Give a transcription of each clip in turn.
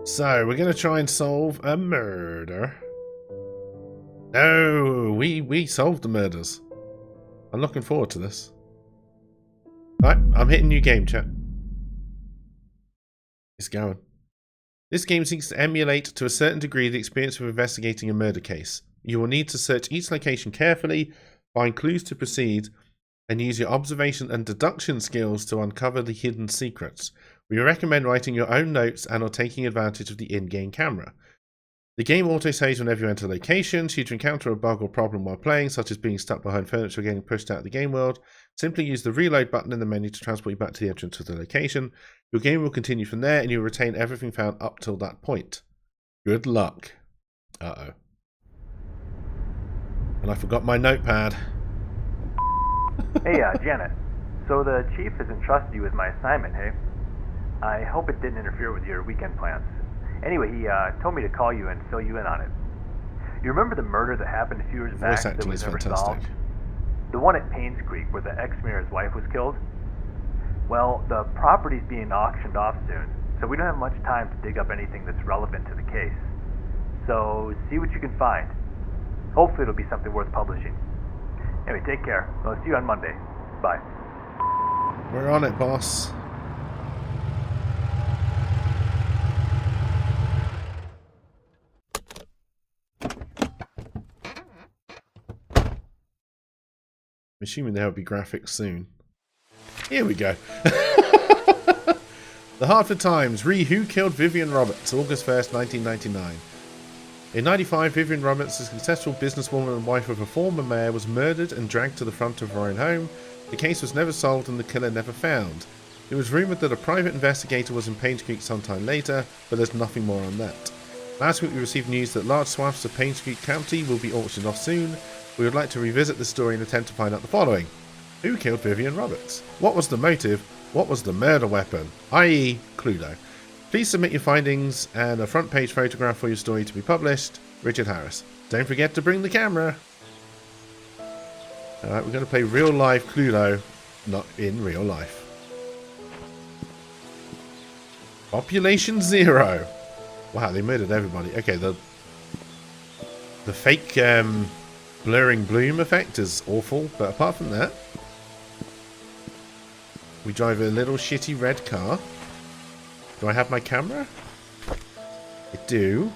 So, we're going to try and solve a murder. No, we solved the murders. I'm looking forward to this. Right, I'm hitting new game, chat. It's going. This game seeks to emulate, to a certain degree, the experience of investigating a murder case. You will need to search each location carefully, find clues to proceed, and use your observation and deduction skills to uncover the hidden secrets. We recommend writing your own notes and or taking advantage of the in-game camera. The game auto-saves whenever you enter a location. Should you encounter a bug or problem while playing, such as being stuck behind furniture or getting pushed out of the game world, simply use the reload button in the menu to transport you back to the entrance of the location. Your game will continue from there and you will retain everything found up till that point. Good luck. Uh-oh. And I forgot my notepad. Hey, Janet. So the chief has entrusted you with my assignment, hey? I hope it didn't interfere with your weekend plans. Anyway, he told me to call you and fill you in on it. You remember the murder that happened a few years back that was never solved? The one at Painscreek where the ex-mayor's wife was killed? Well, the property's being auctioned off soon, so we don't have much time to dig up anything that's relevant to the case. So, see what you can find. Hopefully it'll be something worth publishing. Anyway, take care. I'll see you on Monday. Bye. We're on it, boss. I'm assuming there will be graphics soon. Here we go. The Hartford Times. Who killed Vivian Roberts? August 1st, 1999. In 95, Vivian Roberts, a successful businesswoman and wife of a former mayor, was murdered and dragged to the front of her own home. The case was never solved and the killer never found. It was rumoured that a private investigator was in Painscreek sometime later, but there's nothing more on that. Last week we received news that large swaths of Painscreek County will be auctioned off soon. We would like to revisit the story and attempt to find out the following. Who killed Vivian Roberts? What was the motive? What was the murder weapon? I.e. Cluedo. Please submit your findings and a front page photograph for your story to be published. Richard Harris. Don't forget to bring the camera. Alright, we're going to play real life Cluedo, not in real life. Population 0. Wow, they murdered everybody. Okay, the fake blurring bloom effect is awful, but apart from that, we drive a little shitty red car. Do I have my camera? I do.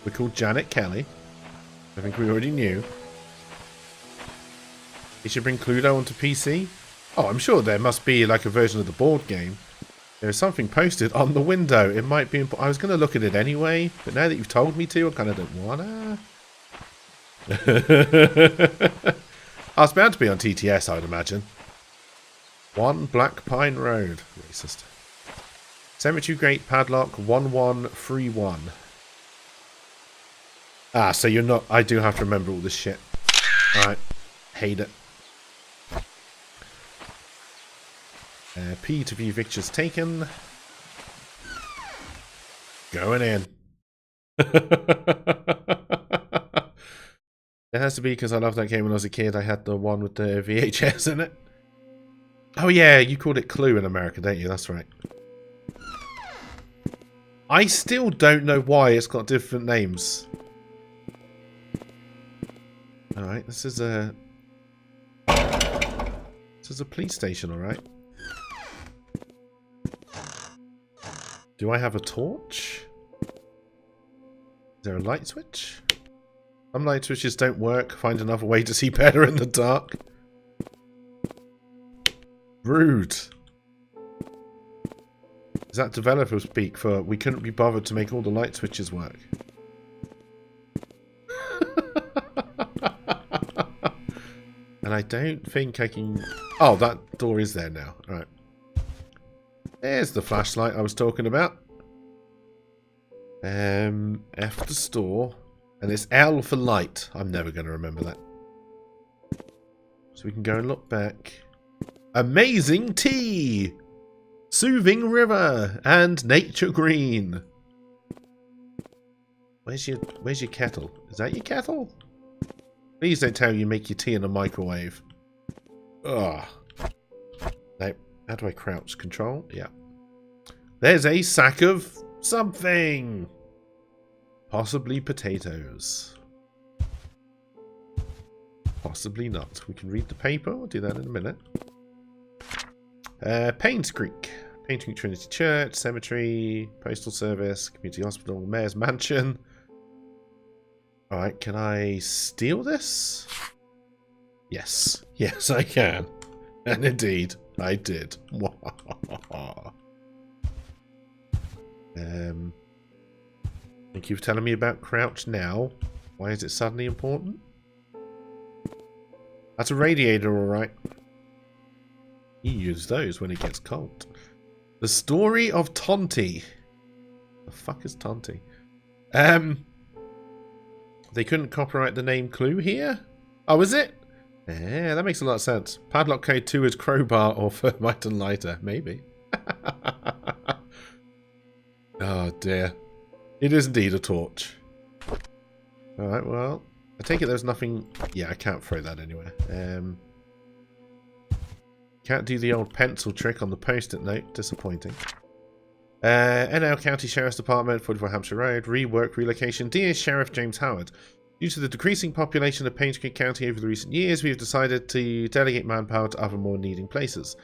We're called Janet Kelly. I think we already knew. You should bring Cluedo onto PC. Oh, I'm sure there must be like a version of the board game. There's something posted on the window. It might be important. I was going to look at it anyway, but now that you've told me to, I kind of don't wanna. I was bound to be on TTS, I would imagine. 1 Black Pine Road. Racist. Cemetery Gate Padlock 1131. Ah, so you're not... I do have to remember all this shit. Alright. Hate it. P to view Victor's taken. Going in. It has to be because I loved that game when I was a kid. I had the one with the VHS in it. Oh yeah, you called it Clue in America, don't you? That's right. I still don't know why it's got different names. Alright, this is a police station, alright. Do I have a torch? Is there a light switch? Some light switches don't work. Find another way to see better in the dark. Rude. Is that developer speak for we couldn't be bothered to make all the light switches work? And I don't think I can... Oh, that door is there now. Alright. There's the flashlight I was talking about. F to store. And it's L for light. I'm never going to remember that. So we can go and look back. Amazing tea! Soothing river! And nature green! Where's your kettle? Is that your kettle? Please don't tell me you make your tea in a microwave. Ugh. No. How do I crouch? Control? Yeah. There's a sack of Something! Possibly potatoes. Possibly not. We can read the paper. We'll do that in a minute. Painscreek. Painscreek Trinity Church, Cemetery, Postal Service, Community Hospital, Mayor's Mansion. Alright, can I steal this? Yes. Yes, I can. And indeed, I did. Thank you for telling me about Crouch now. Why is it suddenly important? That's a radiator, alright. You use those when it gets cold. The story of Tonti. The fuck is Tonti? They couldn't copyright the name Clue here? Oh, is it? Yeah, that makes a lot of sense. Padlock code 2 is crowbar or thermite and lighter. Maybe. Oh, dear. It is indeed a torch. Alright, well, I take it there's nothing... Yeah, I can't throw that anywhere. Can't do the old pencil trick on the post-it note. Disappointing. NL County Sheriff's Department, 44 Hampshire Road. Rework relocation. Dear Sheriff James Howard, due to the decreasing population of Painscreek County over the recent years, we have decided to delegate manpower to other more needing places.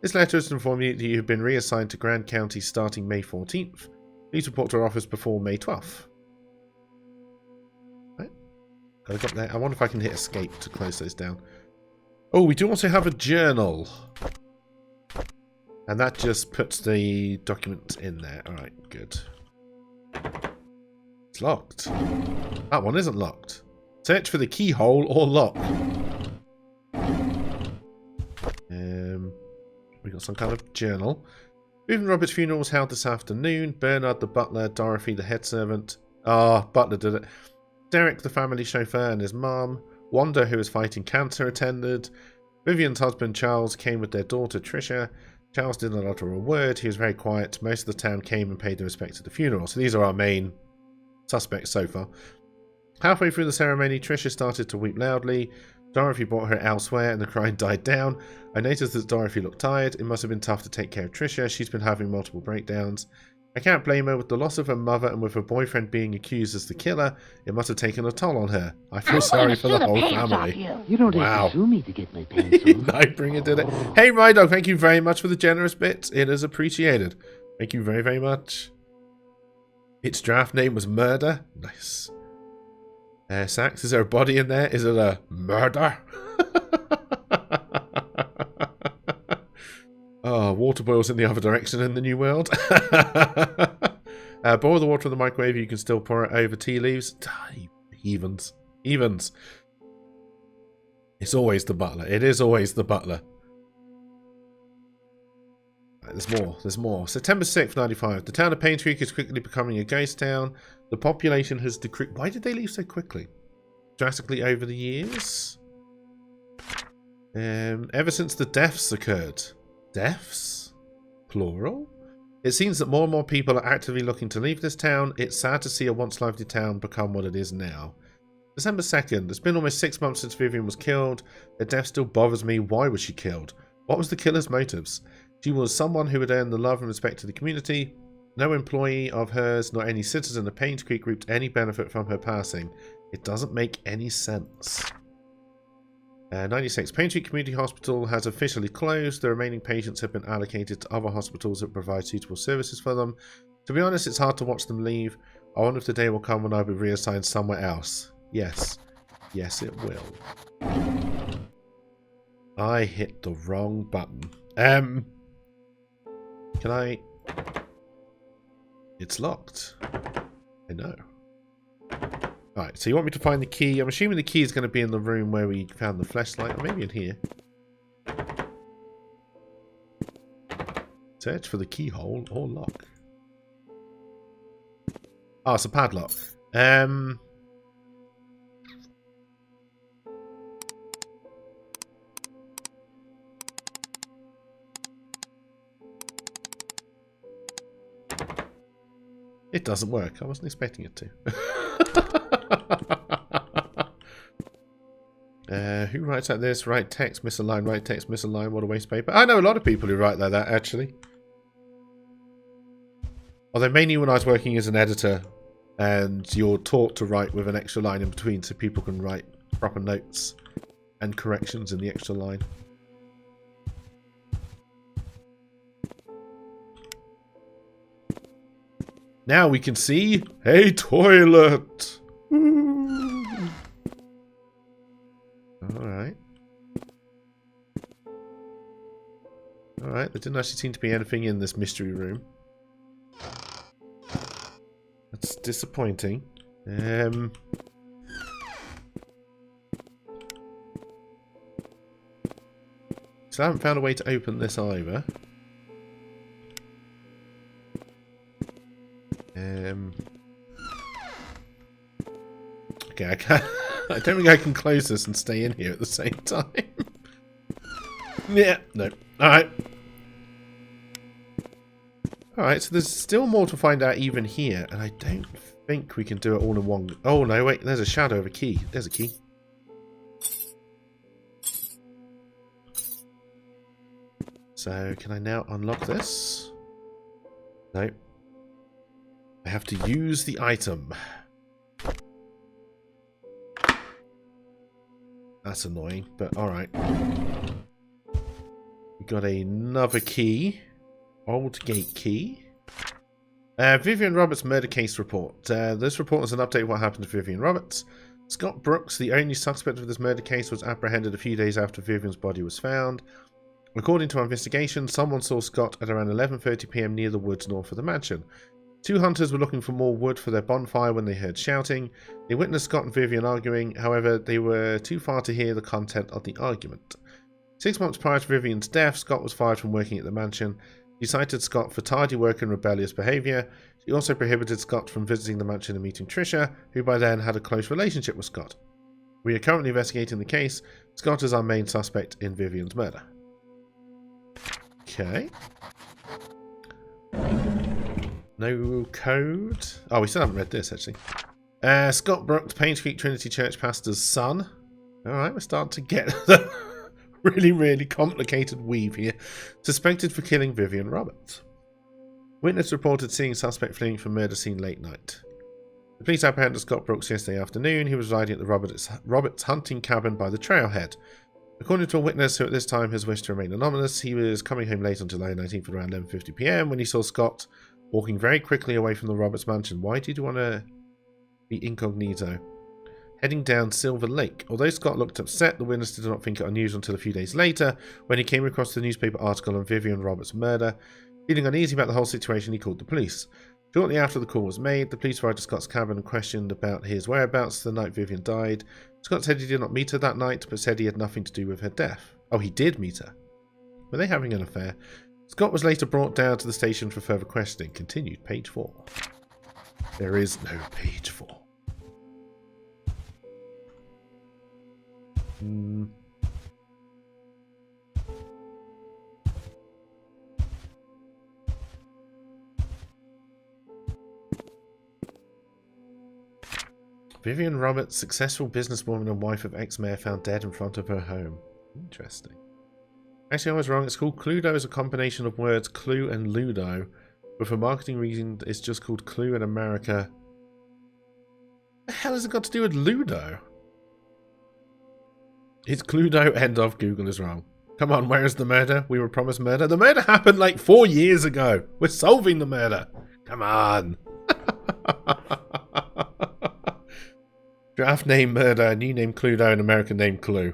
This letter is to inform you that you have been reassigned to Grand County starting May 14th. Please report to our office before May 12th. Right. Gotta get there. I wonder if I can hit escape to close those down. Oh, we do also have a journal. And that just puts the documents in there. Alright, good. It's locked. That one isn't locked. Search for the keyhole or lock. We got some kind of journal. Vivian Roberts' funeral was held this afternoon. Bernard the butler, Dorothy the head servant. Butler did it. Derek the family chauffeur and his mum. Wanda, who is fighting cancer, attended. Vivian's husband Charles came with their daughter Tricia. Charles didn't utter a word. He was very quiet. Most of the town came and paid their respects at the funeral. So these are our main suspects so far. Halfway through the ceremony, Tricia started to weep loudly. Dorothy brought her elsewhere and the crying died down. I noticed that Dorothy looked tired. It must have been tough to take care of Tricia. She's been having multiple breakdowns. I can't blame her. With the loss of her mother and with her boyfriend being accused as the killer, it must have taken a toll on her. I feel sorry for the whole family. You don't have to sue me to get my pants on. Nightbringer did it. Hey, Rydog, thank you very much for the generous bits. It is appreciated. Thank you very, very much. Its draft name was Murder. Nice. Sax, is there a body in there? Is it a murder? Oh, water boils in the other direction in the new world. Boil the water in the microwave. You can still pour it over tea leaves. Heathens. Heathens. It's always the butler. It is always the butler. Right, there's more. There's more. September 6th, 95. The town of Painscreek is quickly becoming a ghost town. The population has decreased. Why did they leave so quickly? Drastically over the years? Ever since the deaths occurred. Deaths? Plural? It seems that more and more people are actively looking to leave this town. It's sad to see a once lively town become what it is now. December 2nd. It's been almost 6 months since Vivian was killed. Her death still bothers me. Why was she killed? What was the killer's motives? She was someone who would earn the love and respect of the community. No employee of hers, nor any citizen of Painscreek reaped any benefit from her passing. It doesn't make any sense. 96. Painscreek Community Hospital has officially closed. The remaining patients have been allocated to other hospitals that provide suitable services for them. To be honest, it's hard to watch them leave. I wonder if the day will come when I'll be reassigned somewhere else. Yes. Yes, it will. I hit the wrong button. Can I... It's locked. I know. Alright, so you want me to find the key. I'm assuming the key is going to be in the room where we found the flashlight, or maybe in here. Search for the keyhole or lock. Oh, it's a padlock. It doesn't work. I wasn't expecting it to. Who writes like this? Write text, miss a line, write text, miss a line, what a waste of paper. I know a lot of people who write like that, actually. Although mainly when I was working as an editor, and you're taught to write with an extra line in between so people can write proper notes and corrections in the extra line. Now we can see a toilet. Alright. Alright, there didn't actually seem to be anything in this mystery room. That's disappointing. So I haven't found a way to open this either. Okay, I can't. I don't think I can close this and stay in here at the same time. Yeah, no. Alright. Alright, so there's still more to find out even here, and I don't think we can do it all in one. Oh, no, wait, there's a shadow of a key. There's a key. So, can I now unlock this? No. I have to use the item. That's annoying, but alright. We got another key. Old gate key. Vivian Roberts murder case report. This report is an update of what happened to Vivian Roberts. Scott Brooks, the only suspect of this murder case, was apprehended a few days after Vivian's body was found. According to our investigation, someone saw Scott at around 11:30 PM near the woods north of the mansion. Two hunters were looking for more wood for their bonfire when they heard shouting. They witnessed Scott and Vivian arguing, however, they were too far to hear the content of the argument. 6 months prior to Vivian's death, Scott was fired from working at the mansion. She cited Scott for tardy work and rebellious behaviour. She also prohibited Scott from visiting the mansion and meeting Tricia, who by then had a close relationship with Scott. We are currently investigating the case. Scott is our main suspect in Vivian's murder. Okay. No code. Oh, we still haven't read this, actually. Scott Brooks, Painscreek Trinity Church pastor's son. Alright, we're starting to get the really, really complicated weave here. Suspected for killing Vivian Roberts. Witness reported seeing suspect fleeing from murder scene late night. The police apprehended Scott Brooks yesterday afternoon. He was residing at the Roberts hunting cabin by the trailhead. According to a witness who at this time has wished to remain anonymous, he was coming home late on July 19th at around 11:50 PM when he saw Scott walking very quickly away from the Roberts mansion. Why did you want to be incognito? Heading down Silver Lake. Although Scott looked upset, the witness did not think it unusual until a few days later when he came across the newspaper article on Vivian Roberts' murder. Feeling uneasy about the whole situation, he called the police. Shortly after the call was made, the police arrived at Scott's cabin and questioned about his whereabouts the night Vivian died. Scott said he did not meet her that night, but said he had nothing to do with her death. Oh, he did meet her. Were they having an affair? Scott was later brought down to the station for further questioning. Continued, page 4. There is no page 4. Vivian Roberts, successful businesswoman and wife of ex-mayor, found dead in front of her home. Interesting. Actually, I was wrong. It's called Cluedo. It's a combination of words Clue and Ludo. But for marketing reasons, it's just called Clue in America. What the hell has it got to do with Ludo? It's Cluedo, end of. Google is wrong. Come on, where is the murder? We were promised murder. The murder happened like 4 years ago. We're solving the murder. Come on. Draft name murder, new name Cluedo, and American name Clue.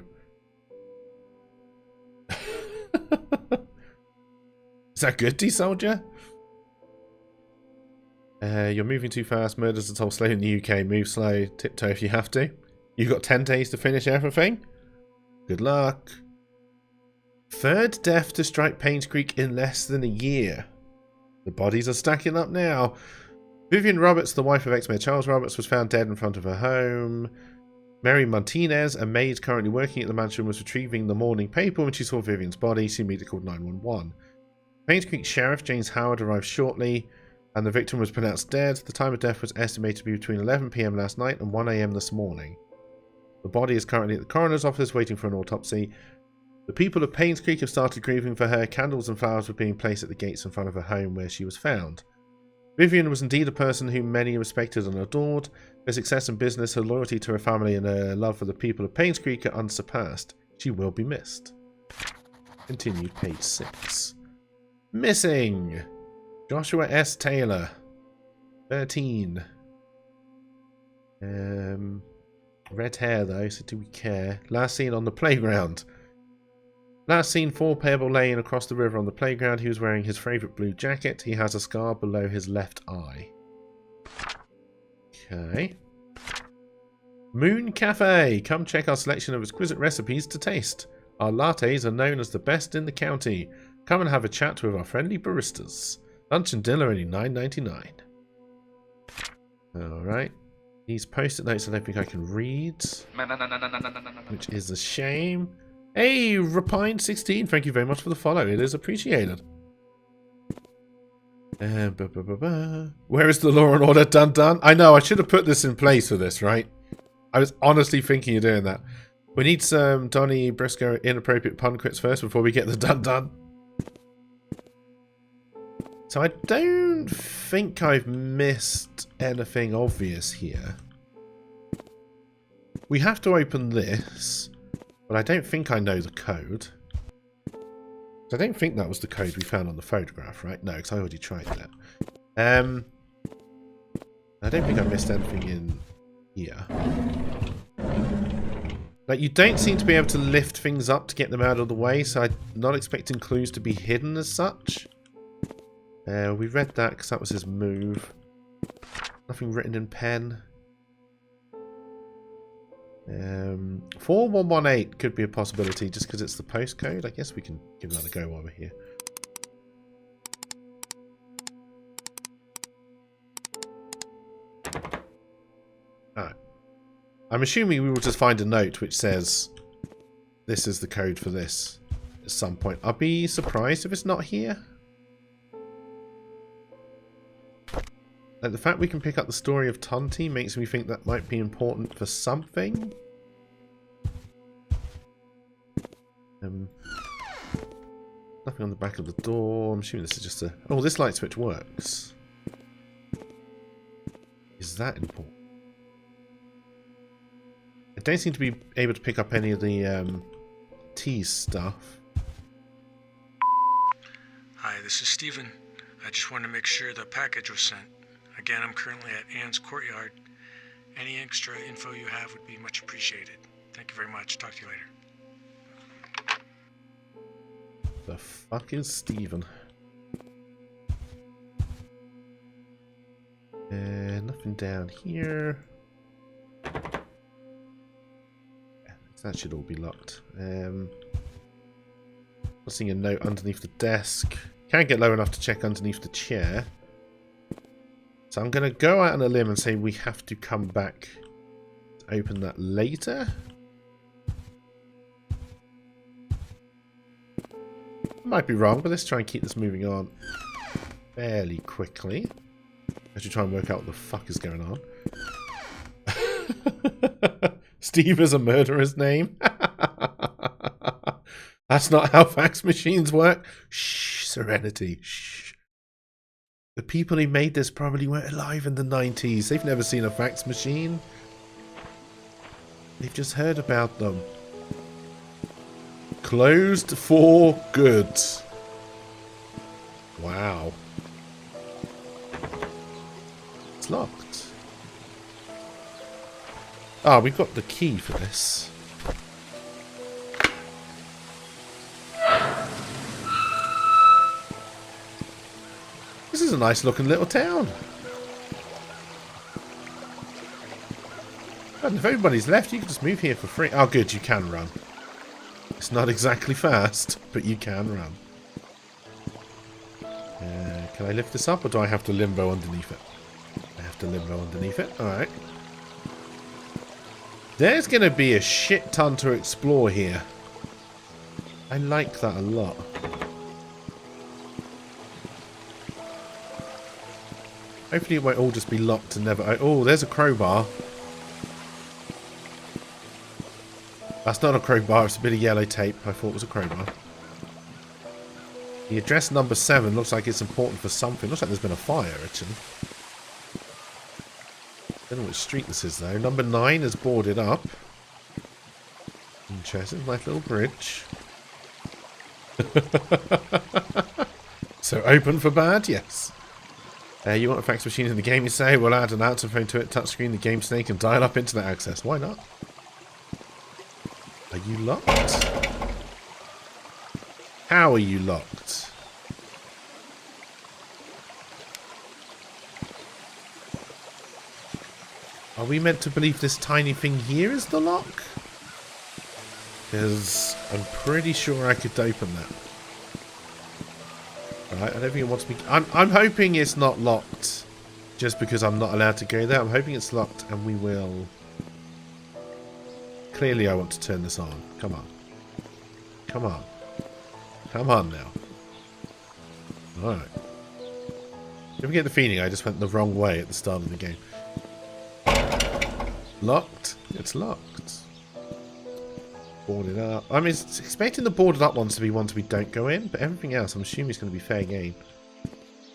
Is that good, D-Soldier? You're moving too fast. Murders are told slow in the UK. Move slow. Tiptoe if you have to. You've got 10 days to finish everything. Good luck. Third death to strike Painscreek in less than a year. The bodies are stacking up now. Vivian Roberts, the wife of ex-mayor Charles Roberts, was found dead in front of her home. Mary Martinez, a maid currently working at the mansion, was retrieving the morning paper when she saw Vivian's body. She immediately called 911. Painscreek Sheriff James Howard arrived shortly, and the victim was pronounced dead. The time of death was estimated to be between 11 PM last night and 1 AM this morning. The body is currently at the coroner's office waiting for an autopsy. The people of Painscreek have started grieving for her. Candles and flowers were being placed at the gates in front of her home where she was found. Vivian was indeed a person whom many respected and adored. Her success in business, her loyalty to her family, and her love for the people of Painscreek are unsurpassed. She will be missed. Continue, page 6. Missing! Joshua S. Taylor. 13. Red hair though, so do we care? Last seen on the playground. Last seen 4 Pebble Lane across the river on the playground. He was wearing his favourite blue jacket. He has a scar below his left eye. Okay. Moon Cafe. Come check our selection of exquisite recipes to taste. Our lattes are known as the best in the county. Come and have a chat with our friendly baristas. Lunch and dinner only $9.99. Alright. These post-it notes I don't think I can read. Which is a shame. Hey, Rapine16, thank you very much for the follow. It is appreciated. Where is the law and order? Dun dun. I know, I should have put this in place for this, right? I was honestly thinking of doing that. We need some Donnie Briscoe inappropriate pun quits first before we get the dun dun. So I don't think I've missed anything obvious here. We have to open this, but I don't think I know the code. I don't think that was the code we found on the photograph, right? No, because I already tried that. I don't think I missed anything in here. Like, you don't seem to be able to lift things up to get them out of the way, so I'm not expecting clues to be hidden as such. We read that because that was his move. Nothing written in pen. 4118 could be a possibility just because it's the postcode. I guess we can give that a go while we're here. Alright. I'm assuming we will just find a note which says this is the code for this at some point. I'll be surprised if it's not here. Like, the fact we can pick up the story of Tonti makes me think that might be important for something. Nothing on the back of the door. I'm assuming this is just a... Oh, this light switch works. Is that important? I don't seem to be able to pick up any of the tease stuff. Hi, this is Steven. I just wanted to make sure the package was sent. Again, I'm currently at Anne's Courtyard. Any extra info you have would be much appreciated. Thank you very much. Talk to you later. The fuck is Steven? Nothing down here. That should all be locked. Not seeing a note underneath the desk. Can't get low enough to check underneath the chair. So I'm going to go out on a limb and say we have to come back to open that later. Might be wrong, but let's try and keep this moving on fairly quickly. I should try and work out what the fuck is going on. Steve is a murderer's name. That's not how fax machines work. Shh, Serenity. Shh. The people who made this probably weren't alive in the 90s. They've never seen a fax machine. They've just heard about them. Closed for good. Wow. It's locked. Ah, we've got the key for this. This is a nice looking little town. And if everybody's left, you can just move here for free. Oh good, you can run. It's not exactly fast, but you can run. Can I lift this up, or do I have to limbo underneath it? I have to limbo underneath it. Alright. There's going to be a shit ton to explore here. I like that a lot. Hopefully it won't all just be locked and never... Oh, there's a crowbar. That's not a crowbar, it's a bit of yellow tape. I thought it was a crowbar. The address number 7 looks like it's important for something. Looks like there's been a fire, actually. Don't know which street this is, though. Number 9 is boarded up. Interesting. Nice little bridge. So open for bad? Yes. You want a fax machine in the game, you say? We'll add an answer phone to it, touchscreen, the game snake, and dial up internet access. Why not? Are you locked? How are you locked? Are we meant to believe this tiny thing here is the lock? Because I'm pretty sure I could open that. Right, I don't think it wants me... I'm hoping it's not locked. Just because I'm not allowed to go there. I'm hoping it's locked and we will... Clearly I want to turn this on. Come on. Come on. Come on now. Alright. If you get the feeling I just went the wrong way at the start of the game. Locked? It's locked. Boarded up. I'm expecting the boarded up ones to be ones we don't go in, but everything else I'm assuming is going to be fair game.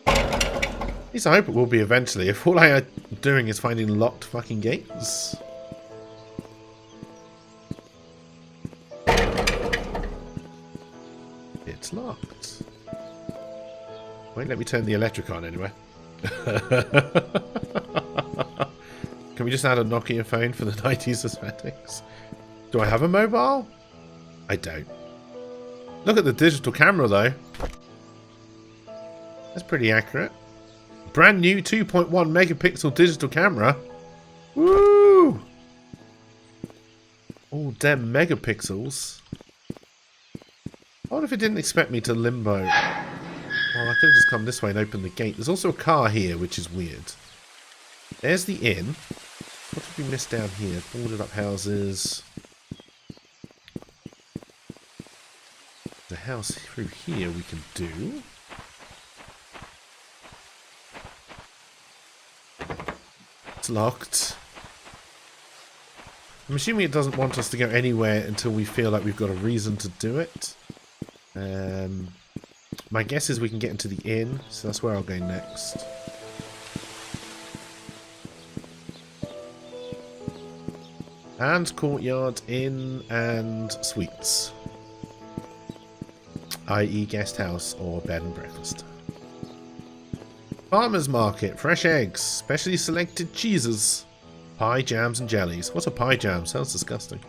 At least I hope it will be eventually, if all I am doing is finding locked fucking gates. It's locked. Won't let me turn the electric on anyway. Can we just add a Nokia phone for the 90s aesthetics? Do I have a mobile? I don't. Look at the digital camera though. That's pretty accurate. Brand new 2.1 megapixel digital camera. Woo! All damn megapixels. I wonder if it didn't expect me to limbo. Well, I could have just come this way and opened the gate. There's also a car here, which is weird. There's the inn. What did we miss down here? Boarded up houses. The house through here we can do. It's locked. I'm assuming it doesn't want us to go anywhere until we feel like we've got a reason to do it. My guess is we can get into the inn, so that's where I'll go next. And courtyard, inn, and suites. I.e. guest house or bed and breakfast. Farmer's market, fresh eggs, specially selected cheeses, pie, jams, and jellies. What's a pie jam? Sounds disgusting.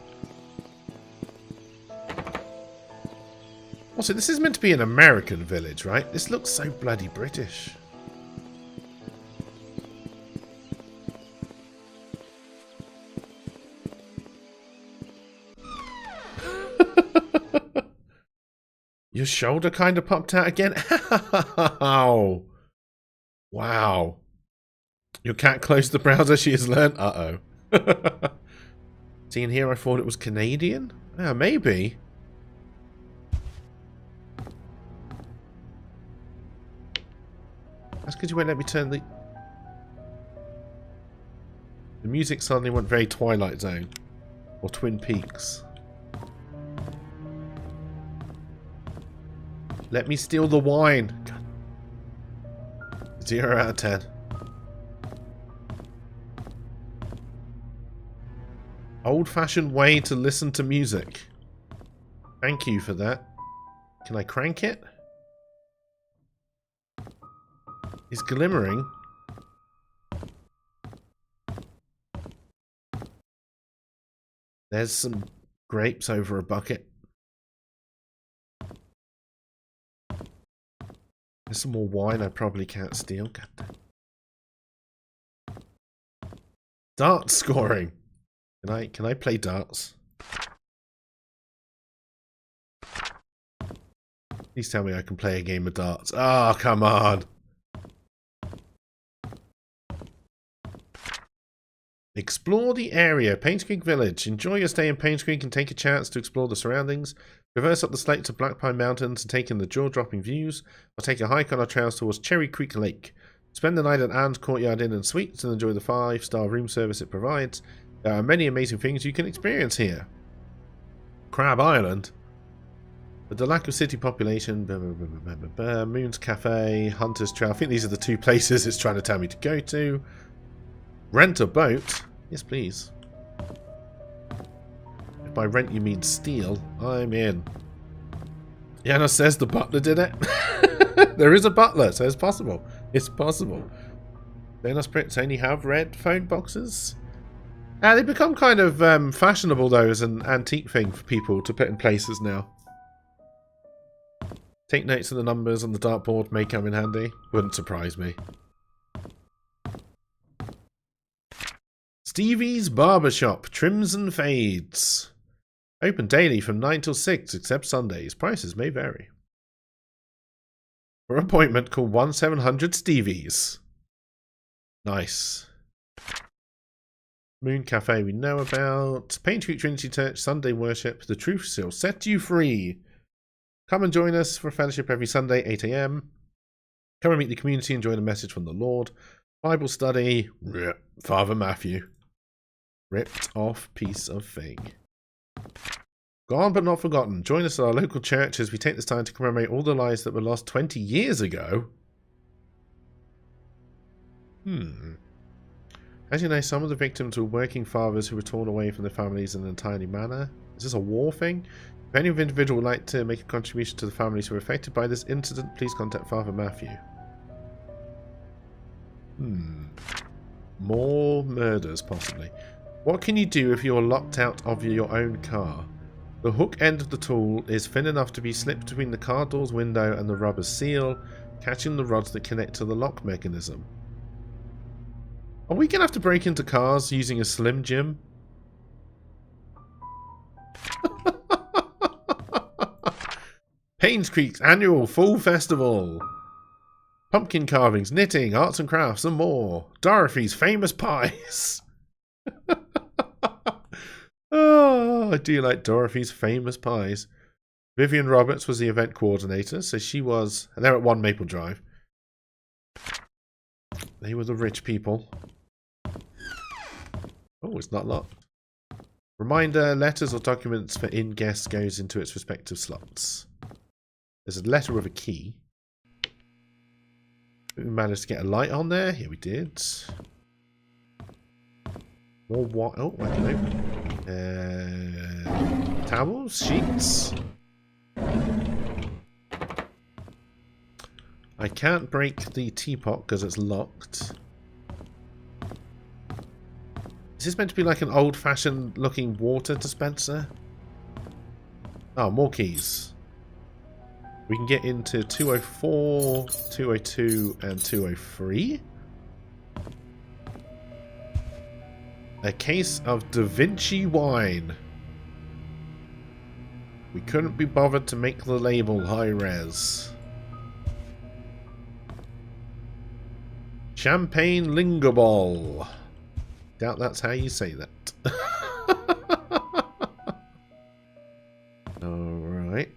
Also, this is meant to be an American village, right? This looks so bloody British. Your shoulder kind of popped out again? Ow. Wow. Your cat closed the browser, she has learned. Uh-oh. See, in here I thought it was Canadian? Yeah, maybe. That's because you won't let me turn the... The music suddenly went very Twilight Zone. Or Twin Peaks. Let me steal the wine. God. 0 out of 10. Old-fashioned way to listen to music. Thank you for that. Can I crank it? It's glimmering. There's some grapes over a bucket. There's some more wine I probably can't steal. God damn. Darts scoring. Can I play darts? Please tell me I can play a game of darts. Oh, come on. Explore the area. Painscreek Village. Enjoy your stay in Painscreek and take a chance to explore the surroundings. Traverse up the slate to Black Pine Mountains to take in the jaw-dropping views, or take a hike on our trails towards Cherry Creek Lake. Spend the night at Anne's Courtyard Inn and Suites and enjoy the 5-star room service it provides. There are many amazing things you can experience here. Crab Island? But the lack of city population, Moon's Cafe, Hunter's Trail. I think these are the two places it's trying to tell me to go to. Rent a boat? Yes, please. If by rent you mean steal, I'm in. Yana says the butler did it. There is a butler, so it's possible. It's possible. Venus Brits only have red phone boxes. They become kind of fashionable, though, as an antique thing for people to put in places now. Take notes of the numbers on the dartboard may come in handy. Wouldn't surprise me. Stevie's Barbershop, trims and fades. Open daily from 9 till 6, except Sundays. Prices may vary. For appointment, call 1700 Stevie's. Nice. Moon Cafe we know about. Painscreek Trinity Church, Sunday worship. The truth shall set you free. Come and join us for fellowship every Sunday, 8 AM. Come and meet the community and join a message from the Lord. Bible study. Father Matthew. Ripped off piece of thing. Gone but not forgotten. Join us at our local church as we take this time to commemorate all the lives that were lost 20 years ago. As you know, some of the victims were working fathers who were torn away from their families in an untimely manner. Is this a war thing? If any individual would like to make a contribution to the families who were affected by this incident, please contact Father Matthew. More murders, possibly. What can you do if you're locked out of your own car? The hook end of the tool is thin enough to be slipped between the car door's window and the rubber seal, catching the rods that connect to the lock mechanism. Are we going to have to break into cars using a Slim Jim? Painscreek's annual Fall Festival. Pumpkin carvings, knitting, arts and crafts, and more. Dorothy's famous pies. Oh, I do like Dorothy's famous pies. Vivian Roberts was the event coordinator, so she was... And they're at 1 Maple Drive. They were the rich people. Oh, it's not locked. Reminder, letters or documents for in-guests goes into its respective slots. There's a letter with a key. We managed to get a light on there. Here we did. More what? Oh, I can open. Towels? Sheets? I can't break the teapot because it's locked. Is this meant to be like an old-fashioned looking water dispenser? Oh, more keys. We can get into 204, 202, and 203. A case of Da Vinci wine. We couldn't be bothered to make the label high-res. Champagne Lingerball. Doubt that's how you say that. Alright.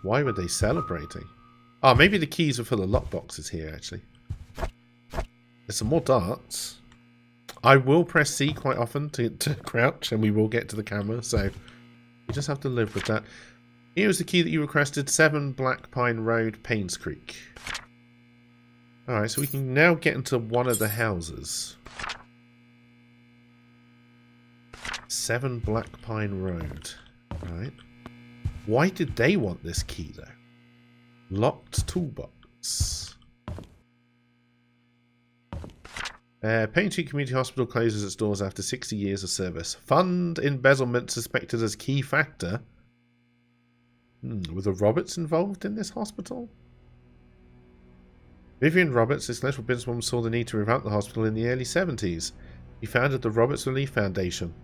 Why were they celebrating? Oh, maybe the keys are for the lockboxes here, actually. There's some more darts. I will press C quite often to crouch, and we will get to the camera, so you just have to live with that. Here's the key that you requested, 7 Black Pine Road, Painscreek. Alright, so we can now get into one of the houses. 7 Black Pine Road. Alright. Why did they want this key, though? Locked toolbox. Painscreek Community Hospital closes its doors after 60 years of service. Fund embezzlement suspected as key factor. Were the Roberts involved in this hospital? Vivian Roberts, this little businesswoman, saw the need to revamp the hospital in the early 70s. He founded the Roberts Relief Foundation.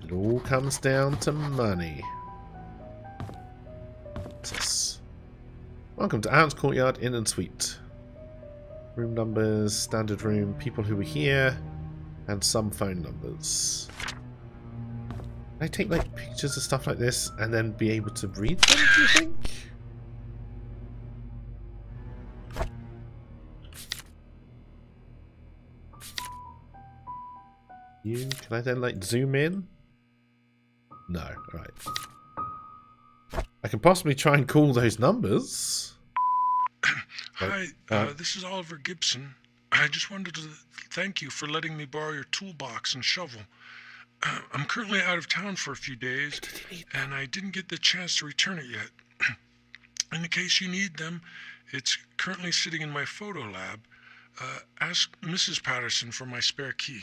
It all comes down to money. Yes. Welcome to Anne's Courtyard Inn and Suite. Room numbers, standard room, people who were here, and some phone numbers. Can I take like pictures of stuff like this and then be able to read them, do you think? Can I then like zoom in? No, right. I can possibly try and call those numbers. Hi, this is Oliver Gibson. I just wanted to thank you for letting me borrow your toolbox and shovel. I'm currently out of town for a few days, and I didn't get the chance to return it yet. In the case you need them, it's currently sitting in my photo lab. Ask Mrs. Patterson for my spare key.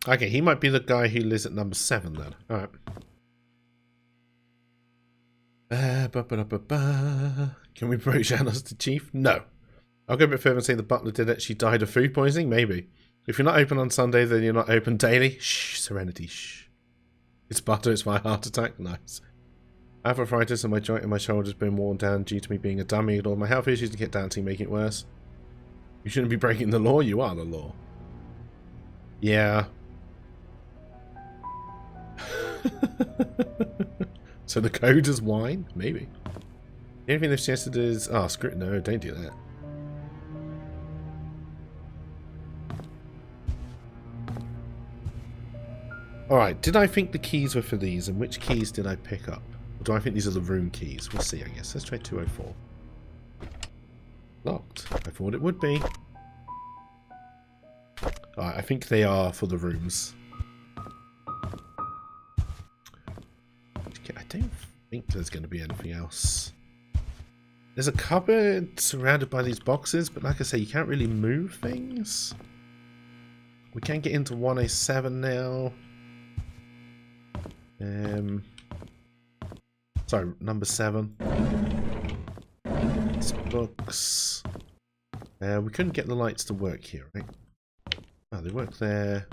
Okay, he might be the guy who lives at number 7 then. Alright. Can we approach Anna's the chief? No. I'll go a bit further and say the butler did it. She died of food poisoning? Maybe. If you're not open on Sunday, then you're not open daily. Shh, serenity, shh. It's butter, it's my heart attack. Nice. I have arthritis and my joint in my shoulder's been worn down due to me being a dummy and all my health issues to get dancing, making it worse. You shouldn't be breaking the law, you are the law. Yeah. So the code is wine? Maybe. The only thing they've suggested is... Oh, screw it. No, don't do that. Alright, did I think the keys were for these? And which keys did I pick up? Or do I think these are the room keys? We'll see, I guess. Let's try 204. Locked. I thought it would be. Alright, I think they are for the rooms. I don't think there's going to be anything else. There's a cupboard surrounded by these boxes, but like I say, you can't really move things. We can get into 107 now. Sorry, number 7. It's books. We couldn't get the lights to work here, right? Oh, they work there.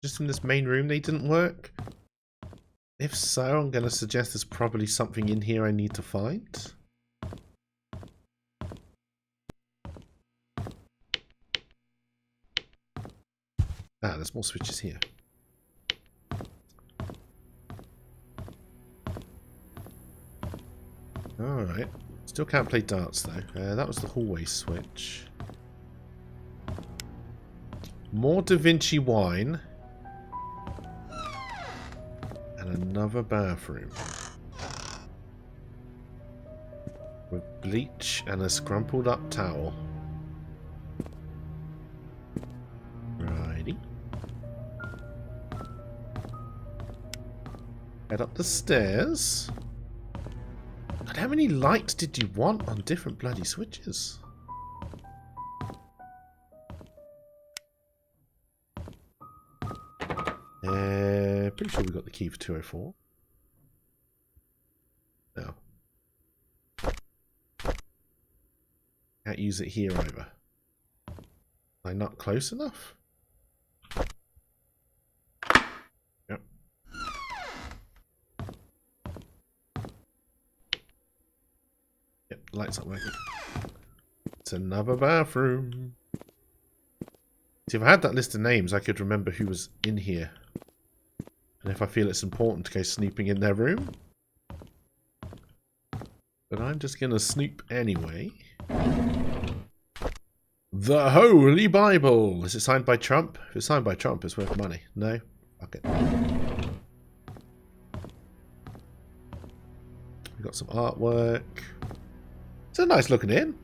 Just in this main room they didn't work? If so, I'm going to suggest there's probably something in here I need to find. Ah, there's more switches here. Alright. Still can't play darts though. That was the hallway switch. More Da Vinci wine. And another bathroom. With bleach and a scrumpled up towel. Righty. Head up the stairs. God, how many lights did you want on different bloody switches? Pretty sure we got the key for 204. No. Can't use it here either. Am I not close enough? Yep. Yep, lights not working. It's another bathroom. See, if I had that list of names, I could remember who was in here. And if I feel it's important to go snooping in their room. But I'm just going to snoop anyway. The Holy Bible! Is it signed by Trump? If it's signed by Trump, it's worth money. No? Fuck it. We've got some artwork. It's a nice looking inn.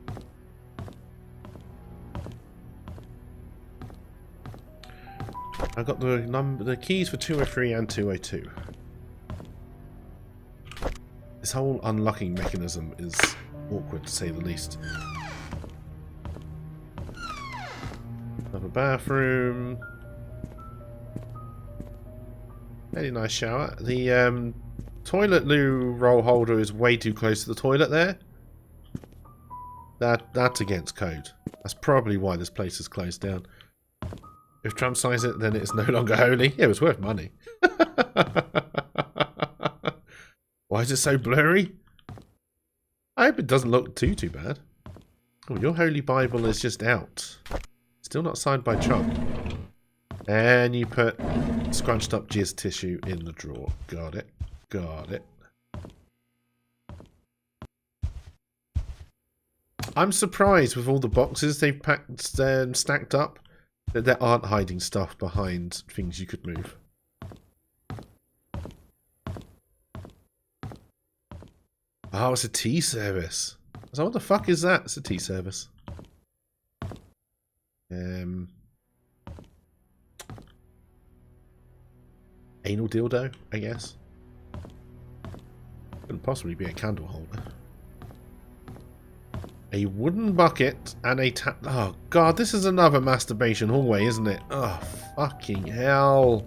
I got the keys for 203 and 202. This whole unlocking mechanism is awkward to say the least. Another bathroom. Very nice shower. The toilet loo roll holder is way too close to the toilet there. That's against code. That's probably why this place is closed down. If Trump signs it, then it's no longer holy. Yeah, it was worth money. Why is it so blurry? I hope it doesn't look too bad. Oh, your Holy Bible is just out. Still not signed by Trump. And you put scrunched up jizz tissue in the drawer. Got it. Got it. I'm surprised with all the boxes they've packed, stacked up. That there aren't hiding stuff behind things you could move. Oh, it's a tea service. So what the fuck is that? It's a tea service. Anal dildo, I guess. Couldn't possibly be a candle holder. A wooden bucket and a tap. Oh god, this is another masturbation hallway, isn't it? Oh fucking hell.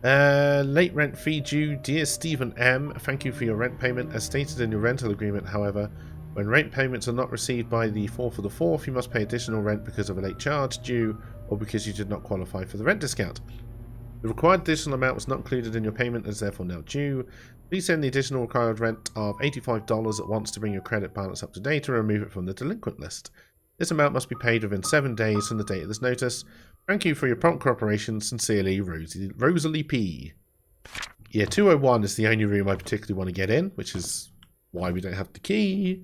Late rent fee due. Dear Stephen M, thank you for your rent payment. As stated in your rental agreement, however, when rent payments are not received by the 4th of the 4th, you must pay additional rent because of a late charge due or because you did not qualify for the rent discount. The required additional amount was not included in your payment and is therefore now due. Please send the additional required rent of $85 at once to bring your credit balance up to date and remove it from the delinquent list. This amount must be paid within 7 days from the date of this notice. Thank you for your prompt cooperation. Sincerely, Rosalie P. Yeah, 201 is the only room I particularly want to get in, which is why we don't have the key.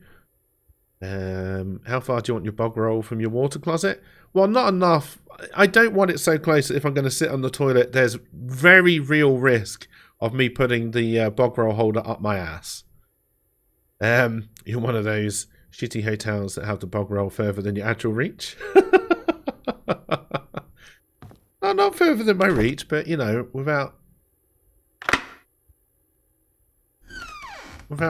How far do you want your bog roll from your water closet? Well, not enough. I don't want it so close that if I'm going to sit on the toilet, there's very real risk of me putting the bog roll holder up my ass. You're one of those shitty hotels that have the bog roll further than your actual reach. No, not further than my reach, but you know, without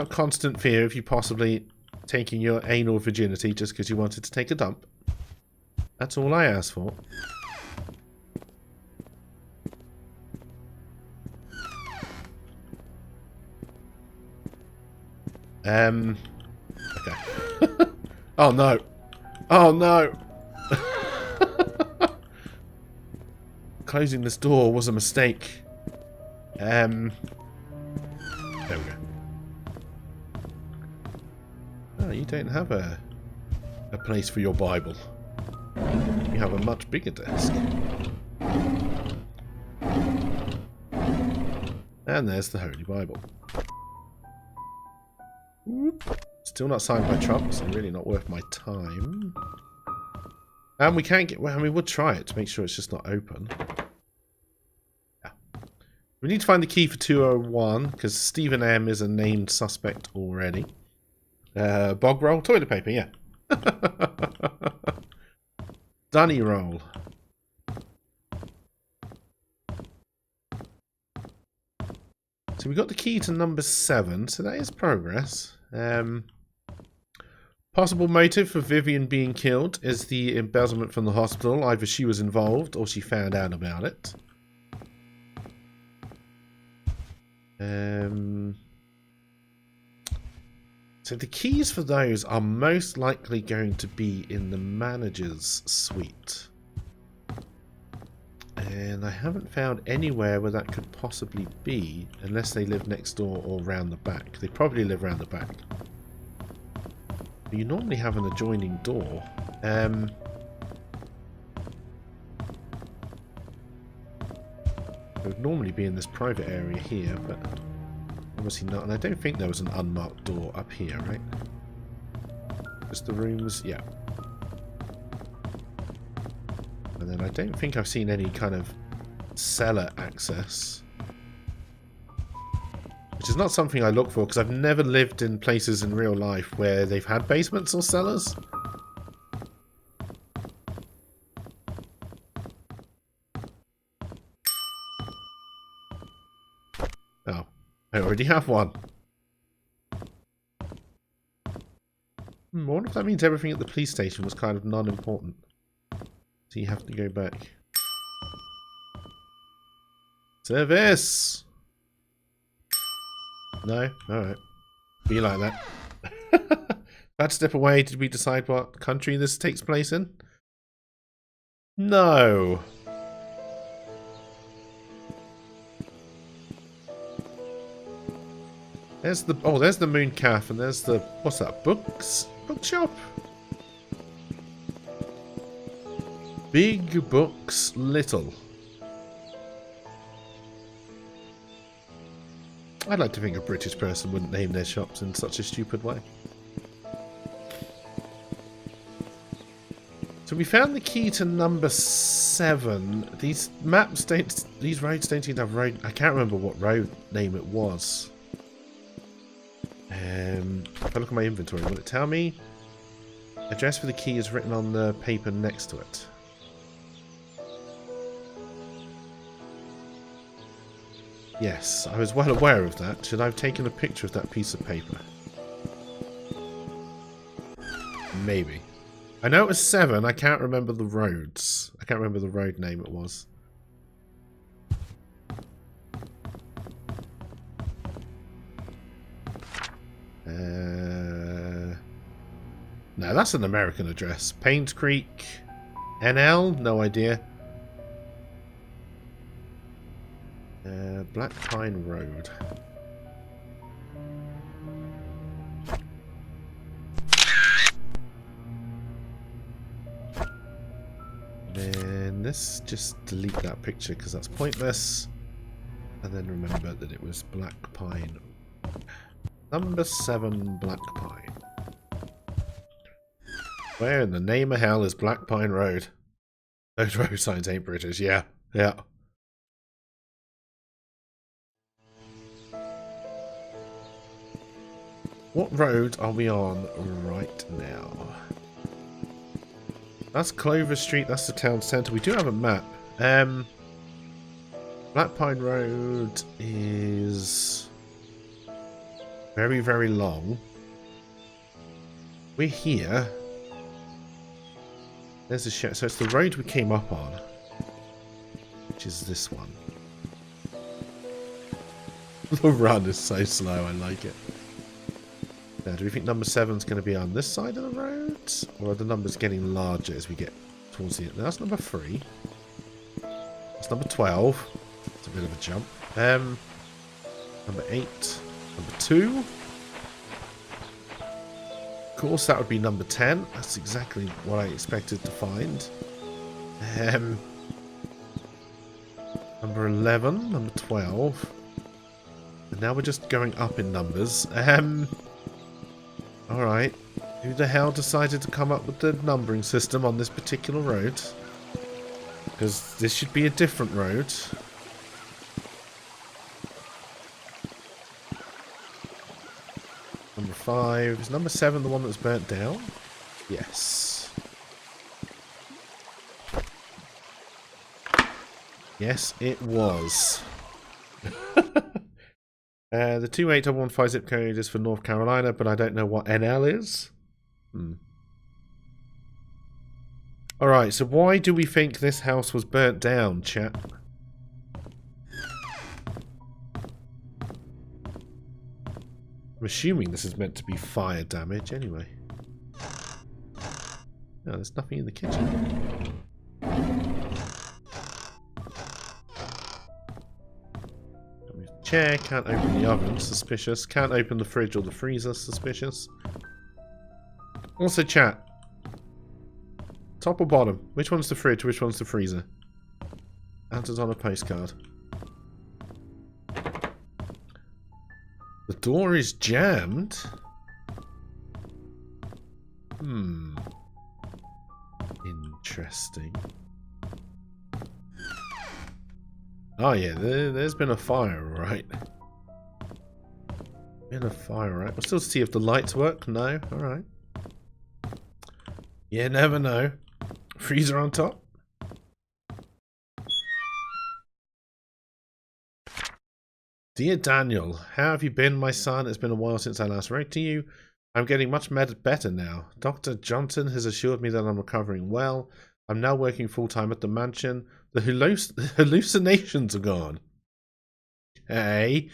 constant fear of you possibly taking your anal virginity just because you wanted to take a dump. That's all I asked for. Okay. Oh no. Oh no. Closing this door was a mistake. There we go. Oh, you don't have a place for your Bible. You have a much bigger desk. And there's the Holy Bible. Still not signed by Trump, so really not worth my time. And we can't get... Well, I mean, we'll try it to make sure it's just not open. Yeah. We need to find the key for 201, because Stephen M is a named suspect already. Bog roll? Toilet paper, yeah. Dunny roll. So we got the key to number 7, so that is progress. Possible motive for Vivian being killed is the embezzlement from the hospital. Either she was involved or she found out about it. So the keys for those are most likely going to be in the manager's suite. And I haven't found anywhere where that could possibly be, unless they live next door or round the back. They probably live round the back. But you normally have an adjoining door. It would normally be in this private area here, but obviously not. And I don't think there was an unmarked door up here, right? Just the rooms, yeah. And then I don't think I've seen any kind of cellar access. Which is not something I look for, because I've never lived in places in real life where they've had basements or cellars. Oh, I already have one. I wonder if that means everything at the police station was kind of non-important. So you have to go back. Service! No? Alright. Be like that. Bad step away. Did we decide what country this takes place in? No. There's the... Oh, there's the Moon Cafe and there's the... What's that? Books? Bookshop? Big Books Little. I'd like to think a British person wouldn't name their shops in such a stupid way. So we found the key to number 7. These maps don't... These roads don't seem to have road... I can't remember what road name it was. look at my inventory. Will it tell me? Address for the key is written on the paper next to it. Yes, I was well aware of that. Should I have taken a picture of that piece of paper? Maybe. I know it was 7. I can't remember the roads. I can't remember the road name it was. No, that's an American address. Painscreek NL? No idea. Black Pine Road. Then let's just delete that picture because that's pointless. And then remember that it was Black Pine. Number 7 Black Pine. Where in the name of hell is Black Pine Road? Those road signs ain't British, yeah. Yeah. What road are we on right now? That's Clover Street, that's the town centre. We do have a map. Black Pine Road is very, very long. We're here. There's a shed. So it's the road we came up on, which is this one. The run is so slow, I like it. Now, do we think number 7 is going to be on this side of the road? Or are the numbers getting larger as we get towards the end? That's number 3. That's number 12. It's a bit of a jump. Number 8. Number 2. Of course, that would be number 10. That's exactly what I expected to find. Number 11. Number 12. And now we're just going up in numbers. Alright. Who the hell decided to come up with the numbering system on this particular road? Because this should be a different road. Number 5. Is number 7 the one that's burnt down? Yes. Yes, it was. The 28115 zip code is for North Carolina, but I don't know what NL is. Alright, so why do we think this house was burnt down, chat? I'm assuming this is meant to be fire damage anyway. No, there's nothing in the kitchen. Chair, can't open the oven, suspicious. Can't open the fridge or the freezer, suspicious. Also chat. Top or bottom? Which one's the fridge, which one's the freezer? Answers on a postcard. The door is jammed? Interesting. Oh yeah, there's been a fire, right? Been a fire, right? We'll still see if the lights work. No? Alright. You never know. Freezer on top. Dear Daniel, how have you been, my son? It's been a while since I last wrote to you. I'm getting much better now. Dr. Johnson has assured me that I'm recovering well. I'm now working full-time at the mansion. The hallucinations are gone. Hey.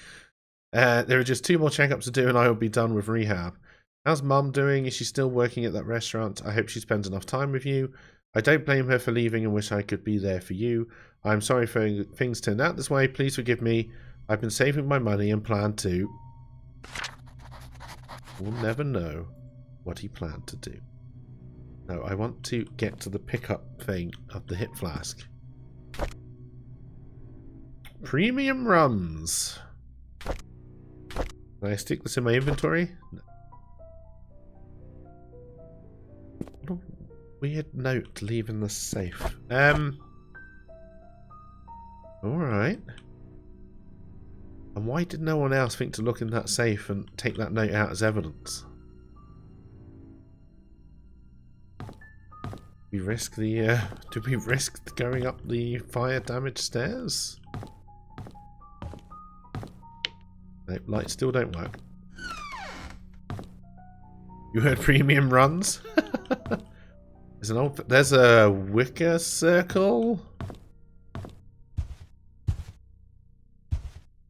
There are just 2 more checkups to do and I will be done with rehab. How's Mum doing? Is she still working at that restaurant? I hope she spends enough time with you. I don't blame her for leaving and wish I could be there for you. I'm sorry for things turned out this way. Please forgive me. I've been saving my money and plan to... We'll never know what he planned to do. No, I want to get to the pickup thing of the hip flask. Premium rums. Can I stick this in my inventory? No. What a weird note to leave in the safe. Alright. And why did no one else think to look in that safe and take that note out as evidence? Did we risk going up the fire damaged stairs? Nope, lights still don't work. You heard premium runs? There's a wicker circle.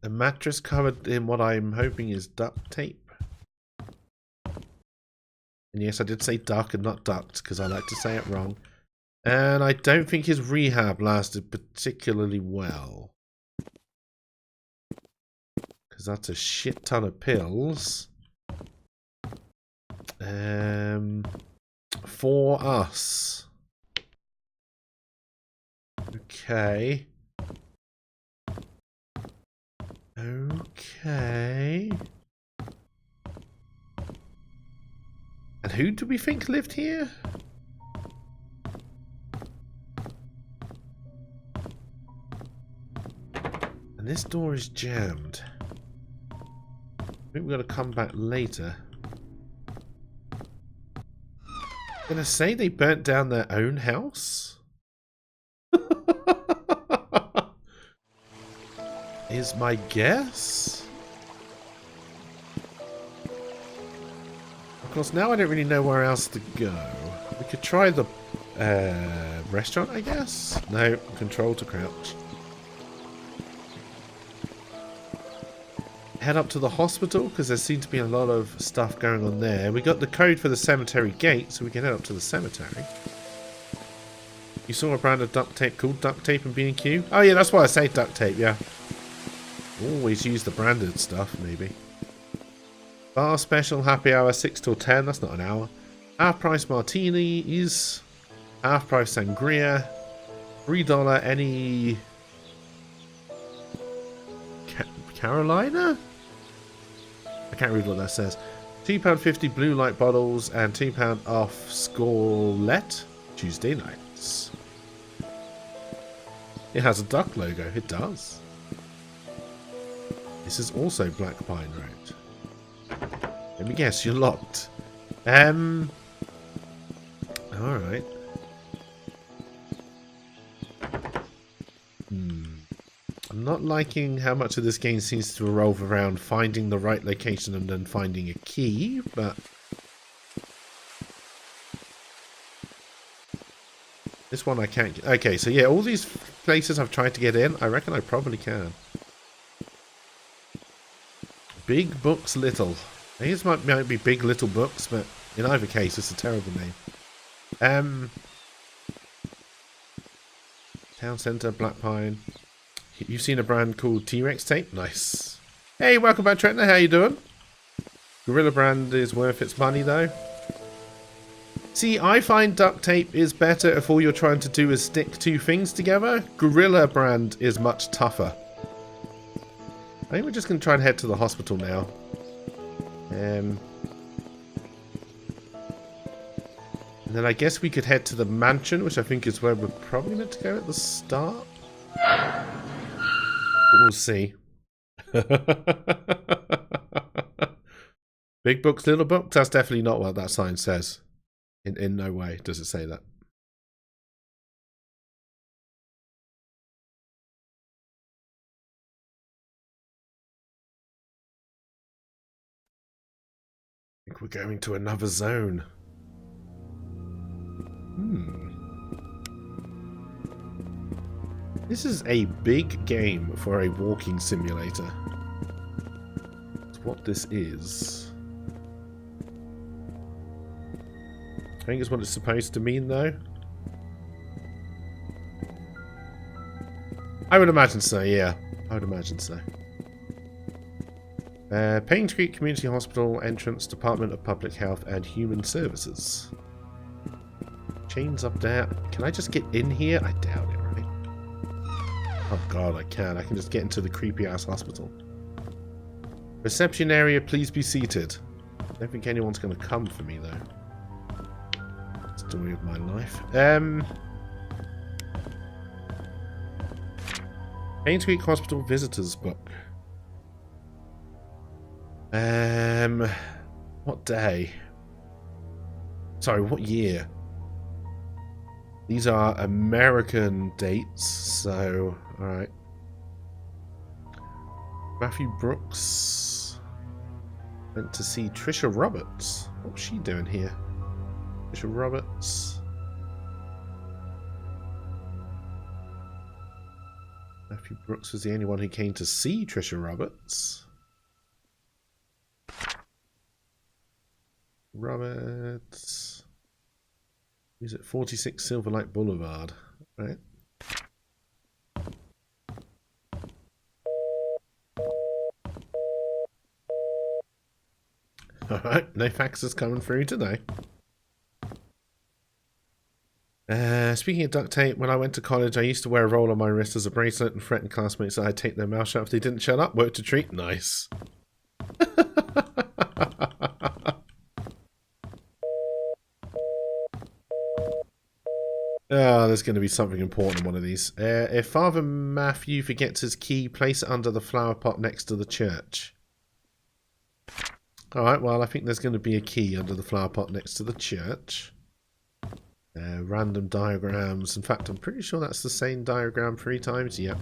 A mattress covered in what I'm hoping is duct tape. And yes, I did say duck and not duct, because I like to say it wrong. And I don't think his rehab lasted particularly well. Because that's a shit ton of pills. For us. Okay. Okay. And who do we think lived here? And this door is jammed. I think we've got to come back later. I'm gonna say they burnt down their own house? Is my guess? Of course, now I don't really know where else to go. We could try the restaurant, I guess? No, control to crouch. Head up to the hospital, because there seems to be a lot of stuff going on there. We got the code for the cemetery gate, so we can head up to the cemetery. You saw a brand of duct tape called duct tape in B&Q? Oh yeah, that's why I say duct tape, yeah. Always use the branded stuff, maybe. Bar special, happy hour, 6 till 10. That's not an hour. Half price martinis. Half price sangria. $3 any... Carolina? I can't read what that says. £2.50 blue light bottles and £2 off Scorlette Tuesday nights. It has a duck logo. It does. This is also Black Pine Road. Let me guess, you're locked. Alright. I'm not liking how much of this game seems to revolve around finding the right location and then finding a key, but... This one I can't get. Okay, so yeah, all these places I've tried to get in, I reckon I probably can. Big Books Little. I think it might be Big Little Books, but in either case, it's a terrible name. Town Centre, Black Pine. You've seen a brand called T-Rex tape? Nice. Hey, welcome back, Trentner. How you doing? Gorilla brand is worth its money, though. See, I find duct tape is better if all you're trying to do is stick two things together. Gorilla brand is much tougher. I think we're just going to try and head to the hospital now. And then I guess we could head to the mansion, which I think is where we're probably meant to go at the start. But we'll see. Big books, little books? That's definitely not what that sign says. In no way does it say that. I think we're going to another zone. This is a big game for a walking simulator. That's what this is. I think it's what it's supposed to mean, though. I would imagine so, yeah. I would imagine so. Painscreek Community Hospital entrance, Department of Public Health and Human Services. Chains up there. Can I just get in here? I doubt it, right? Oh god, I can. I can just get into the creepy-ass hospital. Reception area, please be seated. I don't think anyone's going to come for me, though. Story of my life. Painscreek Hospital Visitors Book. What day? Sorry, what year? These are American dates, so alright. Matthew Brooks went to see Trisha Roberts. What's she doing here? Trisha Roberts. Matthew Brooks was the only one who came to see Trisha Roberts. Roberts. He's at 46 Silverlight Boulevard, right? Alright, no faxes coming through today. Speaking of duct tape, when I went to college, I used to wear a roll on my wrist as a bracelet and threaten classmates that I'd take their mouth shut if they didn't shut up. Worked a treat. Nice. Oh, there's going to be something important in one of these. If Father Matthew forgets his key, place it under the flower pot next to the church. Alright, well, I think there's going to be a key under the flower pot next to the church. Random diagrams. In fact, I'm pretty sure that's the same diagram 3 times. Yep.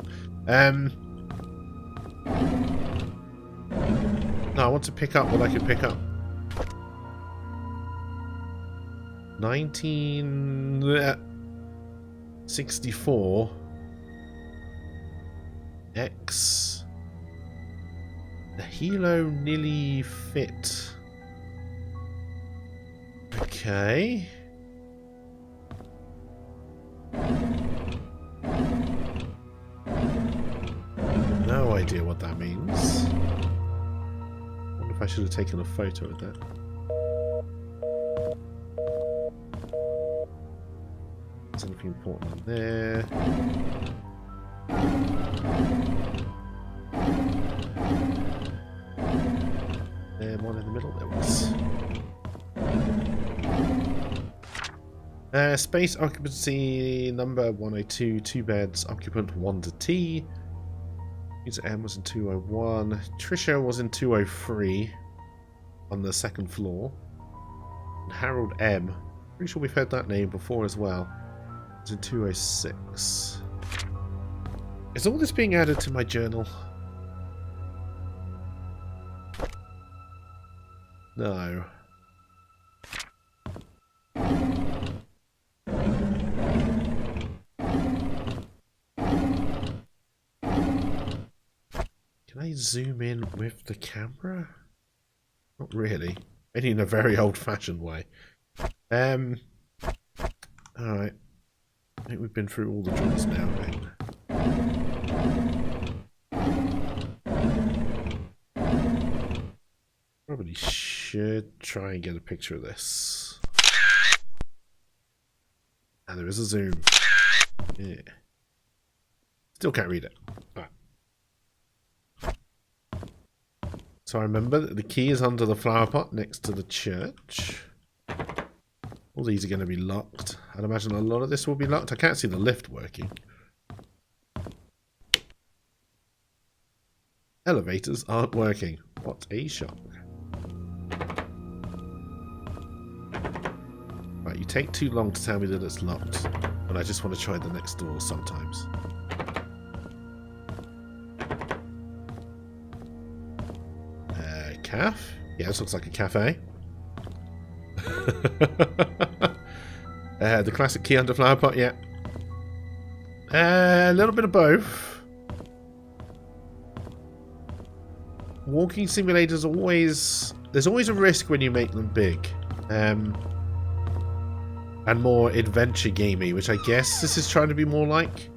No, I want to pick up what I can pick up. 1964 X the Hilo Nilly Fit. Okay. No idea what that means. I wonder if I should have taken a photo of that. There's anything important on there. And one in the middle, there was. Space occupancy number 102, 2 beds, occupant 1 to T. User M was in 201. Trisha was in 203 on the 2nd floor. And Harold M, pretty sure we've heard that name before as well, was in 206. Is all this being added to my journal? No. Can I zoom in with the camera? Not really. Only in a very old-fashioned way. Alright. I think we've been through all the drawers now, right? Probably should try and get a picture of this. And there is a zoom. Yeah. Still can't read it. Alright. So I remember that the key is under the flower pot next to the church. All these are going to be locked. I'd imagine a lot of this will be locked. I can't see the lift working. Elevators aren't working. What a shock. Right, you take too long to tell me that it's locked, but I just want to try the next door sometimes. Caf? Yeah, this looks like a cafe. The classic key under flower pot, yeah. A little bit of both. Walking simulators always... There's always a risk when you make them big. And more adventure gamey, which I guess this is trying to be more like.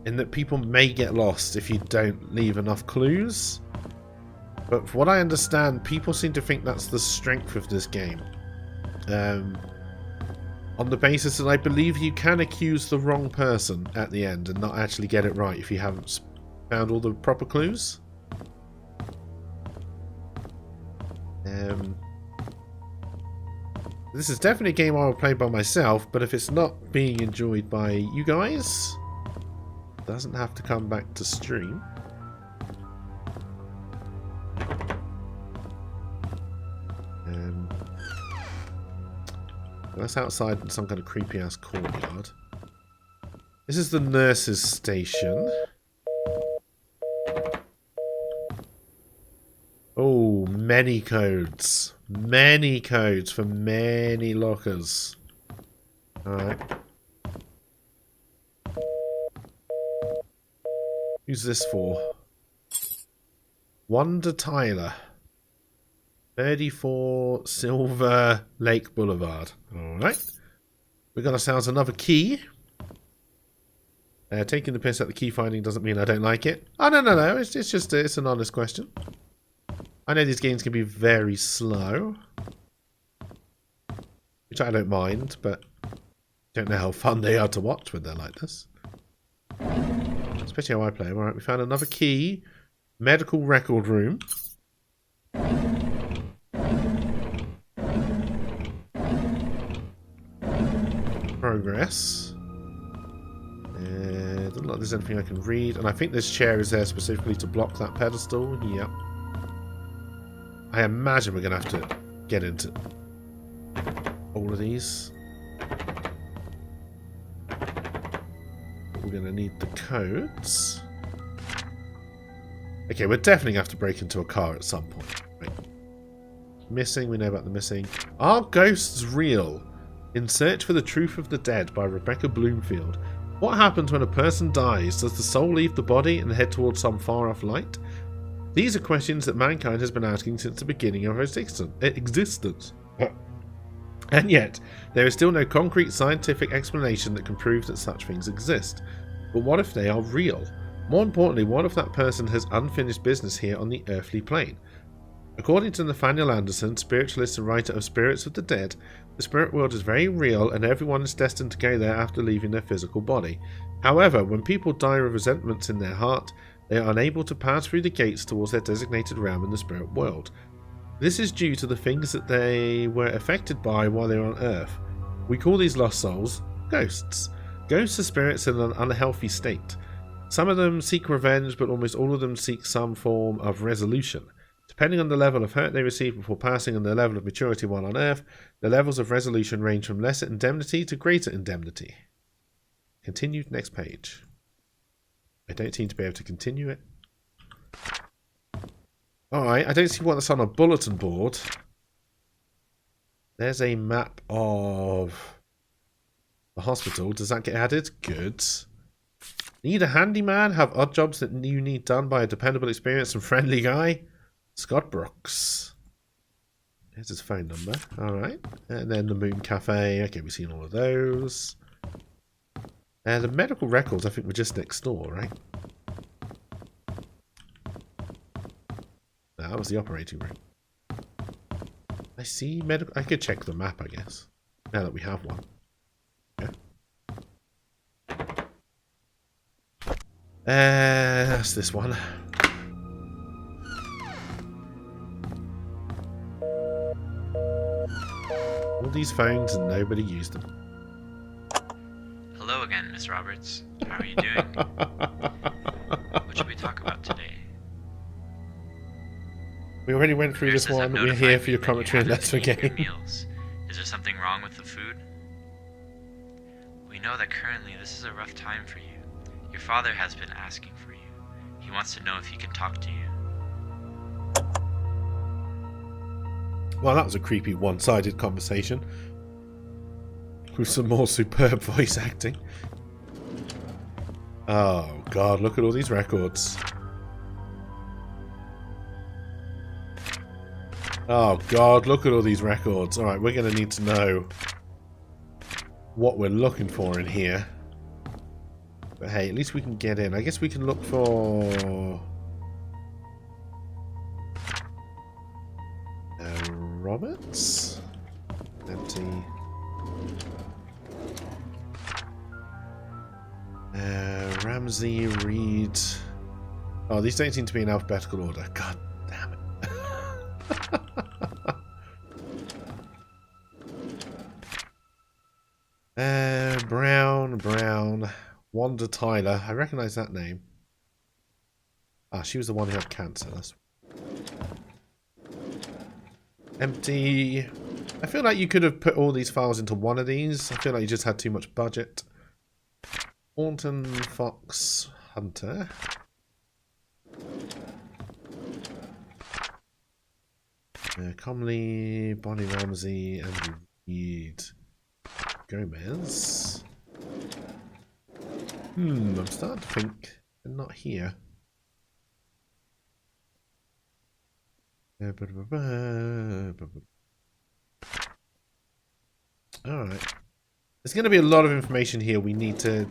In that people may get lost if you don't leave enough clues. But from what I understand, people seem to think that's the strength of this game. On the basis that I believe you can accuse the wrong person at the end and not actually get it right if you haven't found all the proper clues. This is definitely a game I will play by myself, but if it's not being enjoyed by you guys, it doesn't have to come back to stream. That's outside in some kind of creepy ass courtyard. This is the nurse's station. Oh, many codes. Many codes for many lockers. Alright. Who's this for? Wanda Tyler. 34 Silver Lake Boulevard. Alright. We got ourselves another key. Taking the piss at the key finding doesn't mean I don't like it. Oh, no. It's just it's an honest question. I know these games can be very slow, which I don't mind, but don't know how fun they are to watch when they're like this. Especially how I play them. Alright, we found another key. Medical record room. Progress. Doesn't look like there's anything I can read. And I think this chair is there specifically to block that pedestal. Yep. I imagine we're going to have to get into all of these. But we're going to need the codes. Okay, we're definitely going to have to break into a car at some point. Right. Missing, we know about the missing. Are ghosts real? In Search for the Truth of the Dead by Rebecca Bloomfield. What happens when a person dies? Does the soul leave the body and head towards some far-off light? These are questions that mankind has been asking since the beginning of our existence. And yet, there is still no concrete scientific explanation that can prove that such things exist. But what if they are real? More importantly, what if that person has unfinished business here on the earthly plane? According to Nathaniel Anderson, spiritualist and writer of Spirits of the Dead, the spirit world is very real and everyone is destined to go there after leaving their physical body. However, when people die with resentments in their heart, they are unable to pass through the gates towards their designated realm in the spirit world. This is due to the things that they were affected by while they were on Earth. We call these lost souls ghosts. Ghosts are spirits in an unhealthy state. Some of them seek revenge, but almost all of them seek some form of resolution. Depending on the level of hurt they receive before passing and their level of maturity while on Earth, the levels of resolution range from lesser indemnity to greater indemnity. Continued next page. I don't seem to be able to continue it. Alright, I don't see what's on a bulletin board. There's a map of the hospital. Does that get added? Good. Need a handyman? Have odd jobs that you need done by a dependable, experienced and friendly guy? Scott Brooks. Here's his phone number. Alright. And then the Moon Cafe. Okay, we've seen all of those. And the medical records, I think, were just next door, right? No, that was the operating room. I see medical... I could check the map, I guess. Now that we have one. Yeah. That's this one. All these phones and nobody used them. Hello again, Miss Roberts. How are you doing? What should we talk about today? We already went through this one. We're here for your commentary and let's forget. Meals. Is there something wrong with the food? We know that currently this is a rough time for you. Your father has been asking for you. He wants to know if he can talk to you. Well, that was a creepy one-sided conversation. With some more superb voice acting. Oh, God, look at all these records. Oh, God, look at all these records. Alright, we're going to need to know what we're looking for in here. But hey, at least we can get in. I guess we can look for... Roberts? Empty. Ramsey, Reed. Oh, these don't seem to be in alphabetical order. God damn it. Brown. Wanda Tyler. I recognise that name. Ah, she was the one who had cancer. That's... Empty. I feel like you could have put all these files into one of these. I feel like you just had too much budget. Thornton Fox Hunter. Comley, Bonnie Ramsey, Andrew Reed, Gomez. I'm starting to think they're not here. Alright. There's going to be a lot of information here we need to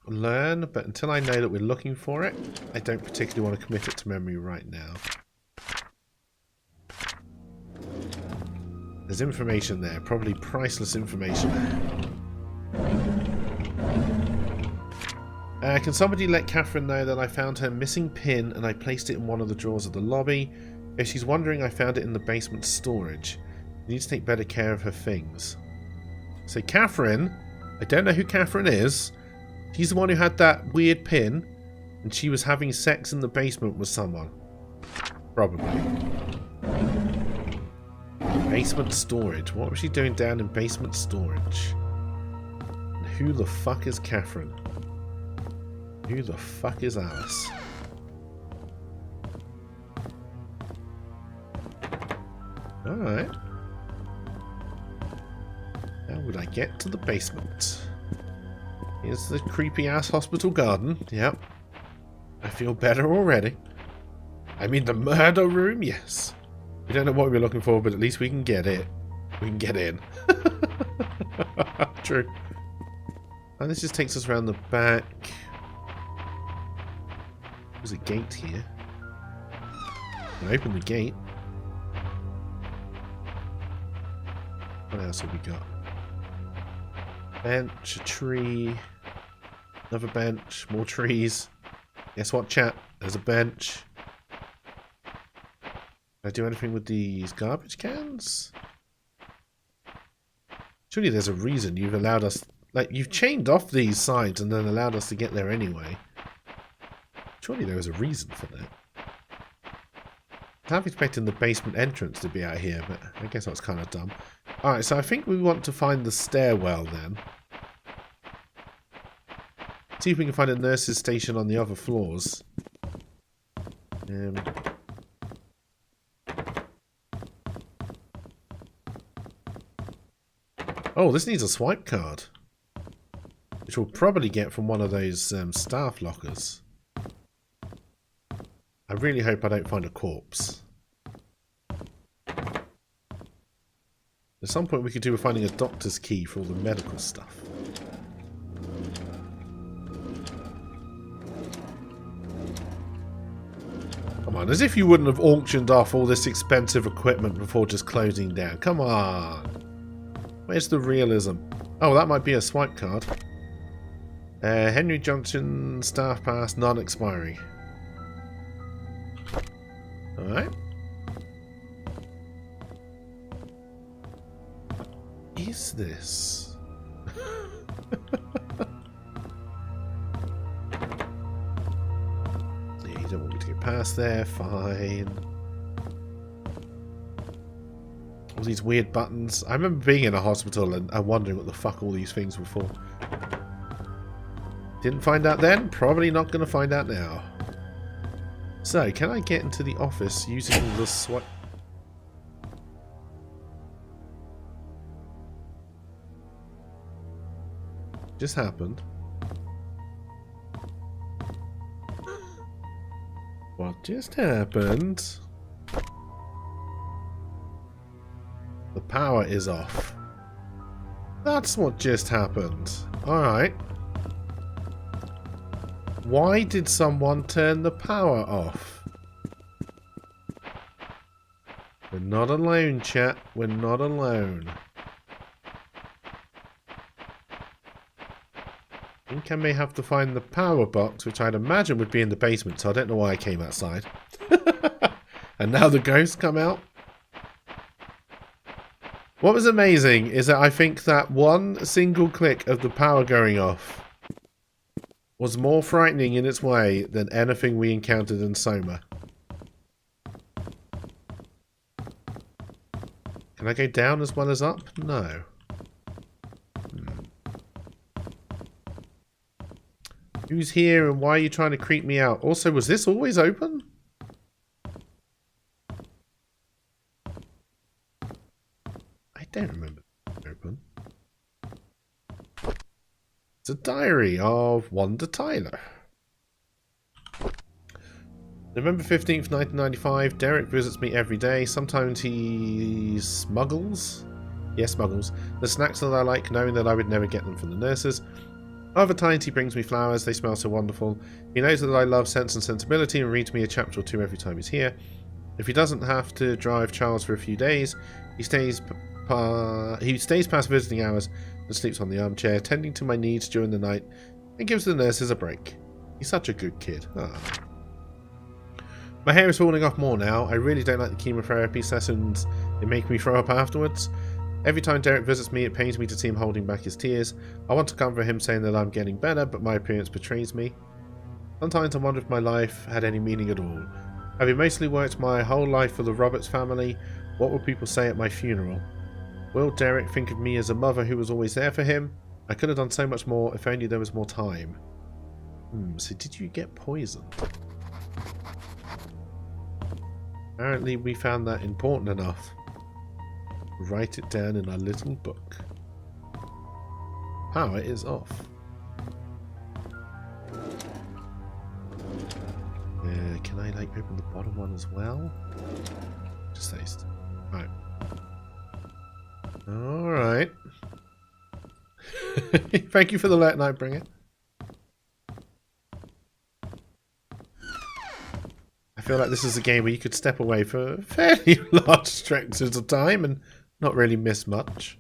learn, but until I know that we're looking for it, I don't particularly want to commit it to memory right now. There's information there, probably priceless information. Can somebody let Catherine know that I found her missing pin and I placed it in one of the drawers of the lobby? If she's wondering, I found it in the basement storage. You need to take better care of her things. So Catherine, I don't know who Catherine is. She's the one who had that weird pin and she was having sex in the basement with someone. Probably. Basement storage. What was she doing down in basement storage? And who the fuck is Catherine? Who the fuck is Alice? Alright. How would I get to the basement? Here's the creepy ass hospital garden. Yep. I feel better already. I mean the murder room? Yes. We don't know what we're looking for, but at least we can get it. We can get in. True. And this just takes us around the back. There's a gate here. Can I open the gate? What else have we got? Bench, a tree, another bench, more trees. Guess what, chat? There's a bench. Can I do anything with these garbage cans? Surely there's a reason you've allowed us... Like, you've chained off these sides and then allowed us to get there anyway. Surely there was a reason for that. I'm expecting the basement entrance to be out here, but I guess that's kind of dumb. Alright, so I think we want to find the stairwell then. See if we can find a nurse's station on the other floors. Oh, this needs a swipe card. Which we'll probably get from one of those staff lockers. I really hope I don't find a corpse. At some point we could do with finding a doctor's key for all the medical stuff. Come on, as if you wouldn't have auctioned off all this expensive equipment before just closing down. Come on. Where's the realism? Oh, that might be a swipe card. Henry Junction, staff pass, non-expiring. Alright. What is this? Yeah, you don't want me to get past there, fine. All these weird buttons. I remember being in a hospital and wondering what the fuck all these things were for. Didn't find out then, probably not going to find out now. So, can I get into the office using the swipe? Just happened. What just happened? The power is off. That's what just happened. Alright. Why did someone turn the power off? We're not alone, chat. We're not alone. I think I may have to find the power box, which I'd imagine would be in the basement, so I don't know why I came outside. And now the ghosts come out. What was amazing is that I think that one single click of the power going off was more frightening in its way than anything we encountered in Soma. Can I go down as well as up? No. Who's here and why are you trying to creep me out? Also, was this always open? I don't remember it open. It's a diary of Wanda Tyler. November 15th, 1995. Derek visits me every day. Sometimes he smuggles. Yes, smuggles. The snacks that I like, knowing that I would never get them from the nurses. Other times he brings me flowers, they smell so wonderful. He knows that I love Sense and Sensibility and reads me a chapter or two every time he's here. If he doesn't have to drive Charles for a few days, he stays past visiting hours and sleeps on the armchair, tending to my needs during the night and gives the nurses a break. He's such a good kid. My hair is falling off more now. I really don't like the chemotherapy sessions. They make me throw up afterwards. Every time Derek visits me, it pains me to see him holding back his tears. I want to comfort him saying that I'm getting better, but my appearance betrays me. Sometimes I wonder if my life had any meaning at all. Having mostly worked my whole life for the Roberts family, what will people say at my funeral? Will Derek think of me as a mother who was always there for him? I could have done so much more if only there was more time. So did you get poisoned? Apparently we found that important enough. Write it down in our little book. Power is off. Can I like open the bottom one as well? Just taste. Right. Alright. Thank you for the late night bringer. I feel like this is a game where you could step away for fairly large stretches of time and not really miss much.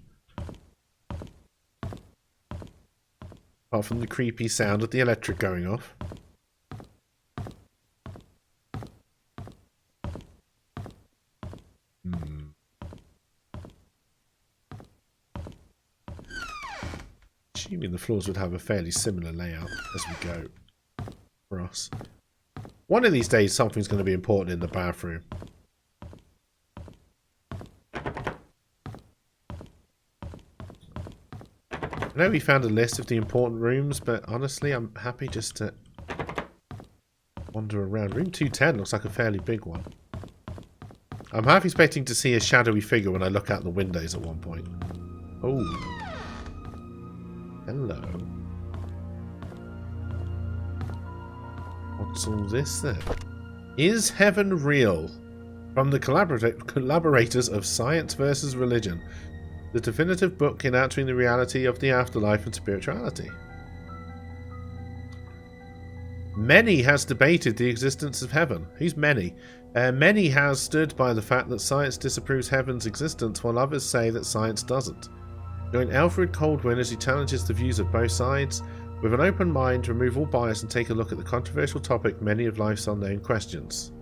Apart from the creepy sound of the electric going off. Assuming the floors would have a fairly similar layout as we go for us. One of these days something's going to be important in the bathroom. I know we found a list of the important rooms, but honestly I'm happy just to wander around. Room 210 looks like a fairly big one. I'm half expecting to see a shadowy figure when I look out the windows at one point. Oh. Hello. What's all this then? Is heaven real? From the collaborators of Science vs. Religion. The definitive book encountering the reality of the afterlife and spirituality. Many has debated the existence of heaven. Who's many? Many has stood by the fact that science disapproves heaven's existence, while others say that science doesn't. Join Alfred Coldwin as he challenges the views of both sides. With an open mind, remove all bias and take a look at the controversial topic, many of life's unknown questions.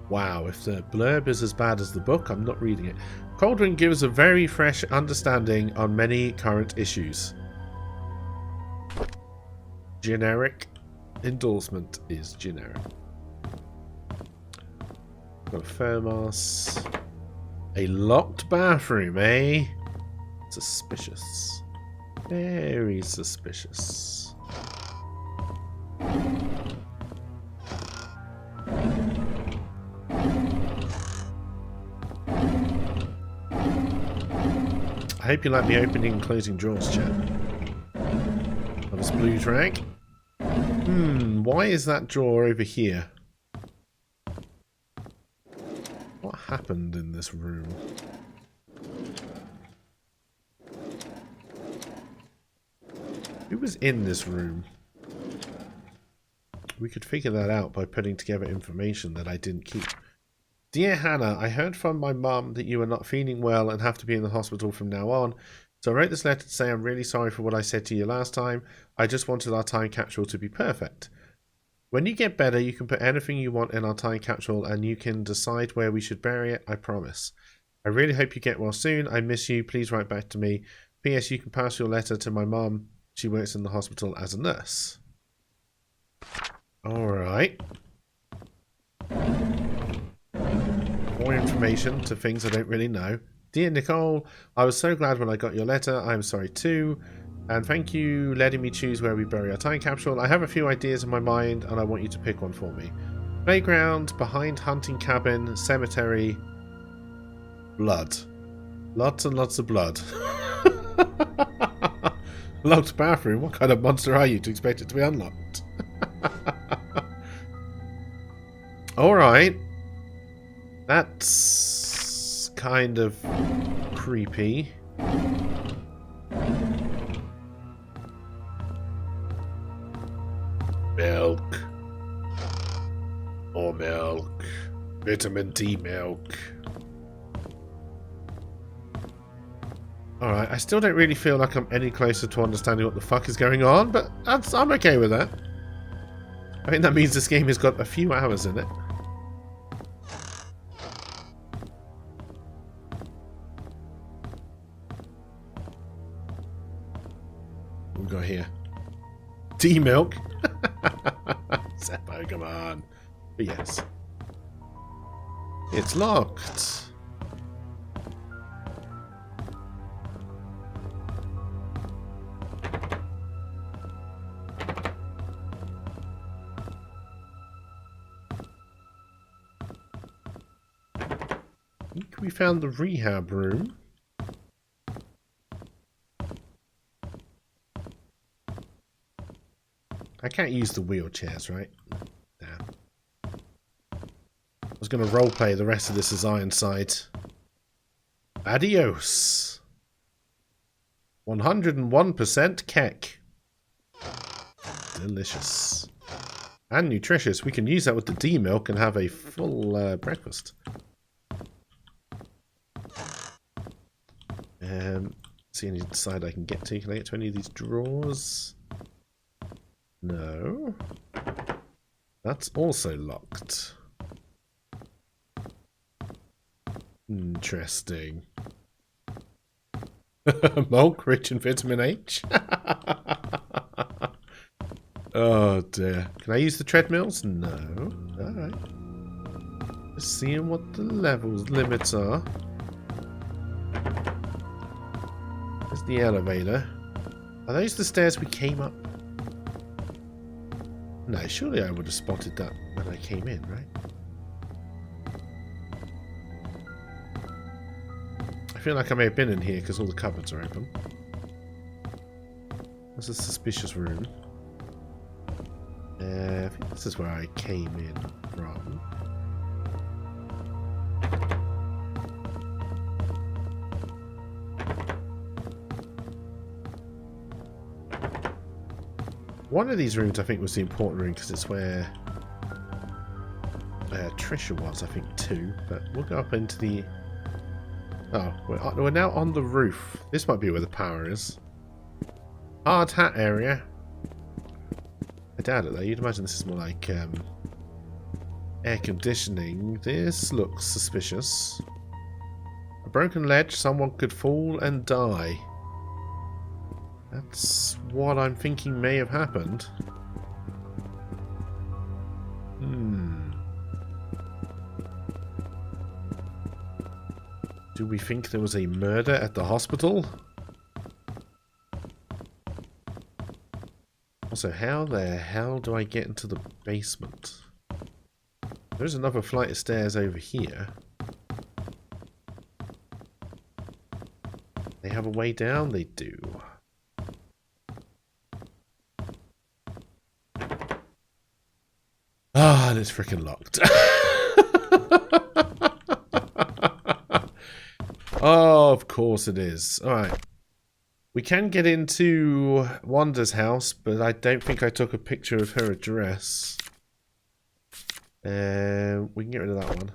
Wow, if the blurb is as bad as the book, I'm not reading it. Coldwin gives a very fresh understanding on many current issues. Generic. Endorsement is generic. Got a thermos. A locked bathroom, eh? Suspicious. Very suspicious. I hope you like me opening and closing drawers, chat. That was blue drag. Why is that drawer over here? What happened in this room? Who was in this room? We could figure that out by putting together information that I didn't keep. Dear Hannah, I heard from my mum that you are not feeling well and have to be in the hospital from now on. So I wrote this letter to say I'm really sorry for what I said to you last time. I just wanted our time capsule to be perfect. When you get better, you can put anything you want in our time capsule and you can decide where we should bury it, I promise. I really hope you get well soon. I miss you. Please write back to me. P.S. You can pass your letter to my mum. She works in the hospital as a nurse. Alright. more information to things I don't really know. Dear Nicole, I was so glad when I got your letter. I'm sorry too. And thank you letting me choose where we bury our time capsule. I have a few ideas in my mind and I want you to pick one for me. Playground, behind hunting cabin, cemetery, blood. Lots and lots of blood. Locked bathroom? What kind of monster are you to expect it to be unlocked? Alright. That's kind of creepy. Milk. More milk. Vitamin D milk. Alright, I still don't really feel like I'm any closer to understanding what the fuck is going on, but I'm okay with that. I think that means this game has got a few hours in it. What we got here? Tea milk? Seppo, come on. But yes. It's locked. I think we found the rehab room. I can't use the wheelchairs, right? Damn. I was going to roleplay the rest of this as Ironside. Adios. 101% kek. Delicious. And nutritious. We can use that with the D milk and have a full breakfast. See any side I can get to. Can I get to any of these drawers? No. That's also locked. Interesting. Milk rich in vitamin H? Oh dear. Can I use the treadmills? No. Alright. Just seeing what the limits are. There's the elevator. Are those the stairs we came up? No, surely I would have spotted that when I came in, right? I feel like I may have been in here because all the cupboards are open. That's a suspicious room. I think this is where I came in from. One of these rooms I think was the important room because it's where Trisha was, I think, too. But we'll go up into the... Oh, we're now on the roof. This might be where the power is. Hard hat area. I doubt it though. You'd imagine this is more like air conditioning. This looks suspicious. A broken ledge. Someone could fall and die. That's what I'm thinking may have happened. Do we think there was a murder at the hospital? Also, how the hell do I get into the basement? There's another flight of stairs over here. They have a way down? They do. Ah, and it's freaking locked. Oh, of course it is. Alright. We can get into Wanda's house, but I don't think I took a picture of her address. We can get rid of that one.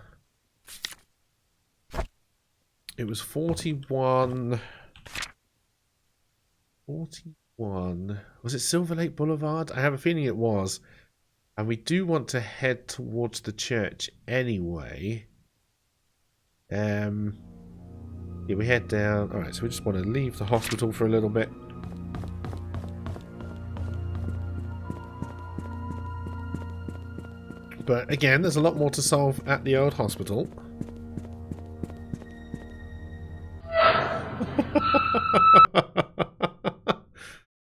It was 41... 41... Was it Silver Lake Boulevard? I have a feeling it was. And we do want to head towards the church anyway. Yeah, we head down. Alright, so we just want to leave the hospital for a little bit. But again, there's a lot more to solve at the old hospital.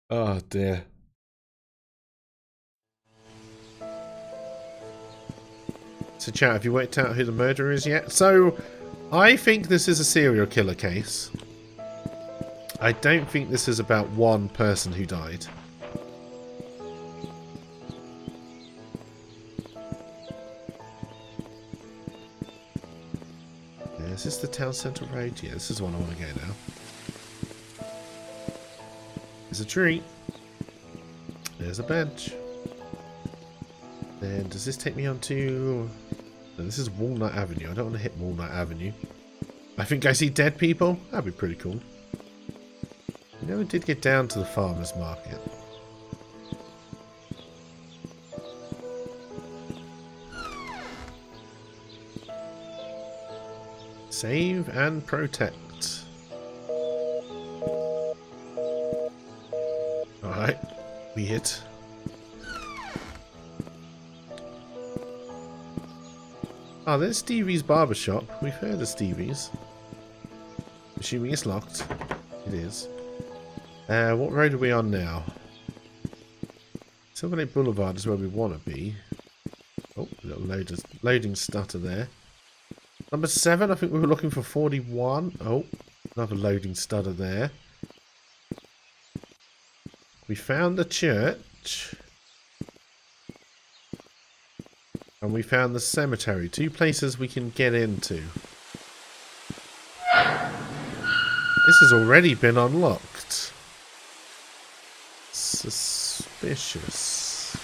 Oh dear. So chat, have you worked out who the murderer is yet? So, I think this is a serial killer case. I don't think this is about one person who died. Yeah, is this the town centre road? Yeah, this is the one I want to go now. There's a tree. There's a bench. Then does this take me on to... No, this is Walnut Avenue. I don't want to hit Walnut Avenue. I think I see dead people. That'd be pretty cool. You know, we did get down to the farmer's market. Save and protect. Alright. We hit. Oh, there's Stevie's barbershop. We've heard of Stevie's. Assuming it's locked. It is. What road are we on now? Silver Lake Boulevard is where we want to be. Oh, a little loading stutter there. Number 7, I think we were looking for 41. Oh, another loading stutter there. We found the church. And we found the cemetery. 2 places we can get into. This has already been unlocked. Suspicious.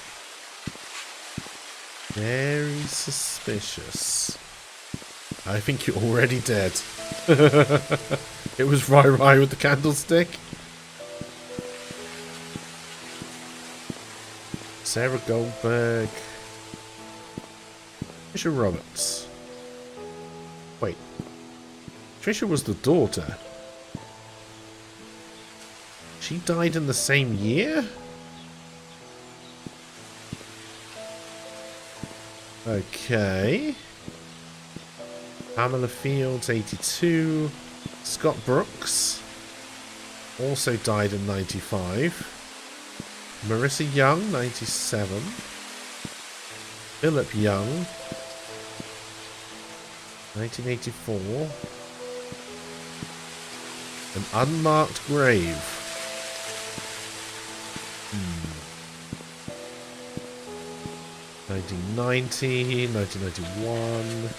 Very suspicious. I think you're already dead. It was Rai with the candlestick. Sarah Goldberg. Trisha Roberts. Wait. Trisha was the daughter. She died in the same year? Okay. Pamela Fields, 82. Scott Brooks also died in 95. Marissa Young, 97. Philip Young, 1984. An unmarked grave. 1990, 1991.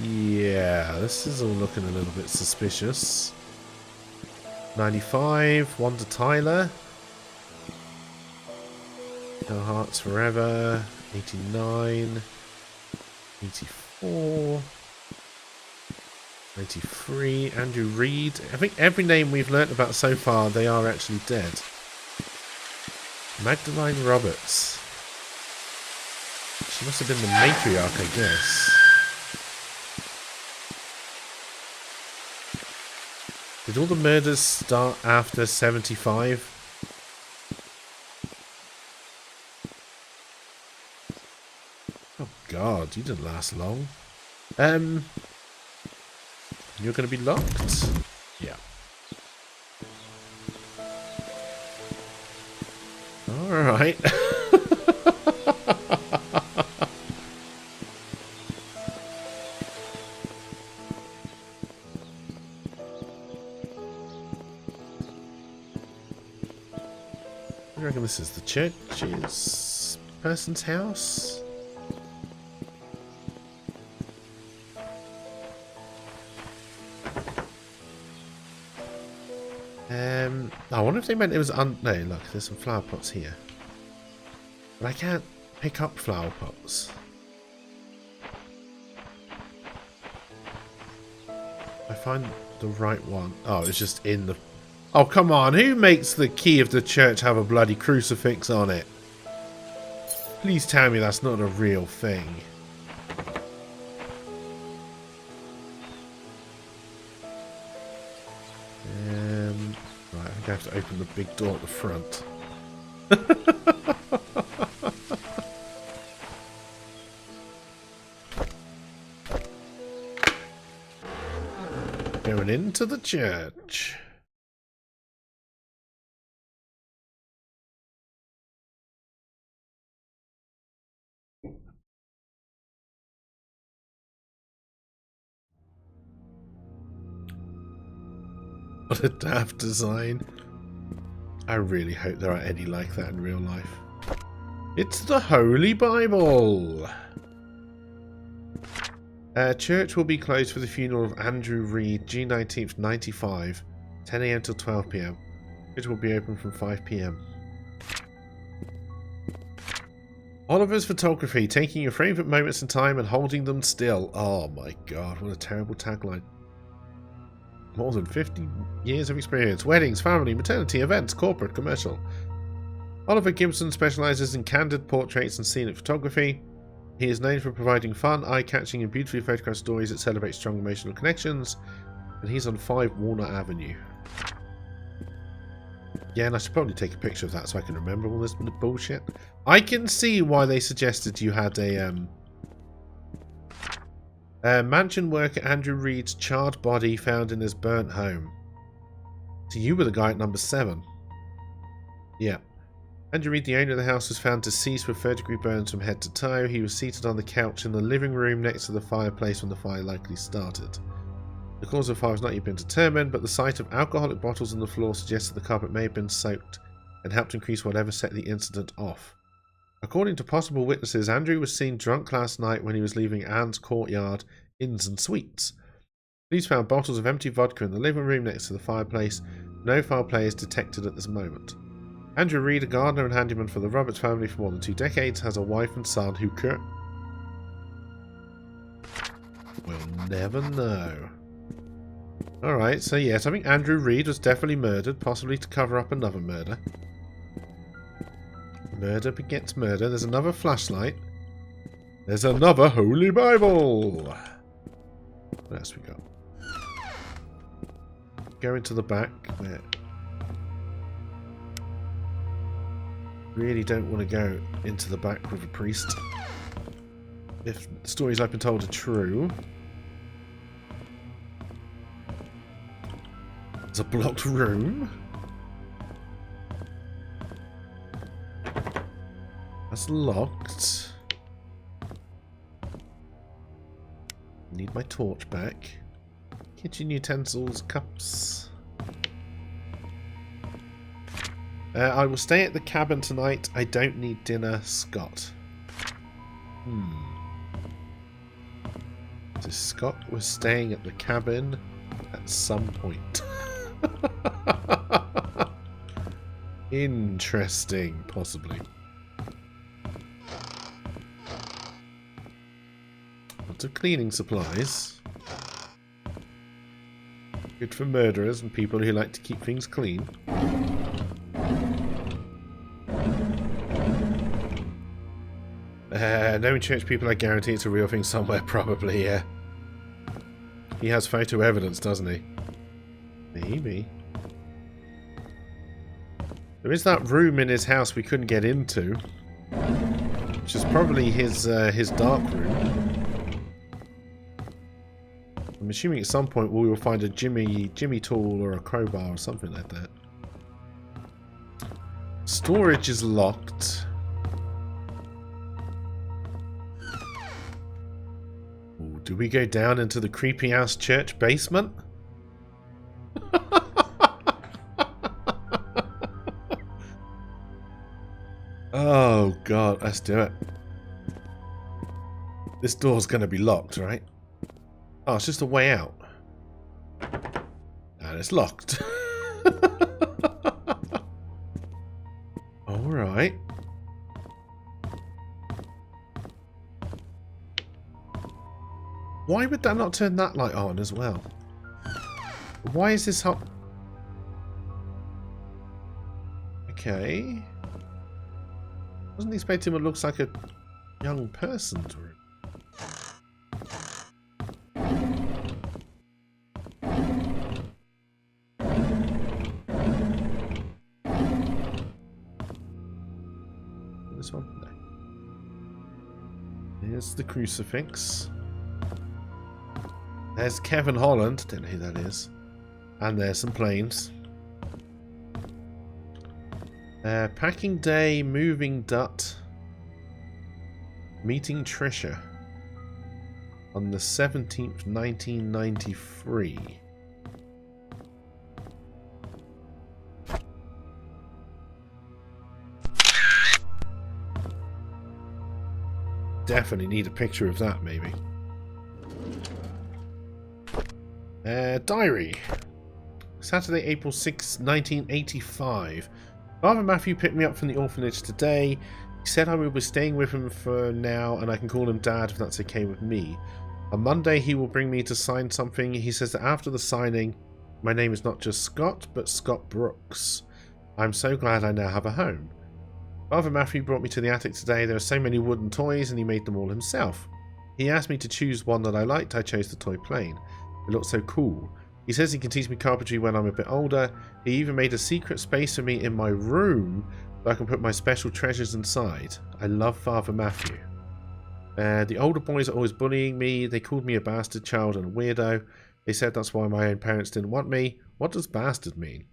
Yeah, this is all looking a little bit suspicious. 95, Wanda Tyler. No Hearts Forever. 89. 84. 93. Andrew Reid. I think every name we've learnt about so far, they are actually dead. Magdalene Roberts. She must have been the matriarch, I guess. Did all the murders start after 75? Oh god, you didn't last long. You're going to be locked? Yeah. Alright. I reckon this is the church's person's house. I wonder if they meant it was no, look, there's some flower pots here. But I can't pick up flower pots. I find the right one. Oh, it's just in the... Oh, come on. Who makes the key of the church have a bloody crucifix on it? Please tell me that's not a real thing. Right, I think I have to open the big door at the front. Going into the church. What a daft design. I really hope there are any like that in real life. It's the Holy Bible! Church will be closed for the funeral of Andrew Reed, June 19th, 95, 10 AM till 12 PM. Church will be open from 5 PM. Oliver's photography, taking your favourite moments in time and holding them still. Oh my god, what a terrible tagline. More than 50 years of experience. Weddings, family, maternity, events, corporate, commercial. Oliver Gibson specialises in candid portraits and scenic photography. He is known for providing fun, eye-catching and beautifully photographed stories that celebrate strong emotional connections. And he's on 5 Walnut Avenue. Yeah, and I should probably take a picture of that so I can remember all this bullshit. I can see why they suggested you had a mansion worker Andrew Reed's charred body found in his burnt home. So you were the guy at number 7. Yeah. Andrew Reed, the owner of the house, was found deceased with third-degree burns from head to toe. He was seated on the couch in the living room next to the fireplace when the fire likely started. The cause of the fire has not yet been determined, but the sight of alcoholic bottles on the floor suggests that the carpet may have been soaked and helped increase whatever set the incident off. According to possible witnesses, Andrew was seen drunk last night when he was leaving Anne's Courtyard Inns and Suites. Police found bottles of empty vodka in the living room next to the fireplace. No foul play is detected at this moment. Andrew Reed, a gardener and handyman for the Roberts family for more than 2 decades, has a wife and son who we'll never know. Alright, so yes, I think Andrew Reed was definitely murdered, possibly to cover up another murder. Murder begets murder. There's another flashlight. There's another Holy Bible! What else we got? Go into the back. Where? Really don't want to go into the back with a priest. If the stories I've been told are true. There's a blocked room. That's locked. Need my torch back. Kitchen utensils, cups. I will stay at the cabin tonight. I don't need dinner, Scott. So Scott was staying at the cabin at some point. Interesting, possibly. Lots of cleaning supplies. Good for murderers and people who like to keep things clean. Knowing church people, I guarantee it's a real thing somewhere, probably, yeah. He has photo evidence, doesn't he? Maybe. There is that room in his house we couldn't get into, which is probably his dark room. I'm assuming at some point we will find a Jimmy tool or a crowbar or something like that. Storage is locked. Ooh, do we go down into the creepy ass church basement? Oh god, let's do it. This door's gonna be locked, right? Oh, it's just a way out. And it's locked. Alright. Why would that not turn that light on as well? Why is this hot? Okay. Wasn't expecting what looks like a young person's room. This one? No. Here's the crucifix. There's Kevin Holland. Don't know who that is. And there's some planes. Packing day, moving Dut. Meeting Trisha. On the 17th, 1993. Definitely need a picture of that, maybe. Diary. Saturday, April 6, 1985. Father Matthew picked me up from the orphanage today. He said I will be staying with him for now and I can call him Dad if that's okay with me. On Monday he will bring me to sign something. He says that after the signing, my name is not just Scott, but Scott Brooks. I'm so glad I now have a home. Father Matthew brought me to the attic today. There were so many wooden toys and he made them all himself. He asked me to choose one that I liked. I chose the toy plane. It looked so cool. He says he can teach me carpentry when I'm a bit older. He even made a secret space for me in my room so I can put my special treasures inside. I love Father Matthew. The older boys are always bullying me. They called me a bastard child and a weirdo. They said that's why my own parents didn't want me. What does bastard mean?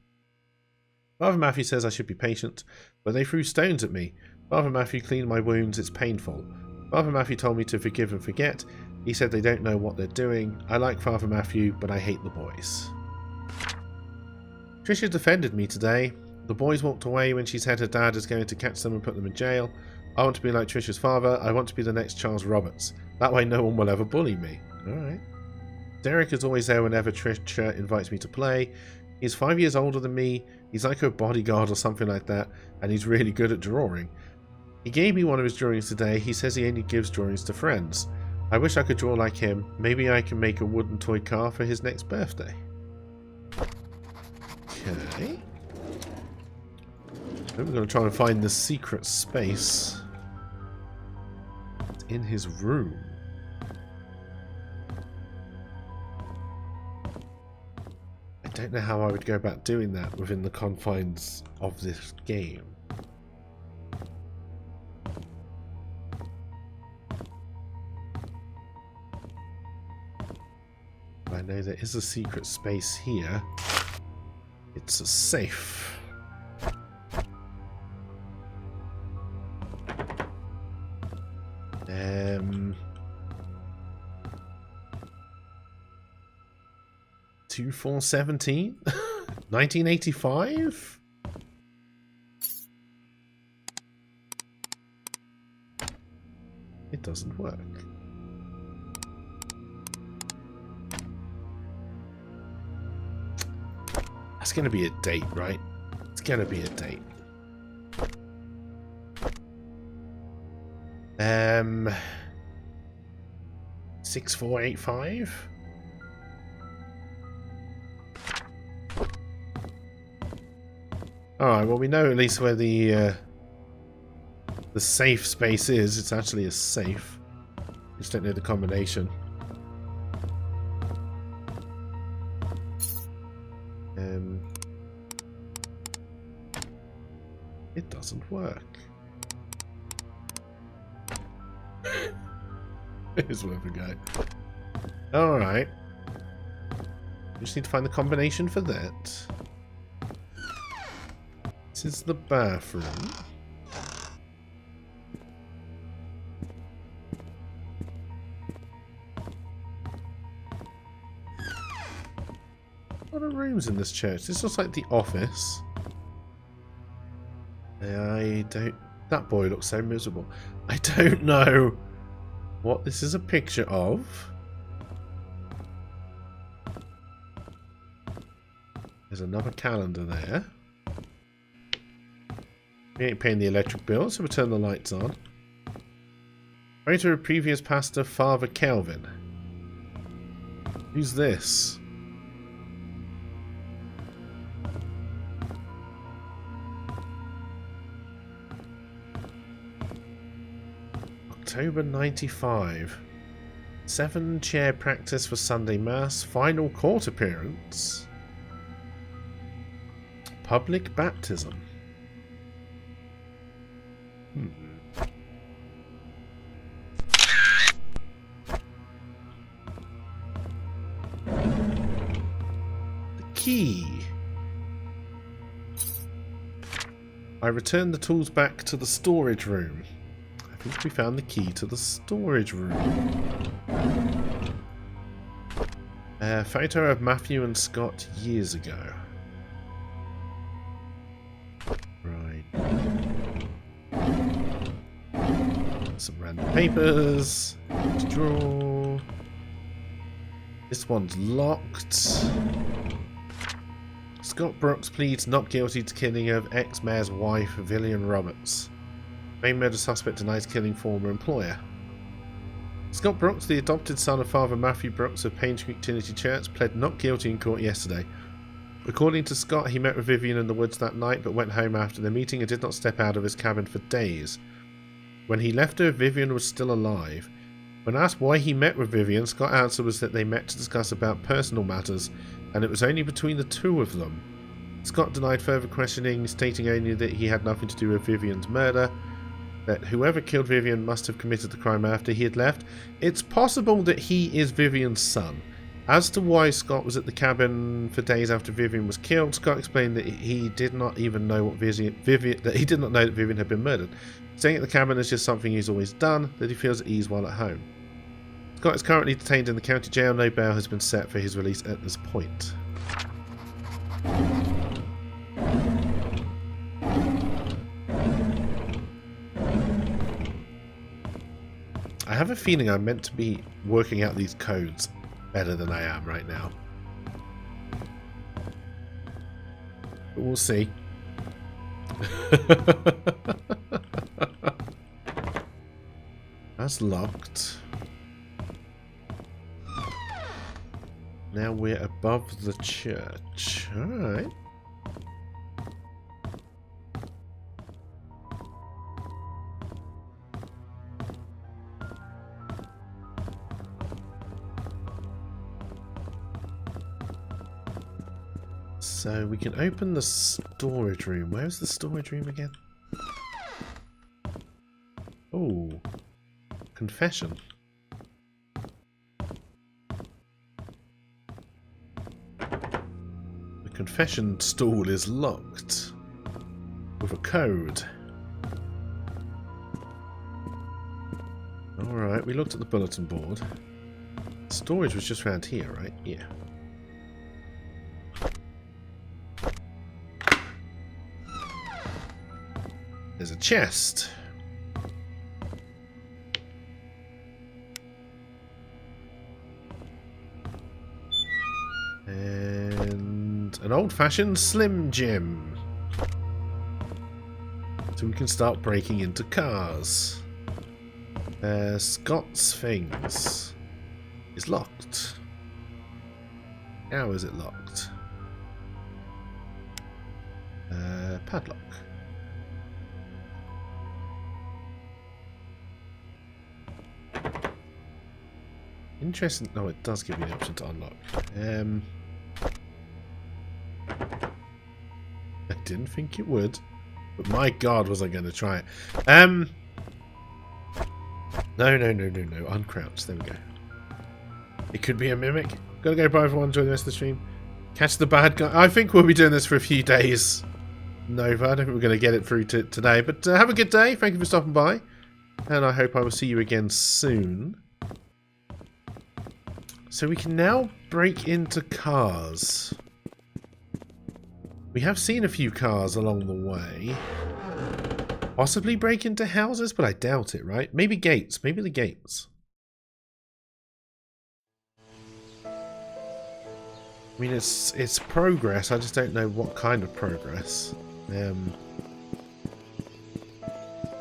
Father Matthew says I should be patient, but they threw stones at me. Father Matthew cleaned my wounds. It's painful. Father Matthew told me to forgive and forget. He said they don't know what they're doing. I like Father Matthew, but I hate the boys. Trisha defended me today. The boys walked away when she said her dad is going to catch them and put them in jail. I want to be like Trisha's father. I want to be the next Charles Roberts. That way no one will ever bully me. Alright. Derek is always there whenever Trisha invites me to play. He's 5 years older than me. He's like her bodyguard or something like that, and he's really good at drawing. He gave me one of his drawings today. He says he only gives drawings to friends. I wish I could draw like him. Maybe I can make a wooden toy car for his next birthday. Okay. We're going to try and find the secret space. It's in his room. I don't know how I would go about doing that within the confines of this game. I know there is a secret space here. It's a safe. 2417? 1985? It doesn't work. That's going to be a date, right? It's going to be a date. 6485? Alright, well we know at least where the safe space is. It's actually a safe. Just don't know the combination. It doesn't work. It's worth a go. Alright. Just need to find the combination for that. This is the bathroom. What are rooms in this church? This looks like the office. I don't... That boy looks so miserable. I don't know what this is a picture of. There's another calendar there. We ain't paying the electric bill, so we turn the lights on. Photo of previous pastor, Father Kelvin. Who's this? October 95. 7-chair practice for Sunday Mass. Final court appearance. Public baptism. key. I returned the tools back to the storage room. I think we found the key to the storage room. A photo of Matthew and Scott years ago. Right. Some random papers. Drawer. This one's locked. Scott Brooks pleads not guilty to killing of ex-mayor's wife, Vivian Roberts. Main murder suspect denies killing former employer. Scott Brooks, the adopted son of Father Matthew Brooks of Painscreek Killings Church, pled not guilty in court yesterday. According to Scott, he met with Vivian in the woods that night but went home after the meeting and did not step out of his cabin for days. When he left her, Vivian was still alive. When asked why he met with Vivian, Scott's answer was that they met to discuss about personal matters, and it was only between the two of them. Scott denied further questioning, stating only that he had nothing to do with Vivian's murder, that whoever killed Vivian must have committed the crime after he had left. It's possible that he is Vivian's son. As to why Scott was at the cabin for days after Vivian was killed, Scott explained that he did not even know what he did not know that Vivian had been murdered. Staying at the cabin is just something he's always done, that he feels at ease while at home. Scott is currently detained in the county jail. No bail has been set for his release at this point. I have a feeling I'm meant to be working out these codes better than I am right now. But we'll see. That's locked. Now we're above the church. Alright. So we can open the storage room. Where's the storage room again? Oh. Confession. The confession stool is locked with a code. Alright, we looked at the bulletin board. Storage was just around here, right? Yeah. There's a chest. And an old-fashioned Slim Jim. So we can start breaking into cars. Scott's things is locked. How is it locked? Padlock. Interesting. No, it does give you the option to unlock. I didn't think it would, but my God, was I going to try it? No. Uncrouch. There we go. It could be a mimic. Gotta go. Bye, everyone. Enjoy the rest of the stream. Catch the bad guy. I think we'll be doing this for a few days. Nova. I don't think we're going to get it through today, but have a good day. Thank you for stopping by, and I hope I will see you again soon. So we can now break into cars. We have seen a few cars along the way. Possibly break into houses, but I doubt it, right? Maybe gates. Maybe the gates. I mean, it's progress. I just don't know what kind of progress. I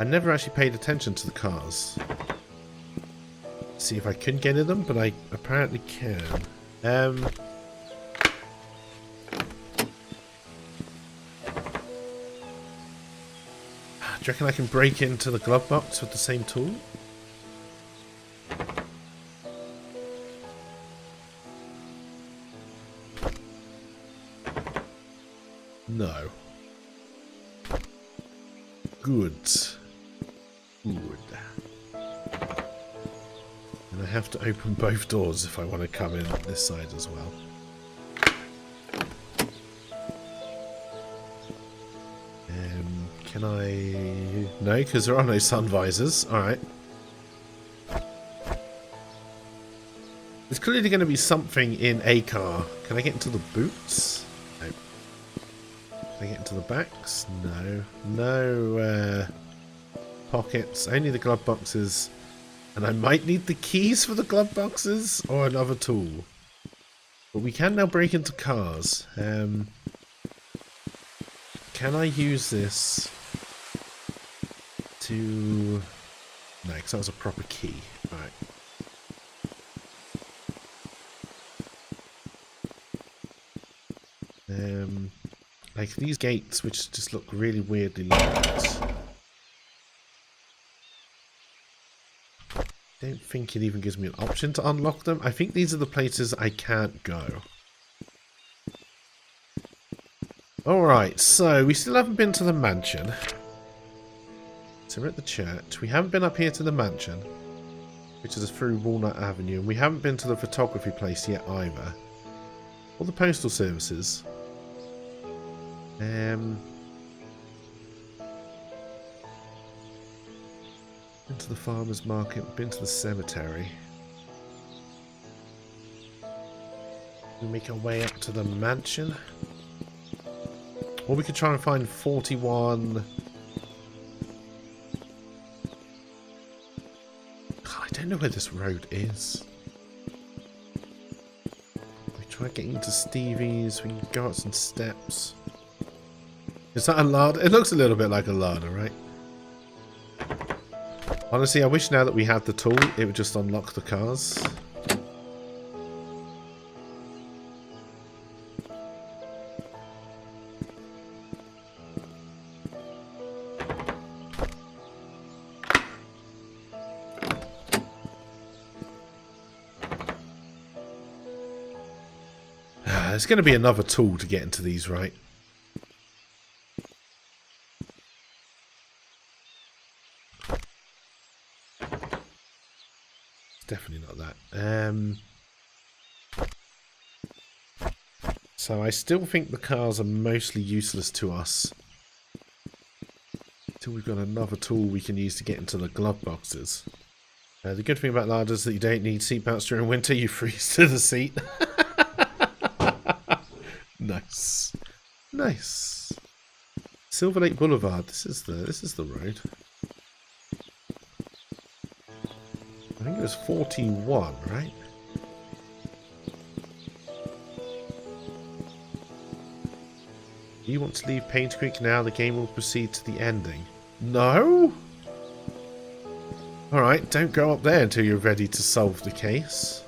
never actually paid attention to the cars. See if I can get in them, but I apparently can. Do you reckon I can break into the glove box with the same tool? No. Good. Good. And I have to open both doors if I want to come in this side as well. Can I... No, because there are no sun visors. Alright. There's clearly going to be something in a car. Can I get into the boots? No. Can I get into the backs? No. No pockets. Only the glove boxes. And I might need the keys for the glove boxes or another tool. But we can now break into cars. Can I use this to... No, because that was a proper key. Alright. Like these gates, which just look really weirdly locked. Don't think it even gives me an option to unlock them. I think these are the places I can't go. Alright, so we still haven't been to the mansion. So we're at the church. We haven't been up here to the mansion, which is through Walnut Avenue. And we haven't been to the photography place yet either. Or the postal services. Been to the farmer's market, been to the cemetery. We make our way up to the mansion. Or we could try and find 41... I don't know where this road is. We try getting into Stevie's, we can go up some steps. Is that a larder? It looks a little bit like a larder, right? Honestly, I wish now that we had the tool, it would just unlock the cars. There's going to be another tool to get into these, right? Definitely not that. So I still think the cars are mostly useless to us. Until we've got another tool we can use to get into the glove boxes. The good thing about ladders is that you don't need seatbelts during winter. You freeze to the seat. Nice. Nice. Silver Lake Boulevard. This is the road. I think it was 41, right? You want to leave Painscreek now? The game will proceed to the ending. No? Alright, don't go up there until you're ready to solve the case.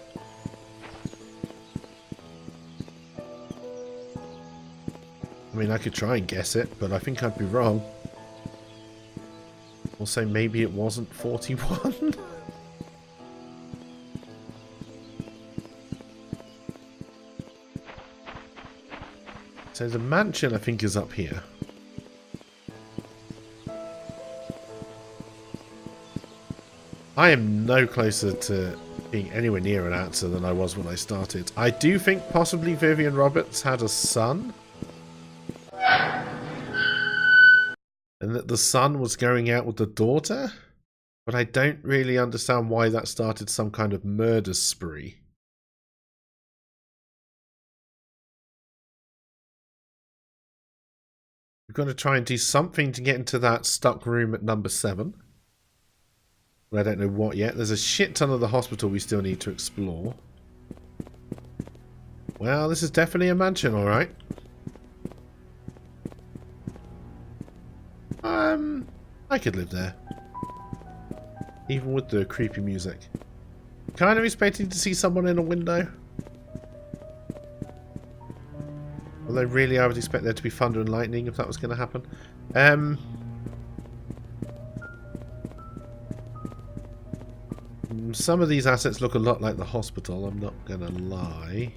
I mean, I could try and guess it, but I think I'd be wrong. Also, maybe it wasn't 41? So the mansion, I think, is up here. I am no closer to being anywhere near an answer than I was when I started. I do think possibly Vivian Roberts had a son. And that the son was going out with the daughter. But I don't really understand why that started some kind of murder spree. We've got to try and do something to get into that stuck room at number 7. I don't know what yet. There's a shit ton of the hospital we still need to explore. Well, this is definitely a mansion, alright. I could live there. Even with the creepy music. Kind of expecting to see someone in a window. Although really I would expect there to be thunder and lightning if that was going to happen. Some of these assets look a lot like the hospital, I'm not going to lie.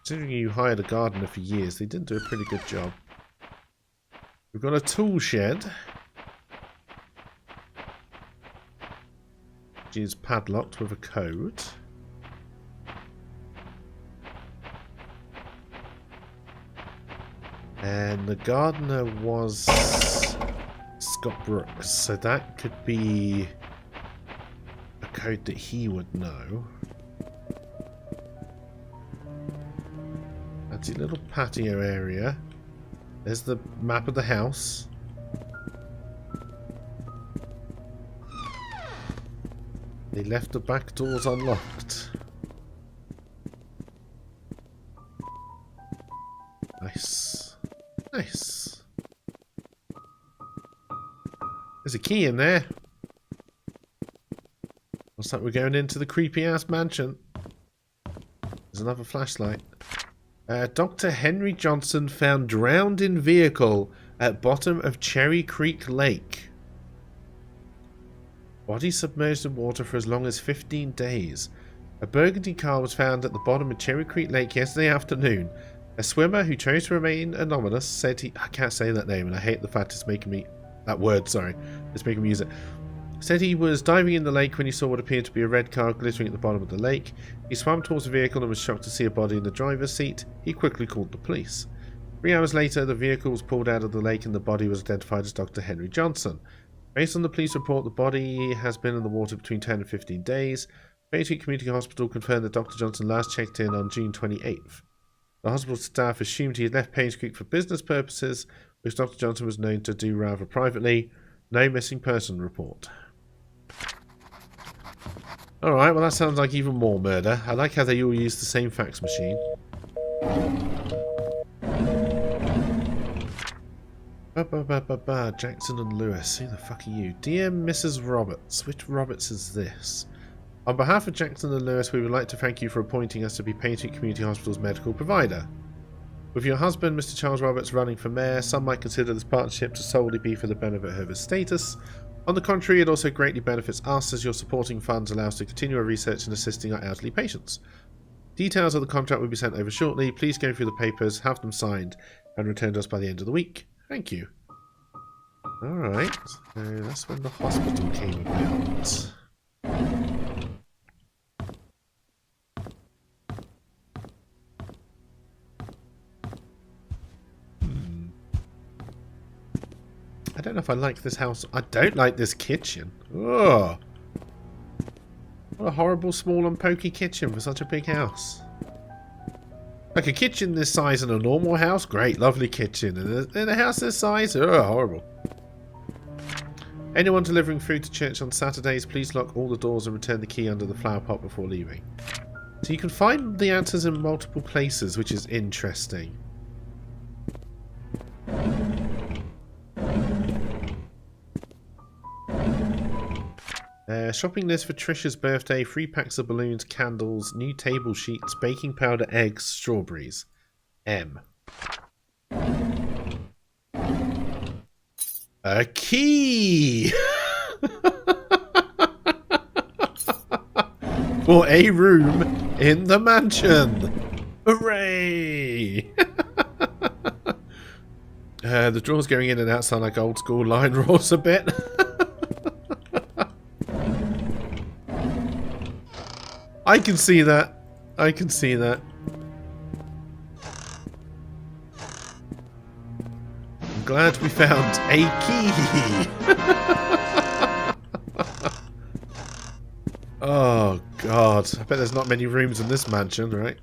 Considering you hired a gardener for years, they did do a pretty good job. We've got a tool shed. Which is padlocked with a code. And the gardener was Scott Brooks, so that could be a code that he would know. Fancy little patio area. There's the map of the house. They left the back doors unlocked. Nice. Nice. There's a key in there. Looks like we're going into the creepy ass mansion. There's another flashlight. Dr. Henry Johnson found drowned in vehicle at bottom of Cherry Creek Lake. Body submerged in water for as long as 15 days. A burgundy car was found at the bottom of Cherry Creek Lake yesterday afternoon. A swimmer who chose to remain anonymous said he... I can't say that name and I hate the fact it's making me... That word, sorry. It's making me use it. Said he was diving in the lake when he saw what appeared to be a red car glittering at the bottom of the lake. He swam towards the vehicle and was shocked to see a body in the driver's seat. He quickly called the police. 3 hours later, the vehicle was pulled out of the lake and the body was identified as Dr. Henry Johnson. Based on the police report, the body has been in the water between 10 and 15 days. Painscreek Community Hospital confirmed that Dr. Johnson last checked in on June 28th. The hospital staff assumed he had left Painscreek for business purposes, which Dr. Johnson was known to do rather privately. No missing person report. Alright, well that sounds like even more murder. I like how they all use the same fax machine. Jackson and Lewis. Who the fuck are you? Dear Mrs. Roberts. Which Roberts is this? On behalf of Jackson and Lewis, we would like to thank you for appointing us to be Painscreek Community Hospital's medical provider. With your husband, Mr. Charles Roberts, running for mayor, some might consider this partnership to solely be for the benefit of his status. On the contrary, it also greatly benefits us as your supporting funds allow us to continue our research and assisting our elderly patients. Details of the contract will be sent over shortly. Please go through the papers, have them signed, and return to us by the end of the week. Thank you. Alright, so that's when the hospital came about. I don't know if I like this house. I don't like this kitchen. Ugh. What a horrible, small and pokey kitchen for such a big house. Like a kitchen this size in a normal house? Great, lovely kitchen. And in a house this size? Ugh, horrible. Anyone delivering food to church on Saturdays, please lock all the doors and return the key under the flower pot before leaving. So you can find the answers in multiple places, which is interesting. Shopping list for Trisha's birthday, 3 packs of balloons, candles, new table sheets, baking powder, eggs, strawberries. M. A key! For a room in the mansion! Hooray! The drawers going in and out sound like old school line roars a bit. I can see that. I can see that. I'm glad we found a key. Oh, God. I bet there's not many rooms in this mansion, right?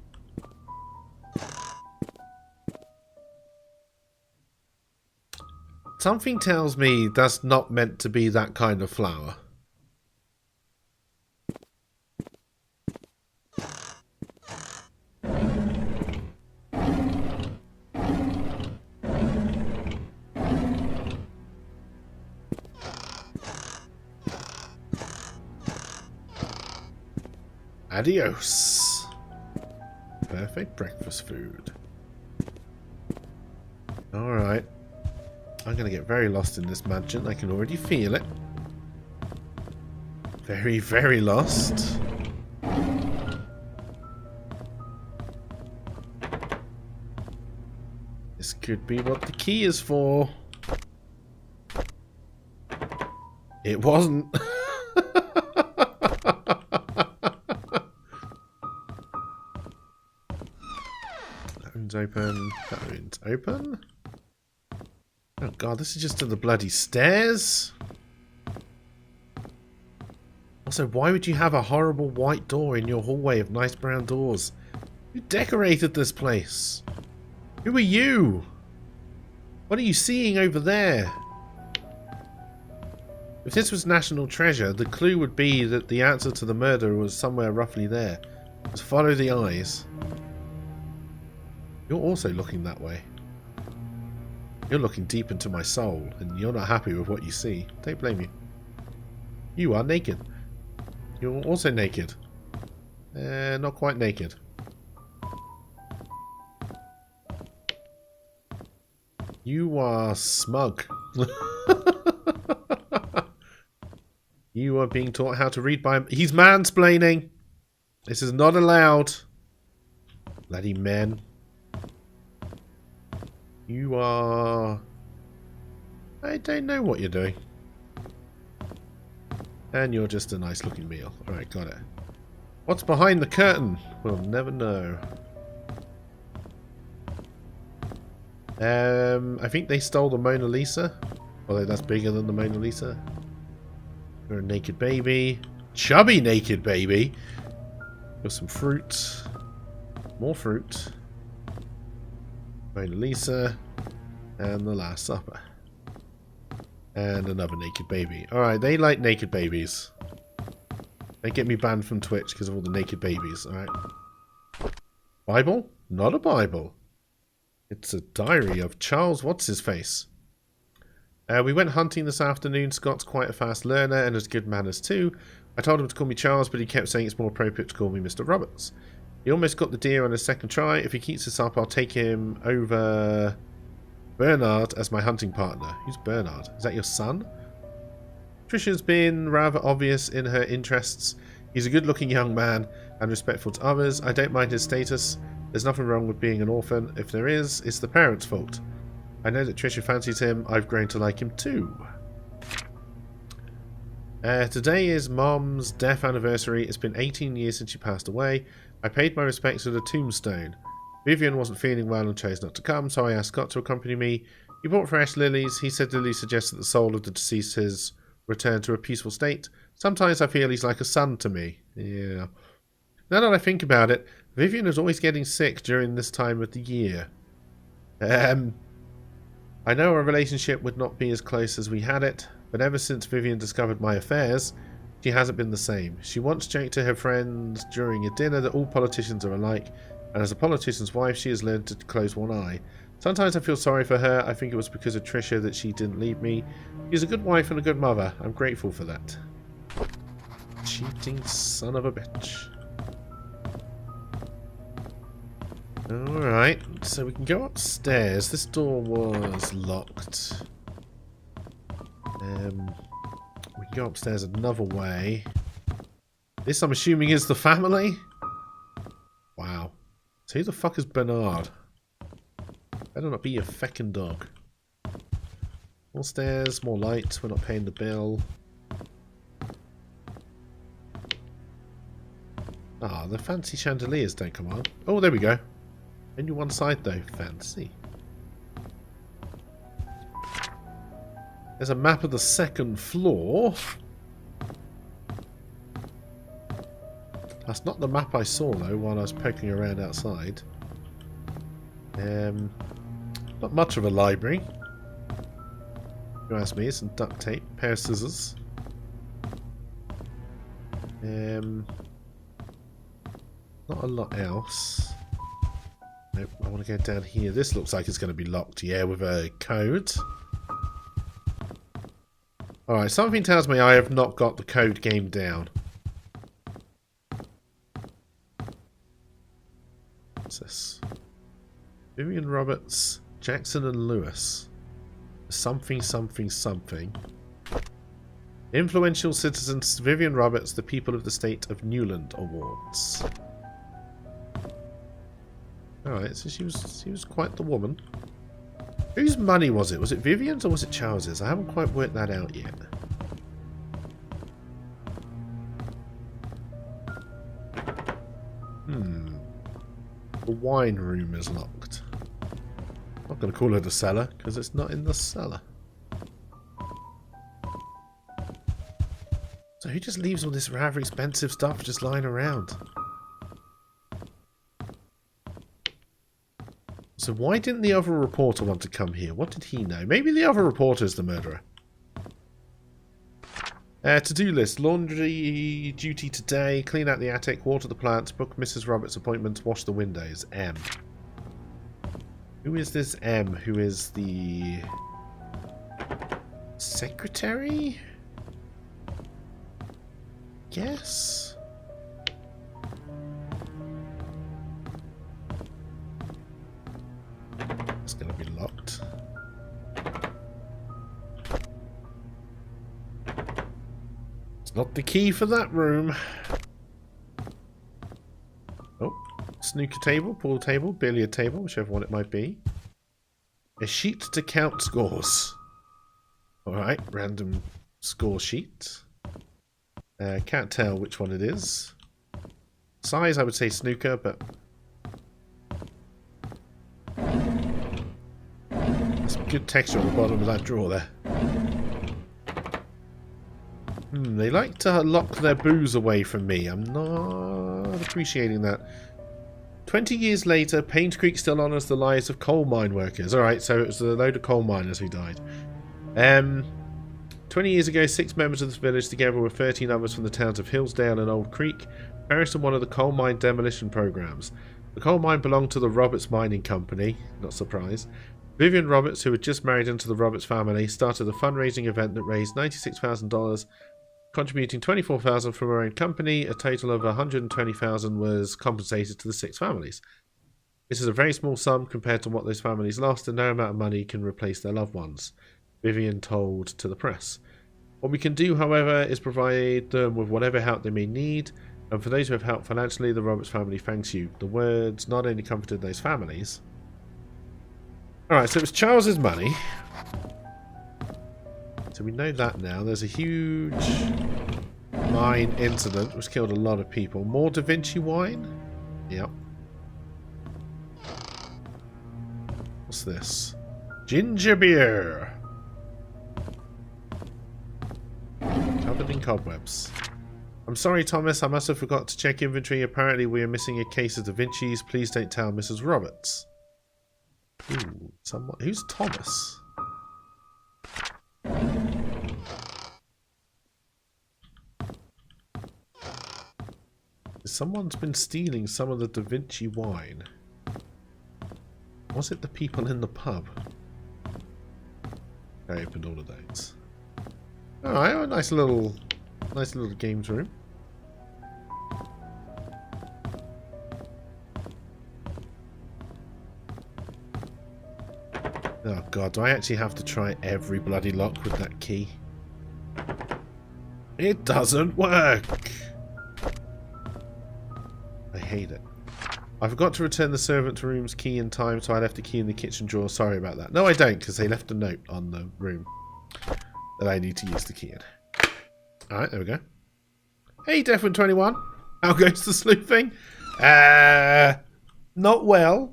Something tells me that's not meant to be that kind of flower. Adios. Perfect breakfast food. Alright. I'm going to get very lost in this mansion. I can already feel it. Very, very lost. This could be what the key is for. It wasn't. That room's open. That room's open. Oh god, this is just to the bloody stairs? Also, why would you have a horrible white door in your hallway of nice brown doors? Who decorated this place? Who are you? What are you seeing over there? If this was National Treasure, the clue would be that the answer to the murder was somewhere roughly there. Just follow the eyes. You're also looking that way. You're looking deep into my soul, and you're not happy with what you see. Don't blame you. You are naked. You're also naked. Not quite naked. You are smug. You are being taught how to read by... He's mansplaining! This is not allowed. Bloody men. You are... I don't know what you're doing. And you're just a nice looking meal. Alright, got it. What's behind the curtain? We'll never know. I think they stole the Mona Lisa. Although that's bigger than the Mona Lisa. You're a naked baby. Chubby naked baby. Got some fruit. More fruit. Mona Lisa. And the Last Supper. And another naked baby. Alright, they like naked babies. They get me banned from Twitch because of all the naked babies. Alright. Bible? Not a Bible. It's a diary of Charles What's-His-Face. We went hunting this afternoon. Scott's quite a fast learner and has good manners too. I told him to call me Charles, but he kept saying it's more appropriate to call me Mr. Roberts. He almost got the deer on his second try. If he keeps this up, I'll take him over Bernard as my hunting partner. Who's Bernard? Is that your son? Trisha's been rather obvious in her interests. He's a good-looking young man and respectful to others. I don't mind his status. There's nothing wrong with being an orphan. If there is, it's the parents' fault. I know that Trisha fancies him. I've grown to like him too. Today is Mom's death anniversary. It's been 18 years since she passed away. I paid my respects at a tombstone. Vivian wasn't feeling well and chose not to come, so I asked Scott to accompany me. He bought fresh lilies. He said lilies suggested the soul of the deceased has returned to a peaceful state. Sometimes I feel he's like a son to me. Yeah. Now that I think about it, Vivian is always getting sick during this time of the year. I know our relationship would not be as close as we had it, but ever since Vivian discovered my affairs, she hasn't been the same. She once joked to her friends during a dinner that all politicians are alike, and as a politician's wife, she has learned to close one eye. Sometimes I feel sorry for her. I think it was because of Trisha that she didn't leave me. She's a good wife and a good mother. I'm grateful for that. Cheating son of a bitch. Alright, so we can go upstairs. This door was locked. We can go upstairs another way. This, I'm assuming, is the family? Wow. So who the fuck is Bernard? Better not be your feckin' dog. More stairs, more lights. We're not paying the bill. Ah, the fancy chandeliers don't come on. Oh, there we go. Only one side though. Fancy. There's a map of the second floor. That's not the map I saw though while I was poking around outside. Not much of a library. If you ask me, some duct tape, pair of scissors. Not a lot else. Nope, I want to go down here. This looks like it's going to be locked, yeah, with a code. Alright, something tells me I have not got the code game down. What's this? Vivian Roberts, Jackson and Lewis. Something, something, something. Influential citizens Vivian Roberts, the People of the State of Newland Awards. Alright, so she was quite the woman. Whose money was it? Was it Vivian's or was it Charles's? I haven't quite worked that out yet. The wine room is locked. Not going to call it a cellar, because it's not in the cellar. So who just leaves all this rather expensive stuff just lying around? So why didn't the other reporter want to come here? What did he know? Maybe the other reporter is the murderer. To-do list. Laundry duty today. Clean out the attic. Water the plants. Book Mrs. Roberts' appointments. Wash the windows. M. Who is this M? Who is the... secretary? Yes. It's gonna be locked. It's not the key for that room. Oh, snooker table, pool table, billiard table, whichever one it might be. A sheet to count scores. Alright, random score sheet. Can't tell which one it is. Size, I would say snooker, but... There's some good texture on the bottom of that drawer there. They like to lock their booze away from me. I'm not appreciating that. 20 years later, Painscreek still honours the lives of coal mine workers. Alright, so it was a load of coal miners who died. 20 years ago, 6 members of this village, together with 13 others from the towns of Hillsdale and Old Creek, perished in one of the coal mine demolition programs. The coal mine belonged to the Roberts Mining Company, not surprised. Vivian Roberts, who had just married into the Roberts family, started a fundraising event that raised $96,000, contributing $24,000 from her own company. A total of $120,000 was compensated to the 6 families. This is a very small sum compared to what those families lost, and no amount of money can replace their loved ones, Vivian told to the press. What we can do, however, is provide them with whatever help they may need, and for those who have helped financially, the Roberts family thanks you. The words not only comforted those families. Alright, so it was Charles's money. So we know that now. There's a huge mine incident which killed a lot of people. More Da Vinci wine? Yep. What's this? Ginger beer! Covered in cobwebs. I'm sorry, Thomas. I must have forgot to check inventory. Apparently we are missing a case of Da Vinci's. Please don't tell Mrs. Roberts. Ooh, someone. Who's Thomas? Someone's been stealing some of the Da Vinci wine. Was it the people in the pub? I opened all of those. Alright, a nice little games room. Oh god, do I actually have to try every bloody lock with that key? It doesn't work! I hate it. I forgot to return the servant room's key in time, so I left the key in the kitchen drawer. Sorry about that. No, I don't, because they left a note on the room that I need to use the key in. Alright, there we go. Hey, Defwin21. How goes the sleuthing? Not well.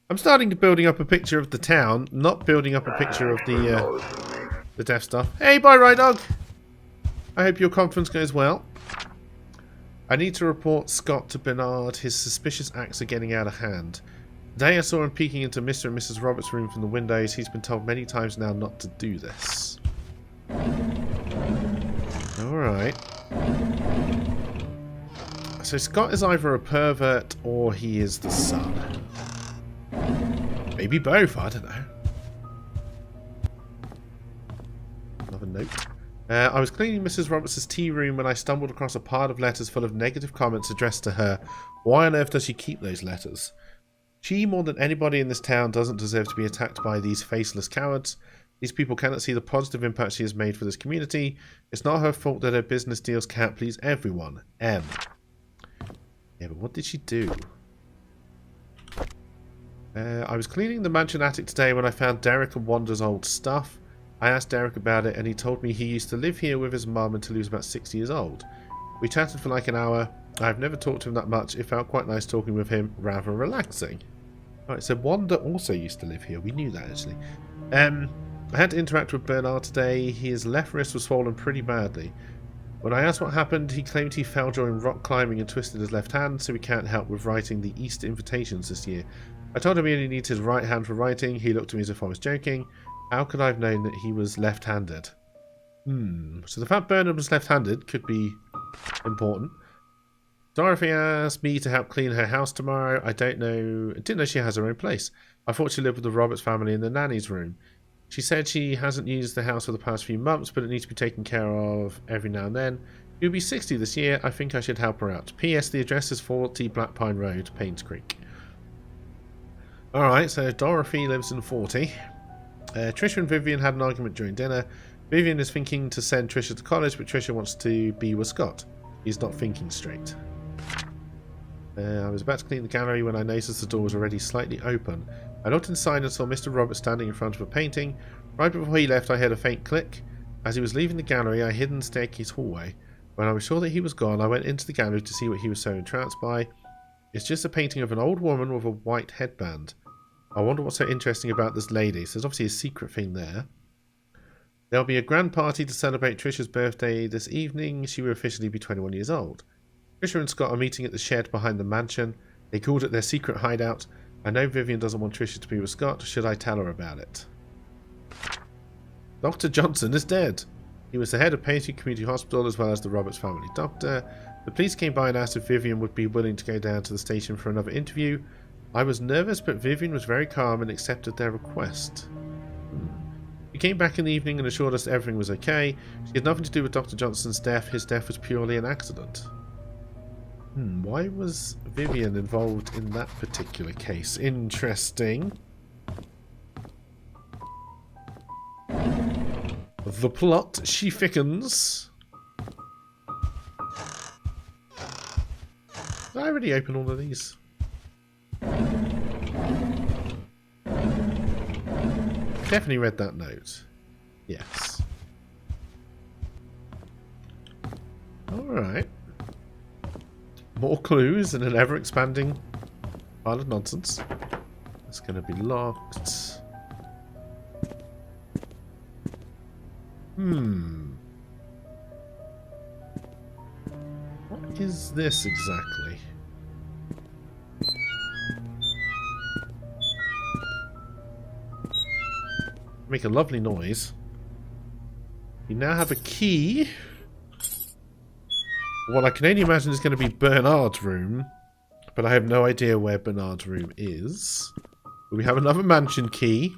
I'm starting to building up a picture of the town, not building up a picture of the deaf stuff. Hey, bye, Rye Dog. I hope your conference goes well. I need to report Scott to Bernard. His suspicious acts are getting out of hand. Today I saw him peeking into Mr. and Mrs. Roberts' room from the windows. He's been told many times now not to do this. Alright. So Scott is either a pervert or he is the son. Maybe both, I don't know. Another note. I was cleaning Mrs. Roberts' tea room when I stumbled across a pile of letters full of negative comments addressed to her. Why on earth does she keep those letters? She, more than anybody in this town, doesn't deserve to be attacked by these faceless cowards. These people cannot see the positive impact she has made for this community. It's not her fault that her business deals can't please everyone. M. Yeah, but what did she do? I was cleaning the mansion attic today when I found Derek and Wanda's old stuff. I asked Derek about it and he told me he used to live here with his mum until he was about 6 years old. We chatted for like an hour. I've never talked to him that much. It felt quite nice talking with him, rather relaxing. Right, so Wanda also used to live here. We knew that, actually. I had to interact with Bernard today. His left wrist was swollen pretty badly. When I asked what happened, he claimed he fell during rock climbing and twisted his left hand, so he can't help with writing the Easter invitations this year. I told him he only needs his right hand for writing. He looked at me as if I was joking. How could I have known that he was left-handed? So the fact Bernard was left-handed could be important. Dorothy asked me to help clean her house tomorrow. I didn't know she has her own place. I thought she lived with the Roberts family in the nanny's room. She said she hasn't used the house for the past few months, but it needs to be taken care of every now and then. She'll be 60 this year. I think I should help her out. P.S. The address is 40 Black Pine Road, Painscreek. Alright, so Dorothy lives in 40. Trisha and Vivian had an argument during dinner. Vivian is thinking to send Trisha to college, but Trisha wants to be with Scott. He's not thinking straight. I was about to clean the gallery when I noticed the door was already slightly open. I looked inside and saw Mr. Roberts standing in front of a painting. Right before he left, I heard a faint click. As he was leaving the gallery, I hid in the staircase hallway. When I was sure that he was gone, I went into the gallery to see what he was so entranced by. It's just a painting of an old woman with a white headband. I wonder what's so interesting about this lady. So there's obviously a secret thing there. There'll be a grand party to celebrate Trisha's birthday this evening. She will officially be 21 years old. Trisha and Scott are meeting at the shed behind the mansion. They called it their secret hideout. I know Vivian doesn't want Trisha to be with Scott. Should I tell her about it? Dr. Johnson is dead. He was the head of Painscreek Community Hospital as well as the Roberts family doctor. The police came by and asked if Vivian would be willing to go down to the station for another interview. I was nervous, but Vivian was very calm and accepted their request. She came back in the evening and assured us everything was okay. She had nothing to do with Dr. Johnson's death. His death was purely an accident. Why was Vivian involved in that particular case? Interesting. The plot, she thickens. Did I already open all of these? Definitely read that note. Yes. Alright. More clues in an ever-expanding pile of nonsense. It's going to be locked. What is this exactly? Make a lovely noise. You now have a key. What I can only imagine is going to be Bernard's room, but I have no idea where Bernard's room is. We have another mansion key.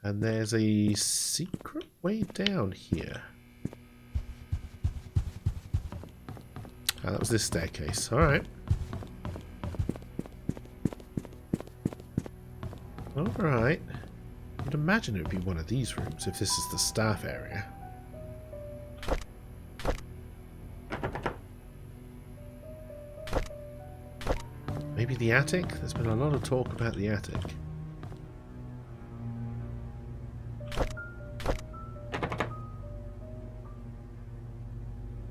And there's a secret way down here. Ah, that was this staircase. Alright. Alright. I'd imagine it would be one of these rooms if this is the staff area. Maybe the attic? There's been a lot of talk about the attic.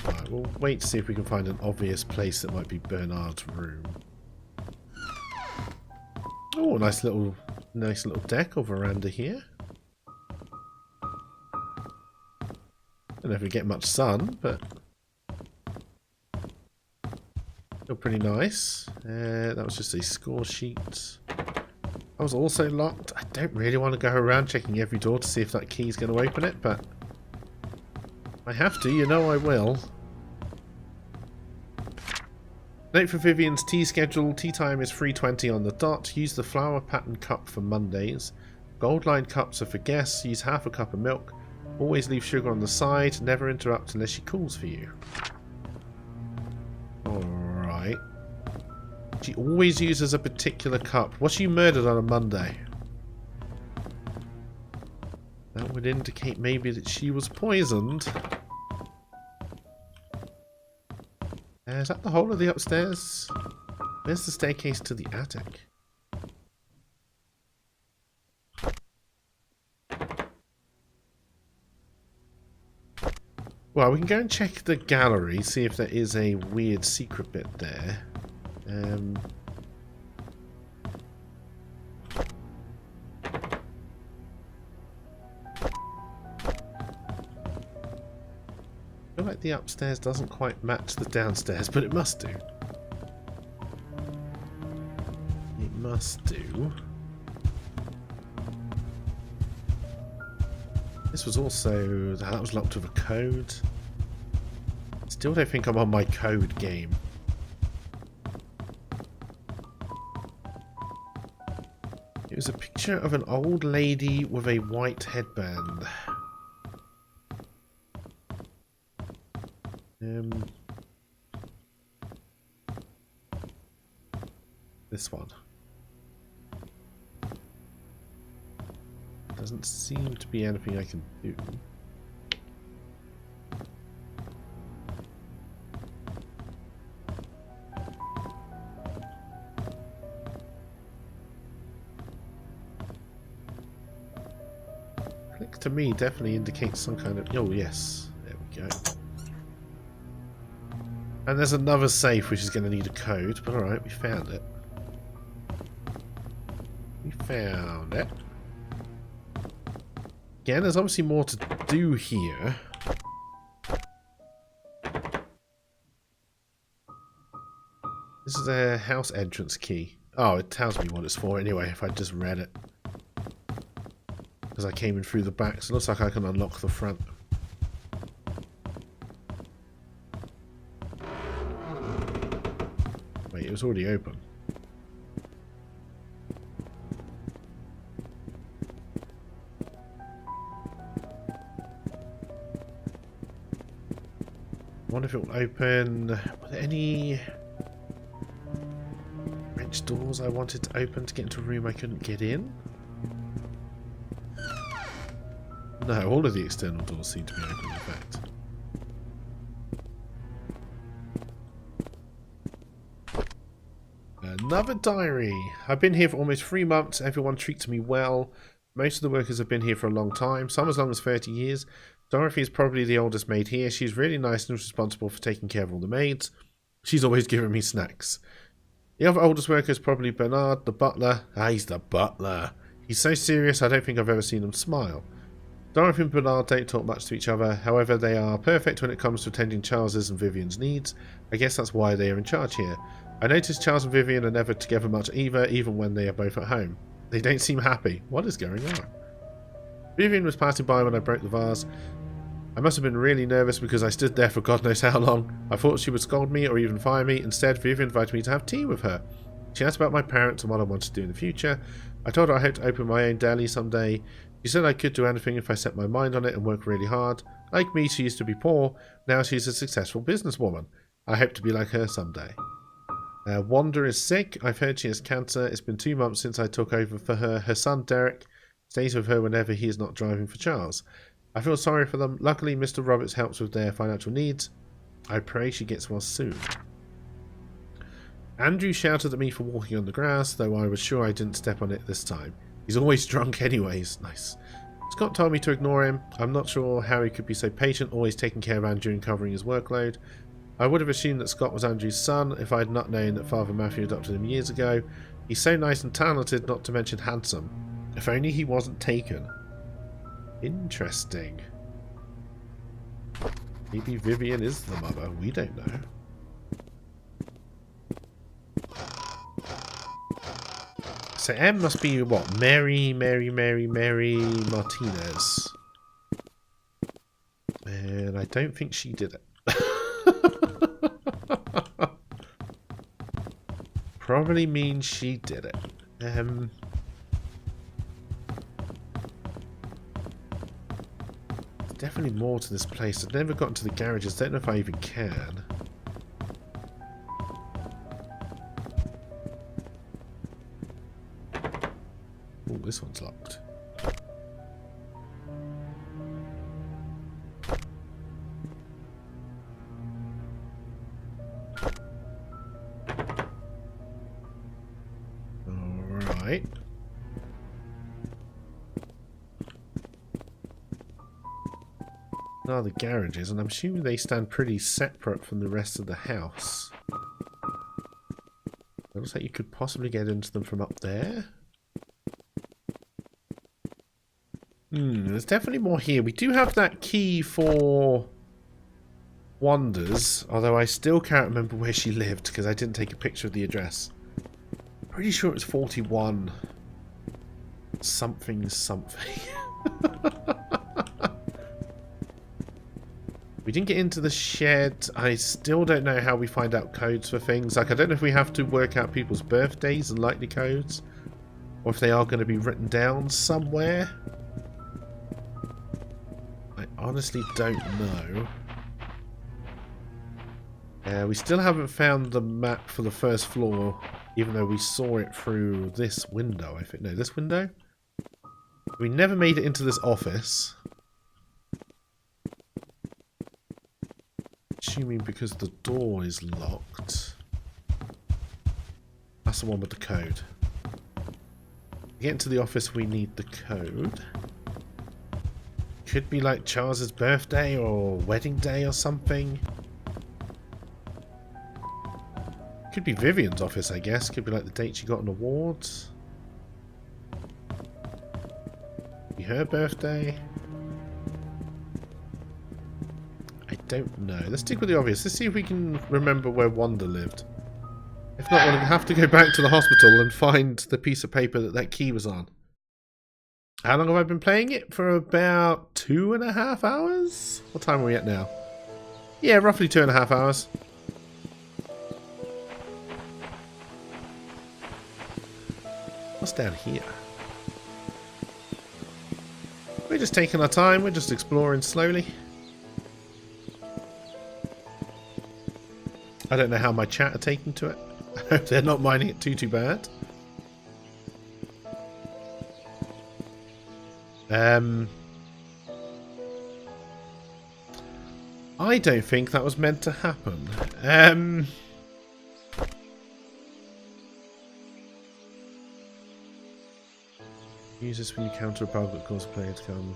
Alright, we'll wait to see if we can find an obvious place that might be Bernard's room. Oh, nice little deck or veranda here. Don't know if we get much sun, but still pretty nice. That was just a score sheet. That was also locked. I don't really want to go around checking every door to see if that key's going to open it, but I have to, you know I will. Note for Vivian's tea schedule. Tea time is 3:20 on the dot. Use the flower pattern cup for Mondays. Gold line cups are for guests. Use half a cup of milk. Always leave sugar on the side. Never interrupt unless she calls for you. Alright. She always uses a particular cup. Was she murdered on a Monday? That would indicate maybe that she was poisoned. Is that the whole of the upstairs? Where's the staircase to the attic? Well, we can go and check the gallery, see if there is a weird secret bit there. I feel like the upstairs doesn't quite match the downstairs, but it must do. It must do. This was also... that was locked with a code. Still don't think I'm on my code game. It was a picture of an old lady with a white headband. This one. Doesn't seem to be anything I can do. Click to me definitely indicates some kind of... oh yes, there we go. And there's another safe which is going to need a code, but alright, we found it. We found it. Again, there's obviously more to do here. This is a house entrance key. Oh, it tells me what it's for anyway, if I just read it. Because I came in through the back, so it looks like I can unlock the front. Wait, it was already open. I wonder if it will open... were there any wrench doors I wanted to open to get into a room I couldn't get in? No, all of the external doors seem to be open, in fact. Another diary. I've been here for almost 3 months. Everyone treats me well. Most of the workers have been here for a long time, some as long as 30 years. Dorothy is probably the oldest maid here. She's really nice and responsible for taking care of all the maids. She's always giving me snacks. The other oldest worker is probably Bernard, the butler. Ah, he's the butler. He's so serious, I don't think I've ever seen him smile. Dorothy and Bernard don't talk much to each other. However, they are perfect when it comes to attending Charles's and Vivian's needs. I guess that's why they are in charge here. I noticed Charles and Vivian are never together much either, even when they are both at home. They don't seem happy. What is going on? Vivian was passing by when I broke the vase. I must have been really nervous because I stood there for God knows how long. I thought she would scold me or even fire me. Instead, Vivian invited me to have tea with her. She asked about my parents and what I wanted to do in the future. I told her I hoped to open my own deli someday. She said I could do anything if I set my mind on it and work really hard. Like me, she used to be poor. Now she's a successful businesswoman. I hope to be like her someday. Wanda is sick. I've heard she has cancer. It's been 2 months since I took over for her. Her son, Derek, stays with her whenever he is not driving for Charles. I feel sorry for them. Luckily, Mr. Roberts helps with their financial needs. I pray she gets well soon. Andrew shouted at me for walking on the grass, though I was sure I didn't step on it this time. He's always drunk anyways. Nice. Scott told me to ignore him. I'm not sure how he could be so patient, always taking care of Andrew and covering his workload. I would have assumed that Scott was Andrew's son if I had not known that Father Matthew adopted him years ago. He's so nice and talented, not to mention handsome. If only he wasn't taken. Interesting. Maybe Vivian is the mother. We don't know. So M must be what? Mary Martinez. And I don't think she did it. Probably means she did it. There's definitely more to this place. I've never gotten to the garages. Don't know if I even can. Oh, this one's locked. Alright. are the garages, and I'm assuming they stand pretty separate from the rest of the house. It looks like you could possibly get into them from up there. There's definitely more here. We do have that key for Wonders, although I still can't remember where she lived because I didn't take a picture of the address. Pretty sure it's 41 something something. We didn't get into the shed. I still don't know how we find out codes for things. Like, I don't know if we have to work out people's birthdays and likely codes, or if they are going to be written down somewhere. I honestly don't know. We still haven't found the map for the first floor, even though we saw it through this window, I think. No, this window? We never made it into this office. Assuming because the door is locked. That's the one with the code. To get into the office, we need the code. Could be like Charles's birthday or wedding day or something. Could be Vivian's office, I guess. Could be like the date she got an award. Be her birthday. I don't know. Let's stick with the obvious. Let's see if we can remember where Wanda lived. If not, we'll have to go back to the hospital and find the piece of paper that that key was on. How long have I been playing it? For about 2.5 hours? What time are we at now? Yeah, roughly 2.5 hours. What's down here? We're just taking our time. We're just exploring slowly. I don't know how my chat are taking to it. I hope they're not minding it too bad. I don't think that was meant to happen. Use this when you counter a bug that causes a player to come.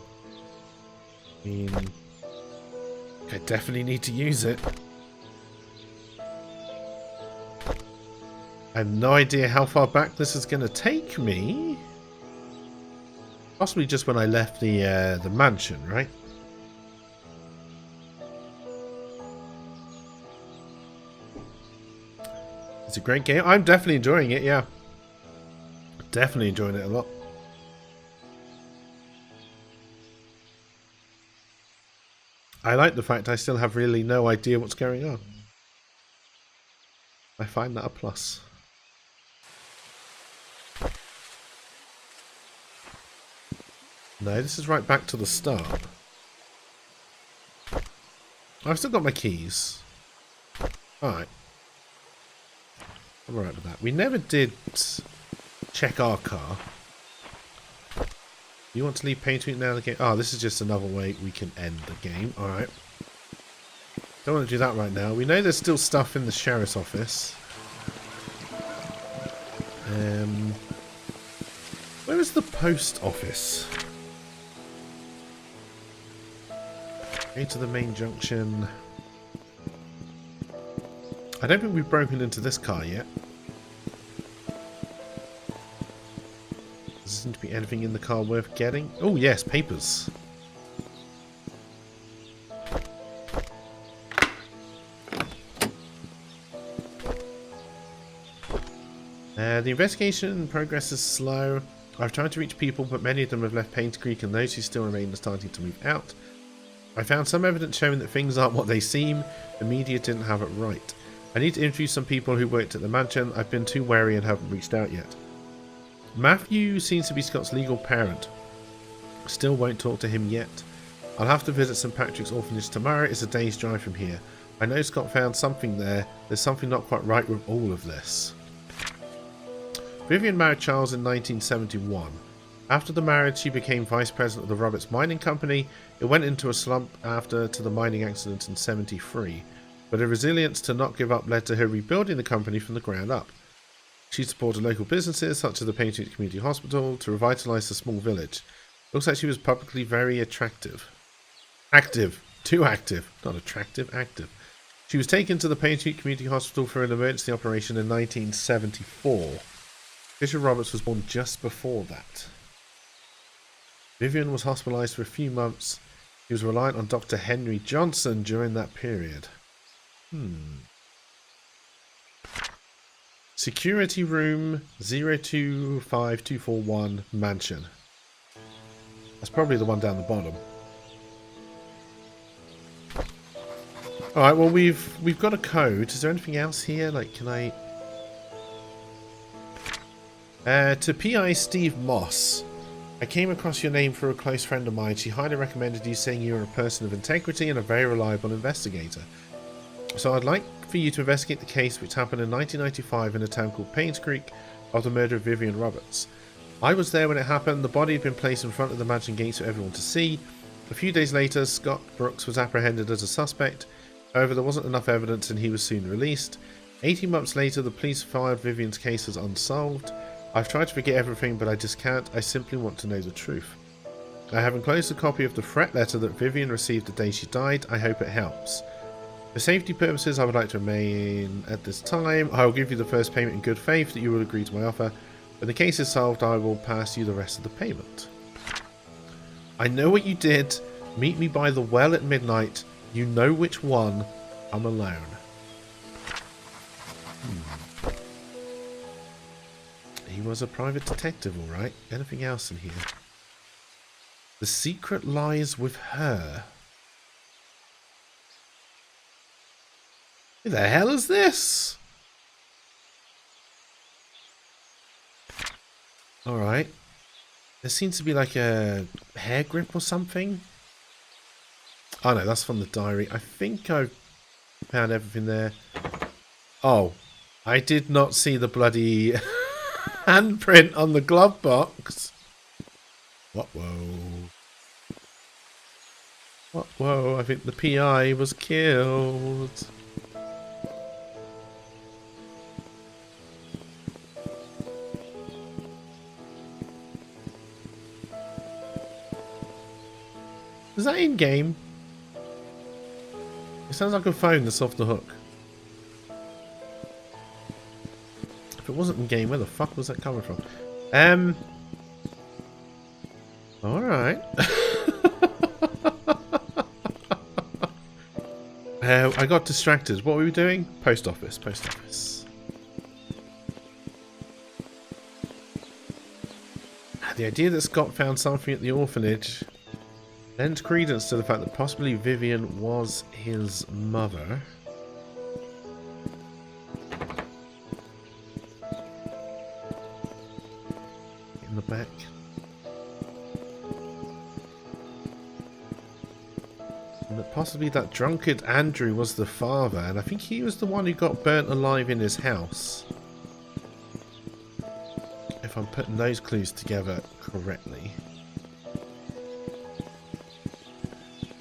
I mean, I definitely need to use it. I have no idea how far back this is going to take me. Possibly just when I left the mansion, right? It's a great game. I'm definitely enjoying it, yeah. Definitely enjoying it a lot. I like the fact I still have really no idea what's going on. I find that a plus. No, this is right back to the start. I've still got my keys. Alright. I'm alright with that. We never did check our car. You want to leave Painscreek now? The game? Oh, this is just another way we can end the game. Alright. Don't want to do that right now. We know there's still stuff in the sheriff's office. Where is the post office? Go to the main junction. I don't think we've broken into this car yet. Does there seem to be anything in the car worth getting? Oh yes, papers. The investigation progress is slow. I've tried to reach people, but many of them have left Painscreek, and those who still remain are starting to move out. I found some evidence showing that things aren't what they seem. The media didn't have it right. I need to interview some people who worked at the mansion. I've been too wary and haven't reached out yet. Matthew seems to be Scott's legal parent. Still won't talk to him yet. I'll have to visit St. Patrick's Orphanage tomorrow. It's a day's drive from here. I know Scott found something there. There's something not quite right with all of this. Vivian married Charles in 1971. After the marriage, she became vice president of the Roberts Mining Company. It went into a slump after the mining accident in 1973, but her resilience to not give up led to her rebuilding the company from the ground up. She supported local businesses such as the Painscreek Community Hospital to revitalise the small village. Looks like she was publicly very active. Too active. Not attractive, active. She was taken to the Painscreek Community Hospital for an emergency operation in 1974. Fisher Roberts was born just before that. Vivian was hospitalized for a few months. He was reliant on Dr. Henry Johnson during that period. Security room 025241 mansion. That's probably the one down the bottom. Alright, well we've got a code. Is there anything else here? Like, can I... to PI Steve Moss. I came across your name through a close friend of mine. She highly recommended you, saying you are a person of integrity and a very reliable investigator. So I'd like for you to investigate the case which happened in 1995 in a town called Painscreek of the murder of Vivian Roberts. I was there when it happened. The body had been placed in front of the mansion gates for everyone to see. A few days later, Scott Brooks was apprehended as a suspect. However, there wasn't enough evidence and he was soon released. 18 months later, the police filed Vivian's case as unsolved. I've tried to forget everything, but I just can't. I simply want to know the truth. I have enclosed a copy of the threat letter that Vivian received the day she died. I hope it helps. For safety purposes, I would like to remain at this time. I will give you the first payment in good faith that you will agree to my offer. When the case is solved, I will pass you the rest of the payment. I know what you did. Meet me by the well at midnight. You know which one. I'm alone. He was a private detective, alright. Anything else in here? The secret lies with her. Who the hell is this? Alright. There seems to be like a hair grip or something. Oh no, that's from the diary. I think I found everything there. Oh, I did not see the bloody handprint on the glove box. What? Whoa. What? Whoa, I think the PI was killed. Is that in game? It sounds like a phone that's off the hook. If it wasn't in game, where the fuck was that coming from? Alright. I got distracted. What were we doing? Post office, post office. The idea that Scott found something at the orphanage lends credence to the fact that possibly Vivian was his mother. In the back. And that possibly that drunkard Andrew was the father, and I think he was the one who got burnt alive in his house. If I'm putting those clues together correctly.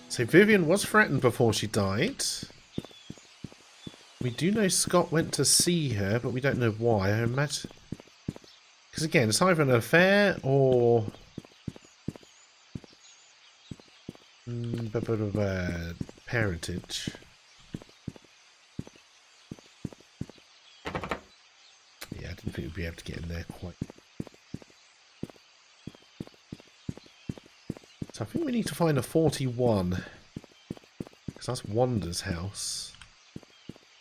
So Vivian was threatened before she died. We do know Scott went to see her, but we don't know why. I imagine... Because again, it's either an affair or... parentage. Yeah, I didn't think we'd be able to get in there quite. So I think we need to find a 41. Because that's Wanda's house.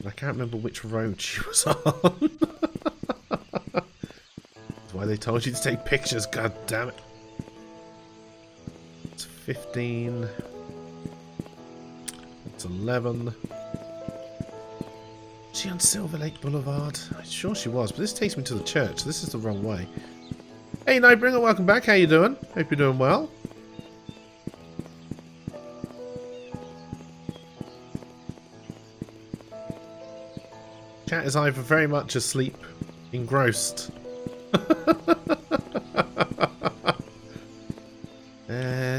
And I can't remember which road she was on. That's why they told you to take pictures, god damn it. It's 15. It's 11. Is she on Silver Lake Boulevard? I'm sure she was, but this takes me to the church. This is the wrong way. Hey Nightbringer, welcome back. How you doing? Hope you're doing well. Chat is either very much asleep, engrossed.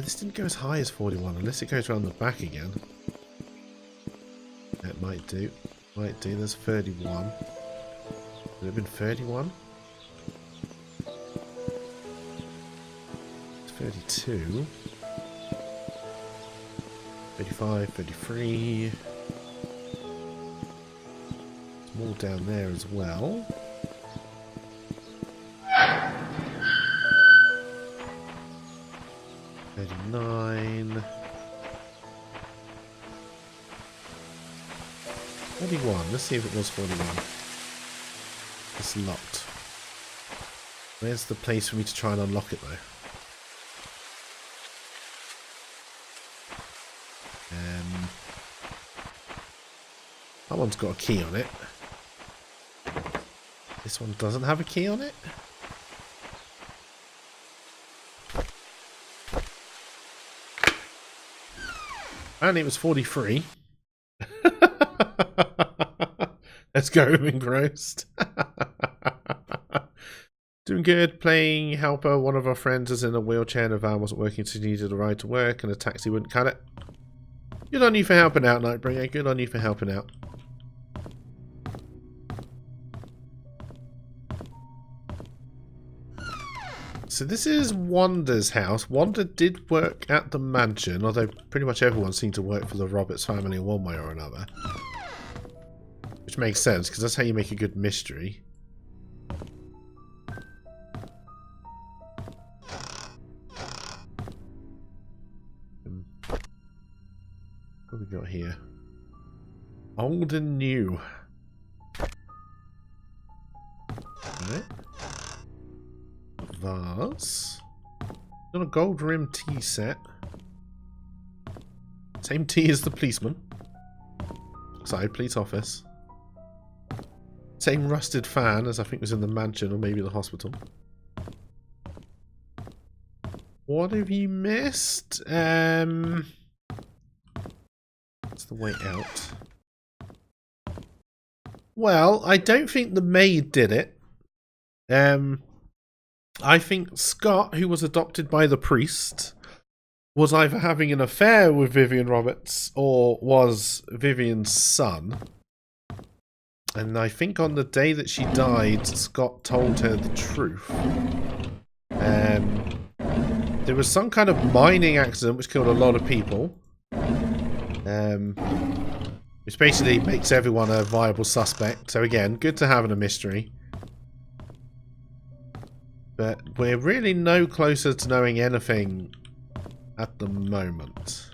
This didn't go as high as 41, unless it goes around the back again. It might do. Might do. There's 31. Would it have been 31? It's 32. 35, 33. More down there as well. $39. 41. Let's see if it was 41. It's locked. Where's the place for me to try and unlock it though? That one's got a key on it. This one doesn't have a key on it. And it was 43. Let's go, engrossed. Doing good, playing helper. One of our friends is in a wheelchair and a van wasn't working, so he needed a ride to work and a taxi wouldn't cut it. Good on you for helping out, Nightbringer. Good on you for helping out. So this is Wanda's house. Wanda did work at the mansion, although pretty much everyone seemed to work for the Roberts family in one way or another. Which makes sense, because that's how you make a good mystery. What have we got here? Old and new. Alright. Vase. Got a gold rim tea set. Same tea as the policeman. Sorry, police office. Same rusted fan as I think was in the mansion or maybe the hospital. What have you missed? That's the way out. Well, I don't think the maid did it. I think Scott, who was adopted by the priest, was either having an affair with Vivian Roberts or was Vivian's son. And I think on the day that she died, Scott told her the truth. There was some kind of mining accident which killed a lot of people. Which basically makes everyone a viable suspect. So again, good to have in a mystery. But we're really no closer to knowing anything at the moment.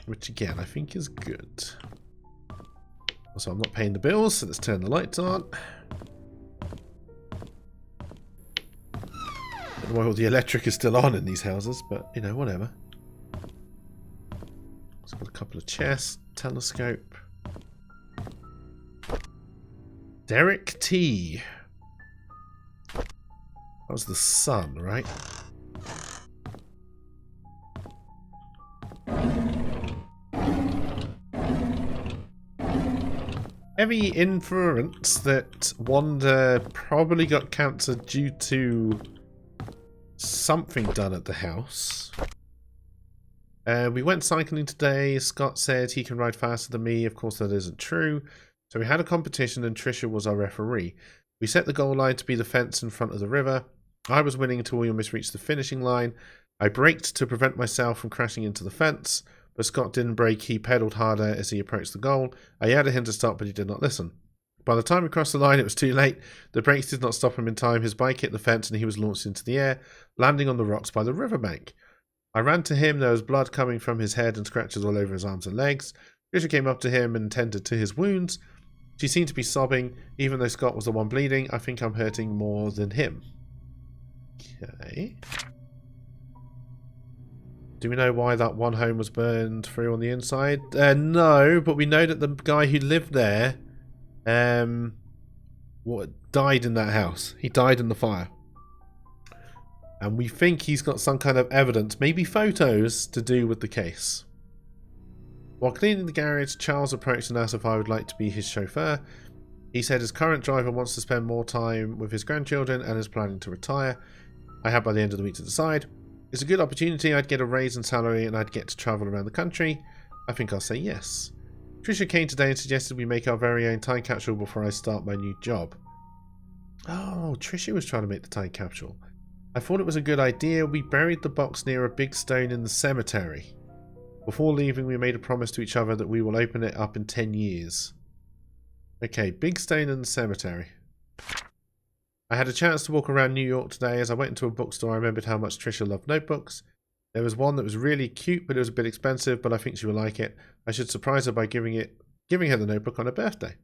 Which again, I think is good. Also, I'm not paying the bills, so let's turn the lights on. Don't know why all the electric is still on in these houses, but, you know, whatever. So got a couple of chests, telescope. Derek T. That was the son, right? Heavy inference that Wanda probably got cancer due to something done at the house. We went cycling today. Scott said he can ride faster than me. Of course, that isn't true. So we had a competition and Trisha was our referee. We set the goal line to be the fence in front of the river. I was winning until we almost reached the finishing line. I braked to prevent myself from crashing into the fence, but Scott didn't brake. He pedalled harder as he approached the goal. I yelled at him to stop, but he did not listen. By the time we crossed the line, it was too late. The brakes did not stop him in time. His bike hit the fence and he was launched into the air, landing on the rocks by the riverbank. I ran to him. There was blood coming from his head and scratches all over his arms and legs. Trisha came up to him and tended to his wounds. She seemed to be sobbing, even though Scott was the one bleeding. I think I'm hurting more than him. Okay. Do we know why that one home was burned through on the inside? No, but we know that the guy who lived there died in that house. He died in the fire. And we think he's got some kind of evidence, maybe photos, to do with the case. While cleaning the garage, Charles approached and asked if I would like to be his chauffeur. He said his current driver wants to spend more time with his grandchildren and is planning to retire. I have by the end of the week to decide. It's a good opportunity. I'd get a raise in salary and I'd get to travel around the country. I think I'll say yes. Trisha came today and suggested we make our very own time capsule before I start my new job. Oh, Trisha was trying to make the time capsule. I thought it was a good idea. We buried the box near a big stone in the cemetery. Before leaving, we made a promise to each other that we will open it up in 10 years. Okay, big stone in the cemetery. I had a chance to walk around New York today. As I went into a bookstore, I remembered how much Trisha loved notebooks. There was one that was really cute, but it was a bit expensive, but I think she will like it. I should surprise her by giving her the notebook on her birthday.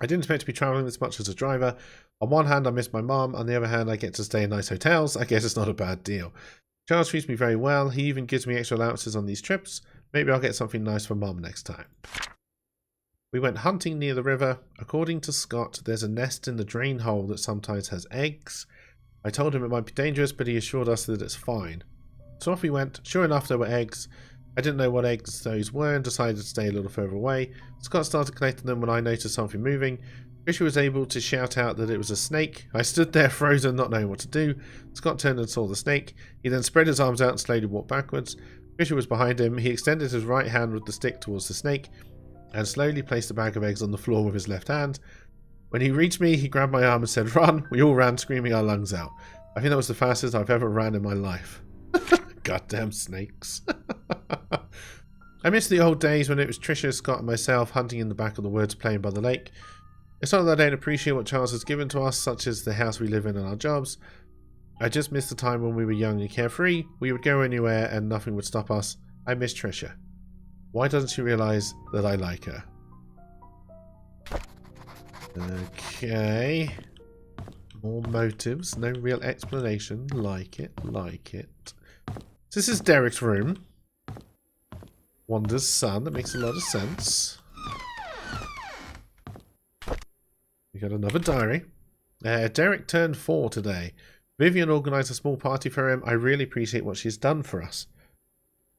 I didn't expect to be travelling this much as a driver. On one hand, I miss my mum. On the other hand, I get to stay in nice hotels. I guess it's not a bad deal. Charles treats me very well. He even gives me extra allowances on these trips. Maybe I'll get something nice for mum next time. We went hunting near the river. According to Scott, there's a nest in the drain hole that sometimes has eggs. I told him it might be dangerous, but he assured us that it's fine. So off we went. Sure enough, there were eggs. I didn't know what eggs those were and decided to stay a little further away. Scott started collecting them when I noticed something moving. Trisha was able to shout out that it was a snake. I stood there frozen, not knowing what to do. Scott turned and saw the snake. He then spread his arms out and slowly walked backwards. Trisha was behind him. He extended his right hand with the stick towards the snake and slowly placed a bag of eggs on the floor with his left hand. When he reached me, he grabbed my arm and said, "Run!" We all ran, screaming our lungs out. I think that was the fastest I've ever ran in my life. Goddamn snakes. I miss the old days when it was Trisha, Scott and myself hunting in the back of the woods, playing by the lake. It's not that I don't appreciate what Charles has given to us, such as the house we live in and our jobs. I just miss the time when we were young and carefree. We would go anywhere and nothing would stop us. I miss Trisha. Why doesn't she realise that I like her? Okay. More motives. No real explanation. Like it. Like it. So this is Derek's room. Wanda's son. That makes a lot of sense. We got another diary. Derek turned 4 today. Vivian organised a small party for him. I really appreciate what she's done for us.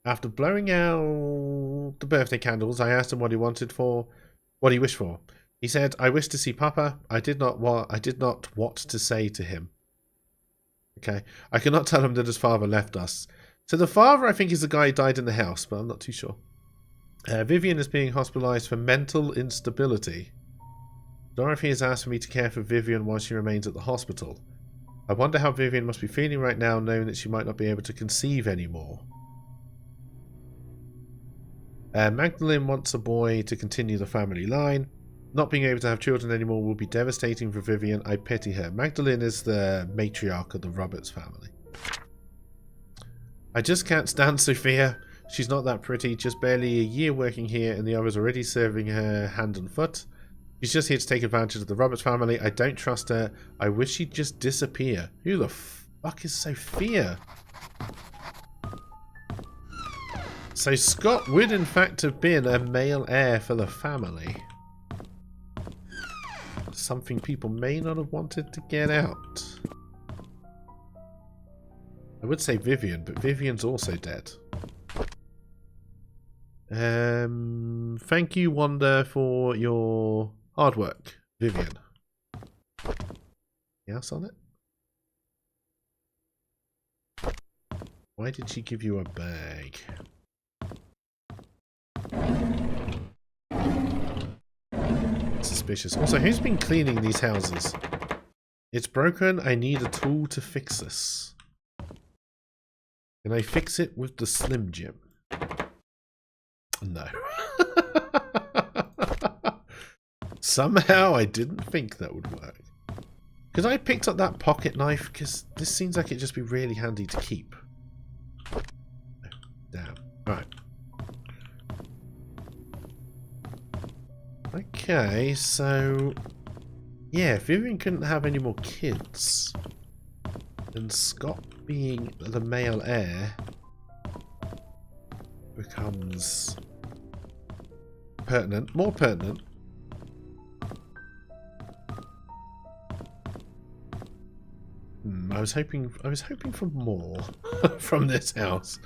After blowing out the birthday candles, I asked him what he wished for. He said, "I wish to see Papa." I did not what to say to him. Okay. I cannot tell him that his father left us. So the father, I think, is the guy who died in the house, but I'm not too sure. Vivian is being hospitalised for mental instability. Dorothy has asked for me to care for Vivian while she remains at the hospital. I wonder how Vivian must be feeling right now, knowing that she might not be able to conceive anymore. Magdalene wants a boy to continue the family line. Not being able to have children anymore will be devastating for Vivian. I pity her. Magdalene is the matriarch of the Roberts family. I just can't stand Sophia. She's not that pretty, just barely a year working here and the others already serving her hand and foot. She's just here to take advantage of the Roberts family. I don't trust her. I wish she'd just disappear. Who the fuck is Sophia? So Scott would in fact have been a male heir for the family. Something people may not have wanted to get out. I would say Vivian, but Vivian's also dead. Thank you, Wanda, for your hard work, Vivian. Yes on it? Why did she give you a bag? Suspicious. Also, who's been cleaning these houses? It's broken. I need a tool to fix this. Can I fix it with the Slim Jim? No. Somehow I didn't think that would work. Because I picked up that pocket knife because this seems like it'd just be really handy to keep. Damn. Alright. Okay, so... yeah, Vivian couldn't have any more kids. And Scott being the male heir becomes pertinent, more pertinent. I was hoping for more from this house.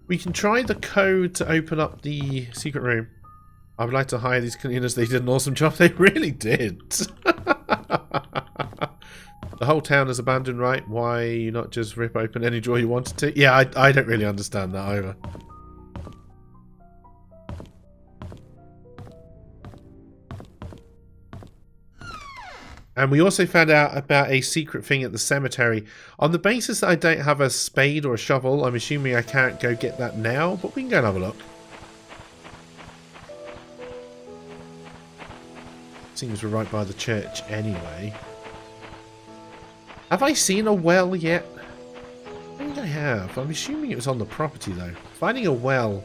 We can try the code to open up the secret room. I would like to hire these cleaners. They did an awesome job. They really did. The whole town is abandoned, right? Why you not just rip open any drawer you wanted to? Yeah, I don't really understand that either. And we also found out about a secret thing at the cemetery. On the basis that I don't have a spade or a shovel, I'm assuming I can't go get that now, but we can go and have a look. Seems we're right by the church anyway. Have I seen a well yet? I think I have. I'm assuming it was on the property though. Finding a well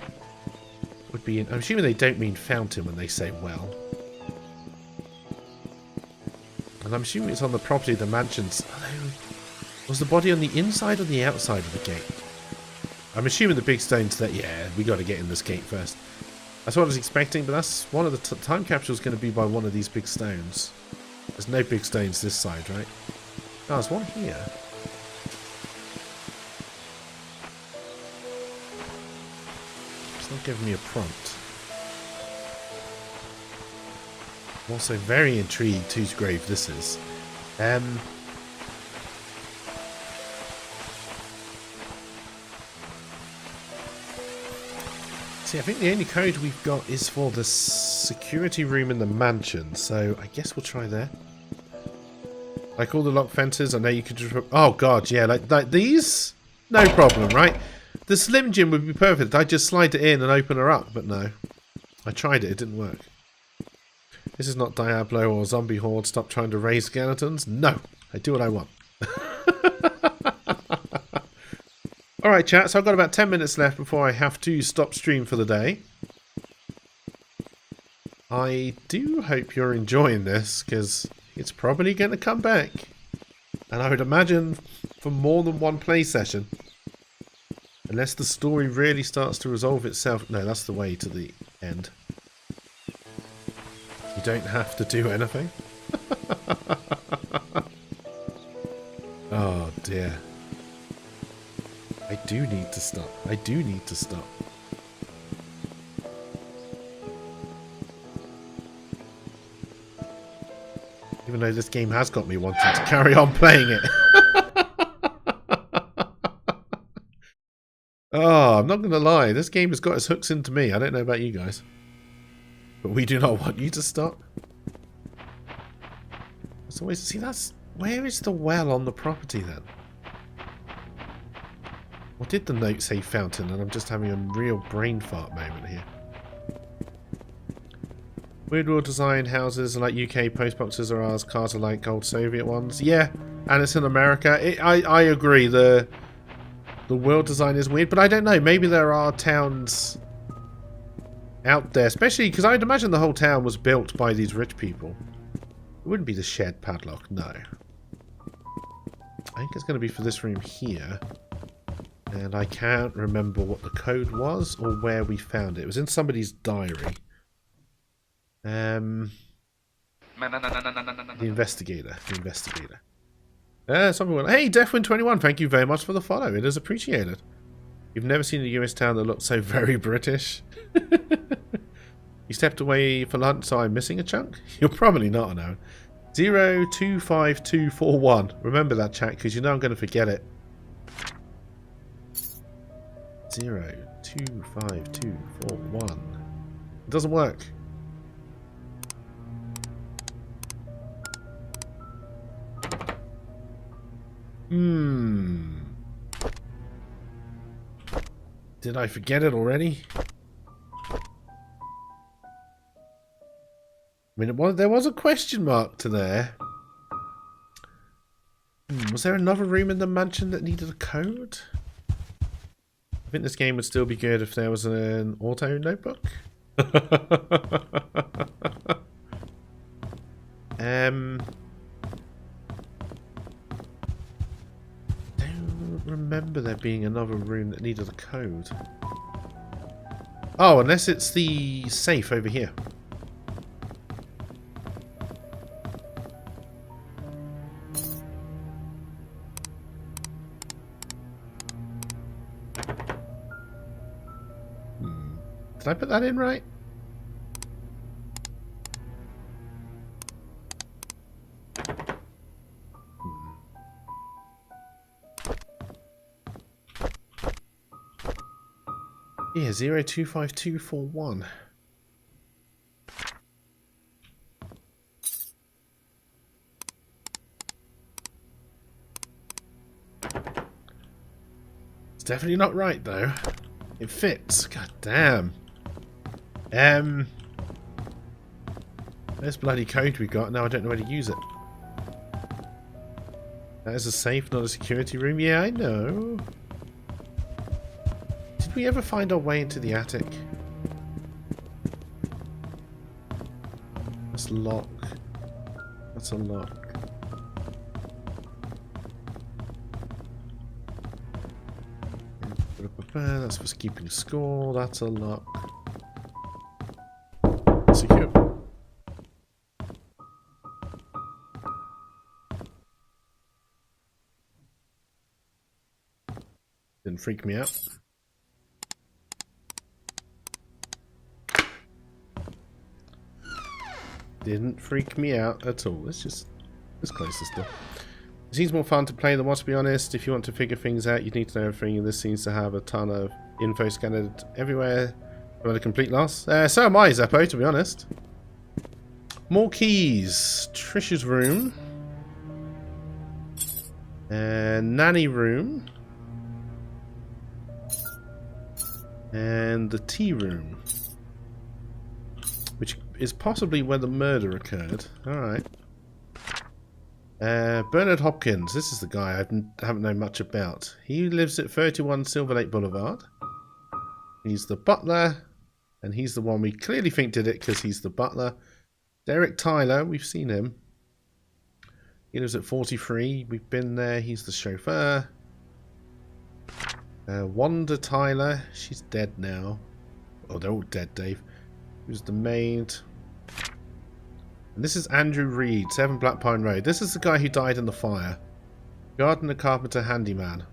would be... I'm assuming they don't mean fountain when they say well. And I'm assuming it's on the property of the mansions. Was the body on the inside or the outside of the gate? I'm assuming the big stone's that... Yeah, we got to get in this gate first. That's what I was expecting, but that's one of the time capsules going to be by one of these big stones. There's no big stones this side, right? Oh, there's one here. It's not giving me a prompt. I'm also very intrigued whose grave this is. See, I think the only code we've got is for the security room in the mansion, so I guess we'll try there. Like all the lock fences, I know you could just... Oh god, yeah, like these? No problem, right? The Slim Jim would be perfect. I'd just slide it in and open her up, but no. I tried it didn't work. This is not Diablo or Zombie Horde. Stop trying to raise skeletons. No, I do what I want. Alright chat, so I've got about 10 minutes left before I have to stop stream for the day. I do hope you're enjoying this, because it's probably going to come back. And I would imagine for more than one play session. Unless the story really starts to resolve itself. No, that's the way to the end. You don't have to do anything. Oh dear. I do need to stop. I do need to stop. Even though this game has got me wanting to carry on playing it. Oh, I'm not going to lie. This game has got its hooks into me. I don't know about you guys. But we do not want you to stop. That's always... See, that's... Where is the well on the property then? Or did the note say fountain and I'm just having a real brain fart moment here? Weird world design houses are like UK post boxes are ours, cars are like old Soviet ones. Yeah, and it's in America. I agree, the world design is weird, but I don't know, maybe there are towns out there, especially because I'd imagine the whole town was built by these rich people. It wouldn't be the shed padlock, no. I think it's going to be for this room here. And I can't remember what the code was or where we found it. It was in somebody's diary. The investigator. The investigator. Somebody went, hey, Deathwind21, thank you very much for the follow. It is appreciated. You've never seen a US town that looked so very British. You stepped away for lunch, so I'm missing a chunk? You're probably not, I know. 025241. Remember that, chat, because you know I'm going to forget it. 025241. It doesn't work. Did I forget it already? I mean, there was a question mark to there. Was there another room in the mansion that needed a code? I think this game would still be good if there was an auto notebook. Don't remember there being another room that needed a code. Oh, unless it's the safe over here. Did I put that in right? Yeah, 025241. It's definitely not right, though. It fits. God damn. There's bloody code we got. Now I don't know where to use it. That is a safe, not a security room. Yeah, I know. Did we ever find our way into the attic? That's lock. That's a lock. That's for keeping score. That's a lock. Secure. Didn't freak me out. Didn't freak me out at all. Let's close this door. It seems more fun to play than what, to be honest. If you want to figure things out, you need to know everything, and this seems to have a ton of info scattered everywhere. I'm at a complete loss. So am I, Zeppo, to be honest. More keys. Trish's room. Nanny room. And the tea room. Which is possibly where the murder occurred. Alright. Bernard Hopkins. This is the guy I haven't known much about. He lives at 31 Silver Lake Boulevard. He's the butler. And he's the one we clearly think did it because he's the butler. Derek Tyler. We've seen him. He lives at 43. We've been there. He's the chauffeur. Wanda Tyler. She's dead now. Oh, they're all dead, Dave. Who's the maid? And this is Andrew Reed, 7 Black Pine Road. This is the guy who died in the fire. Gardener, carpenter, handyman.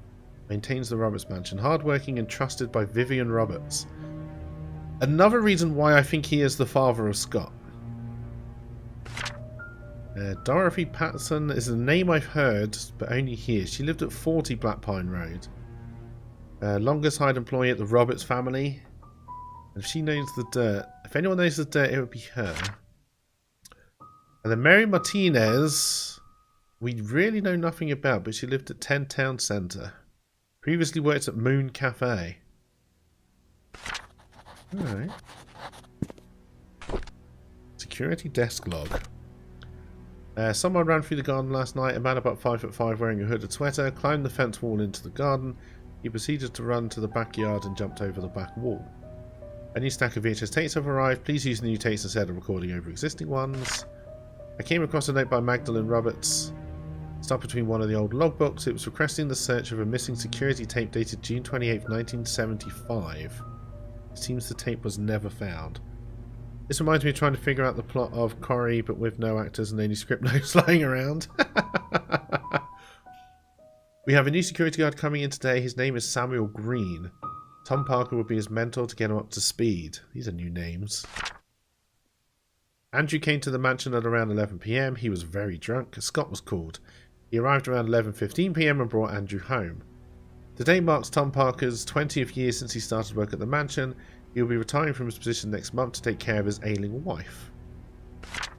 Maintains the Roberts mansion. Hardworking and trusted by Vivian Roberts. Another reason why I think he is the father of Scott. Dorothy Patterson is a name I've heard, but only here. She lived at 40 Black Pine Road. Longest hired employee at the Roberts family. And if she knows the dirt, if anyone knows the dirt, it would be her. And then Mary Martinez, we really know nothing about, but she lived at 10 Town Centre. Previously worked at Moon Cafe. Alright. Security desk log. Someone ran through the garden last night. A man about 5'5" wearing a hooded sweater climbed the fence wall into the garden. He proceeded to run to the backyard and jumped over the back wall. A new stack of VHS tapes have arrived. Please use the new tapes instead of recording over existing ones. I came across a note by Magdalene Roberts. Stuck between one of the old logbooks. It was requesting the search of a missing security tape dated June 28, 1975. It seems the tape was never found. This reminds me of trying to figure out the plot of Corrie, but with no actors and only script notes lying around. We have a new security guard coming in today. His name is Samuel Green. Tom Parker will be his mentor to get him up to speed. These are new names. Andrew came to the mansion at around 11 PM. He was very drunk. Scott was called. He arrived around 11:15 PM and brought Andrew home. Today marks Tom Parker's 20th year since he started work at the mansion. He will be retiring from his position next month to take care of his ailing wife.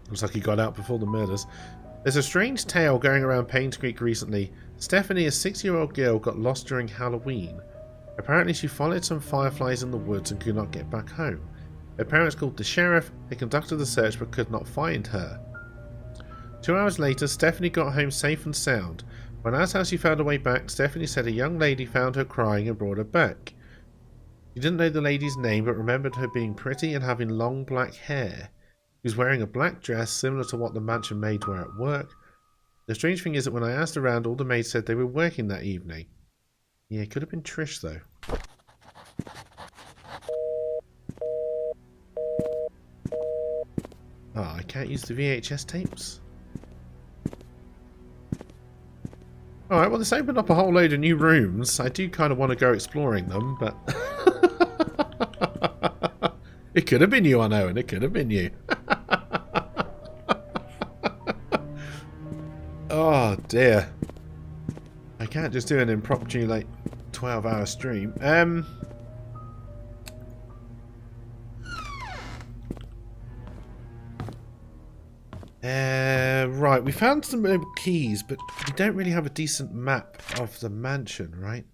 Looks like he got out before the murders. There's a strange tale going around Painscreek recently. Stephanie, a 6-year-old girl, got lost during Halloween. Apparently she followed some fireflies in the woods and could not get back home. Her parents called the sheriff. They conducted the search but could not find her. 2 hours later, Stephanie got home safe and sound. When asked how she found her way back, Stephanie said a young lady found her crying and brought her back. She didn't know the lady's name but remembered her being pretty and having long black hair. She was wearing a black dress similar to what the mansion maids wear at work. The strange thing is that when I asked around, all the maids said they were working that evening. Yeah, it could have been Trish though. Oh, I can't use the VHS tapes? Alright, well this opened up a whole load of new rooms. I do kind of want to go exploring them, but... It could have been you, I know, and it could have been you. Oh dear. I can't just do an impromptu, like, 12-hour stream. Right, we found some keys, but we don't really have a decent map of the mansion, right?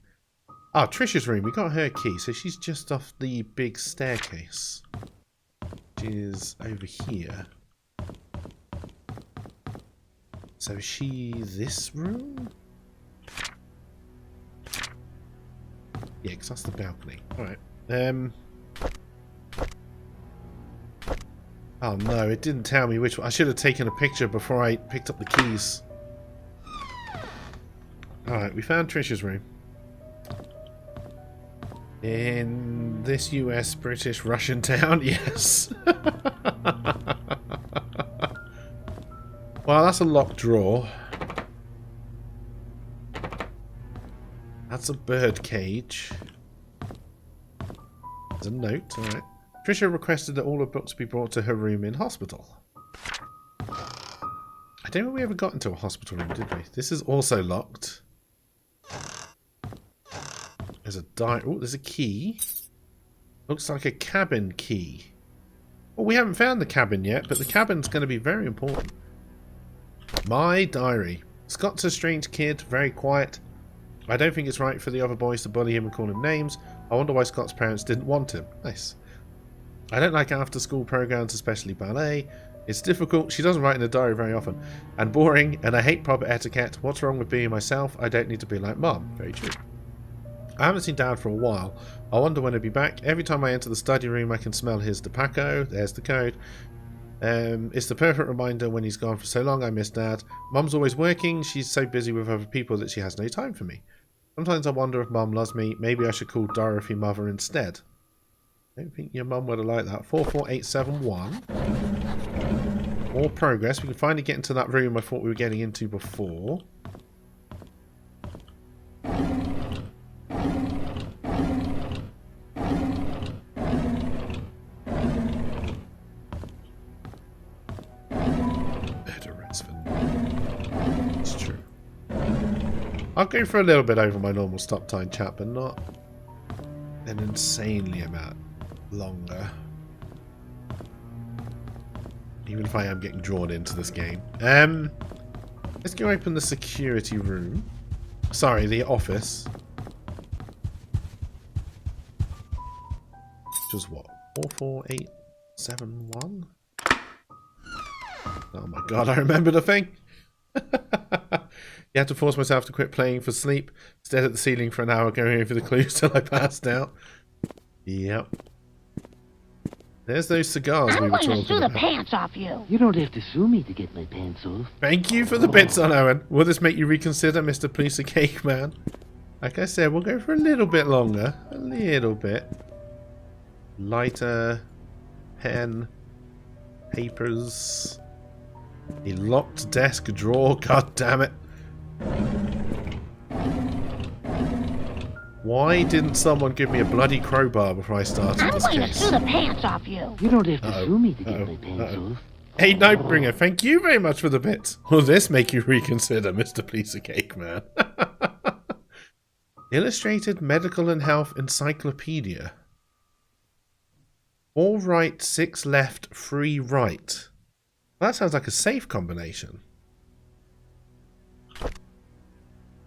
Ah, Trisha's room. We got her key, so she's just off the big staircase. Which is over here. So is she this room? Yeah, because that's the balcony. Alright. Oh no, it didn't tell me which one. I should have taken a picture before I picked up the keys. Alright, we found Trisha's room. In this US, British, Russian town, yes. Well, that's a locked drawer. That's a bird cage. There's a note, alright. Trisha requested that all her books be brought to her room in hospital. I don't think we ever got into a hospital room, did we? This is also locked. There's a oh, there's a key. Looks like a cabin key. Well, we haven't found the cabin yet, but the cabin's going to be very important. My diary. Scott's a strange kid, very quiet. I don't think it's right for the other boys to bully him and call him names. I wonder why Scott's parents didn't want him. Nice. I don't like after-school programs, especially ballet. It's difficult. She doesn't write in the diary very often. And boring, and I hate proper etiquette. What's wrong with being myself? I don't need to be like Mum. Very true. I haven't seen Dad for a while. I wonder when he'll be back. Every time I enter the study room, I can smell his tobacco. There's the code. It's the perfect reminder when he's gone for so long. I miss Dad. Mum's always working. She's so busy with other people that she has no time for me. Sometimes I wonder if Mum loves me. Maybe I should call Dorothy Mother instead. I don't think your Mum would have liked that. 44871. More progress. We can finally get into that room I thought we were getting into before. It's true. I'll go for a little bit over my normal stop time, chat, but not an insanely amount longer. Even if I am getting drawn into this game. Let's go open the security room. Sorry, the office. Which was what? 44871? Oh my god, I remember the thing! You had to force myself to quit playing for sleep. Stared at the ceiling for an hour going over the clues till I passed out. Yep. There's those cigars we were talking about. I'm going to sue the pants off you. You don't have to sue me to get my pants off. Thank you for the bits on Owen. Will this make you reconsider, Mr. Police Cake Man? Like I said, we'll go for a little bit longer. A little bit. Lighter. Pen. Papers. A locked desk drawer. God damn it. Why didn't someone give me a bloody crowbar before I started this case? I'm going to sue the pants off you. You don't have to sue me to get my pants off. Hey, Nightbringer, thank you very much for the bit. Will this make you reconsider, Mr. Police Cake Man? Illustrated Medical and Health Encyclopedia. 4 right, 6 left, 3 right. Well, that sounds like a safe combination.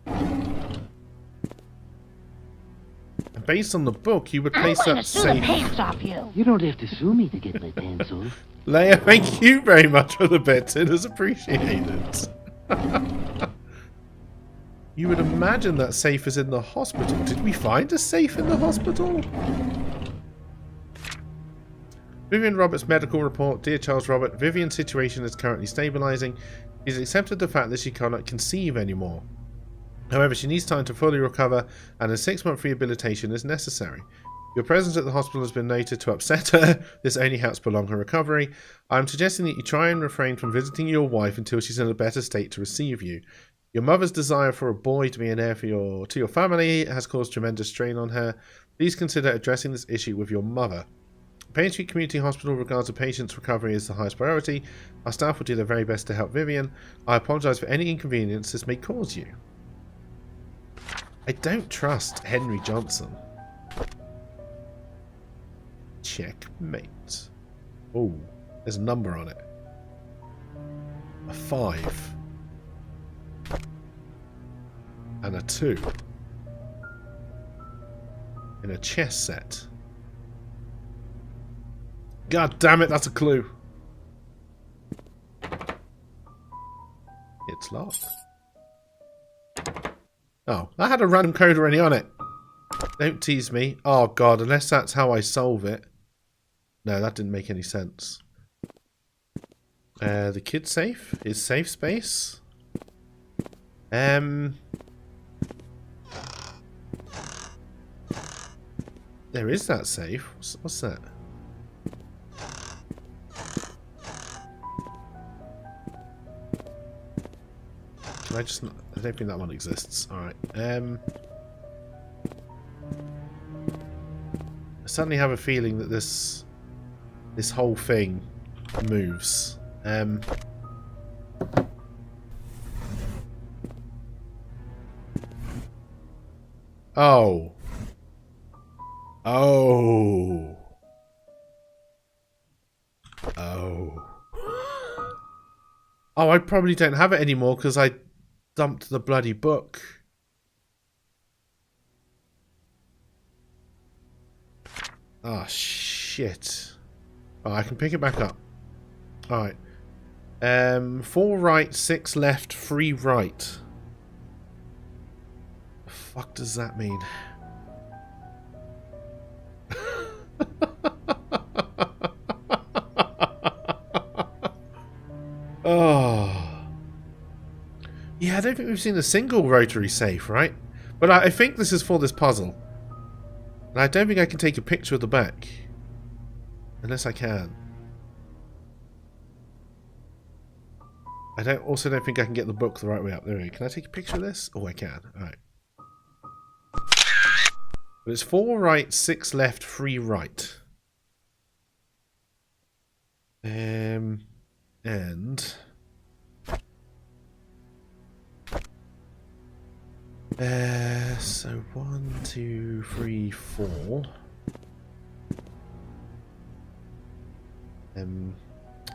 And based on the book, you would place that safe. You don't have to sue me to get my pants off. Leia, thank you very much for the bit. It is appreciated. You would imagine that safe is in the hospital. Did we find a safe in the hospital? Vivian Roberts' medical report. Dear Charles Robert, Vivian's situation is currently stabilizing. She's accepted the fact that she cannot conceive anymore. However, she needs time to fully recover, and a 6-month rehabilitation is necessary. Your presence at the hospital has been noted to upset her. This only helps prolong her recovery. I am suggesting that you try and refrain from visiting your wife until she's in a better state to receive you. Your mother's desire for a boy to be an heir to your family has caused tremendous strain on her. Please consider addressing this issue with your mother. Painscreek Community Hospital regards a patient's recovery as the highest priority. Our staff will do their very best to help Vivian. I apologise for any inconvenience this may cause you. I don't trust Henry Johnson. Checkmate. Oh, there's a number on it. A 5. And a 2. Open a chess set. God damn it, that's a clue. It's locked. Oh, that had a random code already on it. Don't tease me. Oh god, unless that's how I solve it. No, that didn't make any sense. The kid safe? Is safe space? There is that safe. What's that? Can I just... I don't think that one exists. Alright. I suddenly have a feeling that this whole thing moves. Oh. Oh. Oh. Oh, I probably don't have it anymore because I dumped the bloody book. Ah, shit. Oh, I can pick it back up. Alright. 4 right, 6 left, 3 right. The fuck does that mean? Oh. Yeah, I don't think we've seen a single rotary safe, right? But I think this is for this puzzle. And I don't think I can take a picture of the back. Unless I can. I also don't think I can get the book the right way up. There we go. Can I take a picture of this? Oh, I can. Alright. But it's 4 right, 6 left, 3 right. And... so 1, 2, 3, 4. I did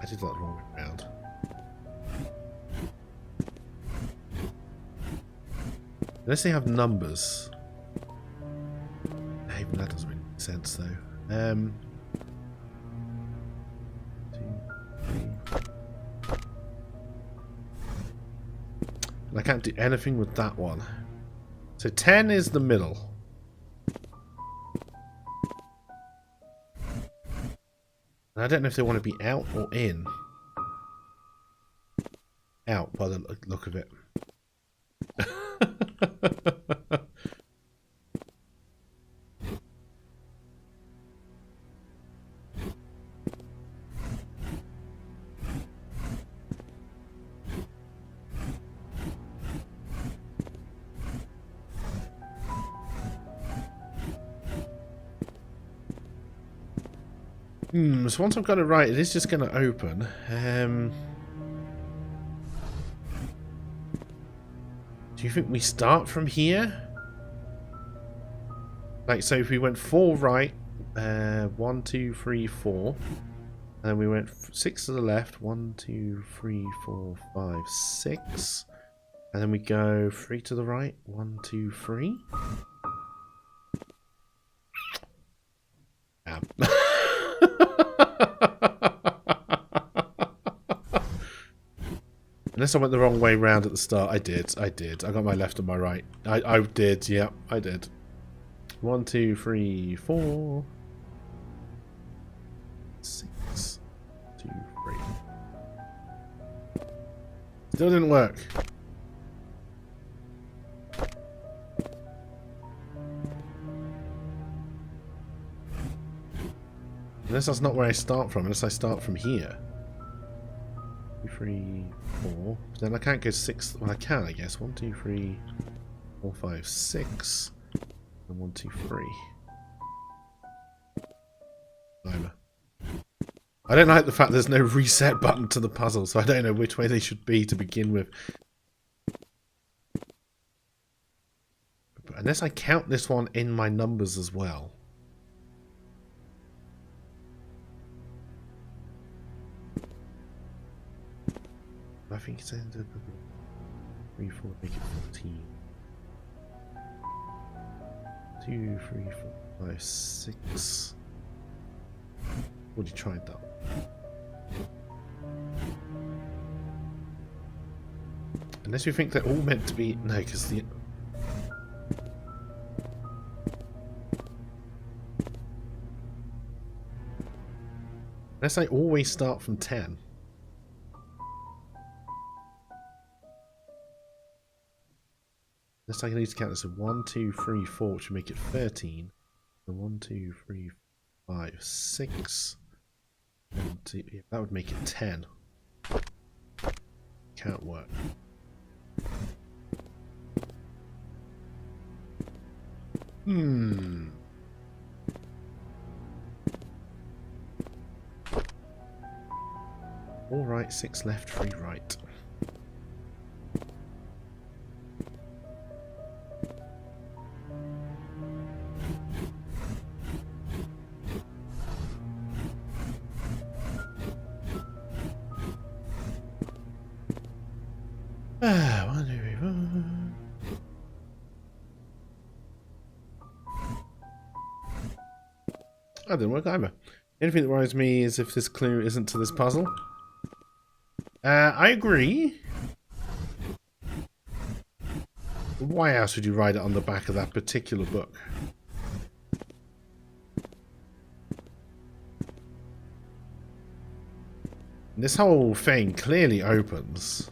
that the wrong way around. Unless they have numbers. Even that doesn't really make sense though. 2, 3. And I can't do anything with that one. So 10 is the middle. And I don't know if they want to be out or in. Out by the look of it. So once I've got it right, it is just going to open. Do you think we start from here? Like, so if we went 4 right, 1, 2, 3, 4. And then we went 6 to the left, 1, 2, 3, 4, 5, 6. And then we go 3 to the right, 1, 2, 3. Damn. Unless I went the wrong way round at the start. I did. I got my left and my right. I did, yeah, I did. 1, 2, 3, 4. 6, 2, 3. Still didn't work. Unless that's not where I start from, unless I start from here. 2, 3, 4. But then I can't go 6. Well, I can, I guess. 1, 2, 3, 4, 5, 6. And 1, 2, 3. Either. I don't like the fact there's no reset button to the puzzle, so I don't know which way they should be to begin with. But unless I count this one in my numbers as well. I think it's ended up 3, 4, make it 14. 2, 2, 3, 4, 5, 6. Already tried that. Unless you think they're all meant to be... No, because the... Unless I always start from 10. Unless I can need to count this. So 1, 2, 3, 4, which would make it 13. So 1, 2, 3, 5, 6. 1, 2, yeah, that would make it 10. Can't work. All right, 6 left, 3 right. Ah, 1, 2, 3, 4. That didn't work either. Anything that worries me is if this clue isn't to this puzzle. I agree. Why else would you write it on the back of that particular book? This whole thing clearly opens.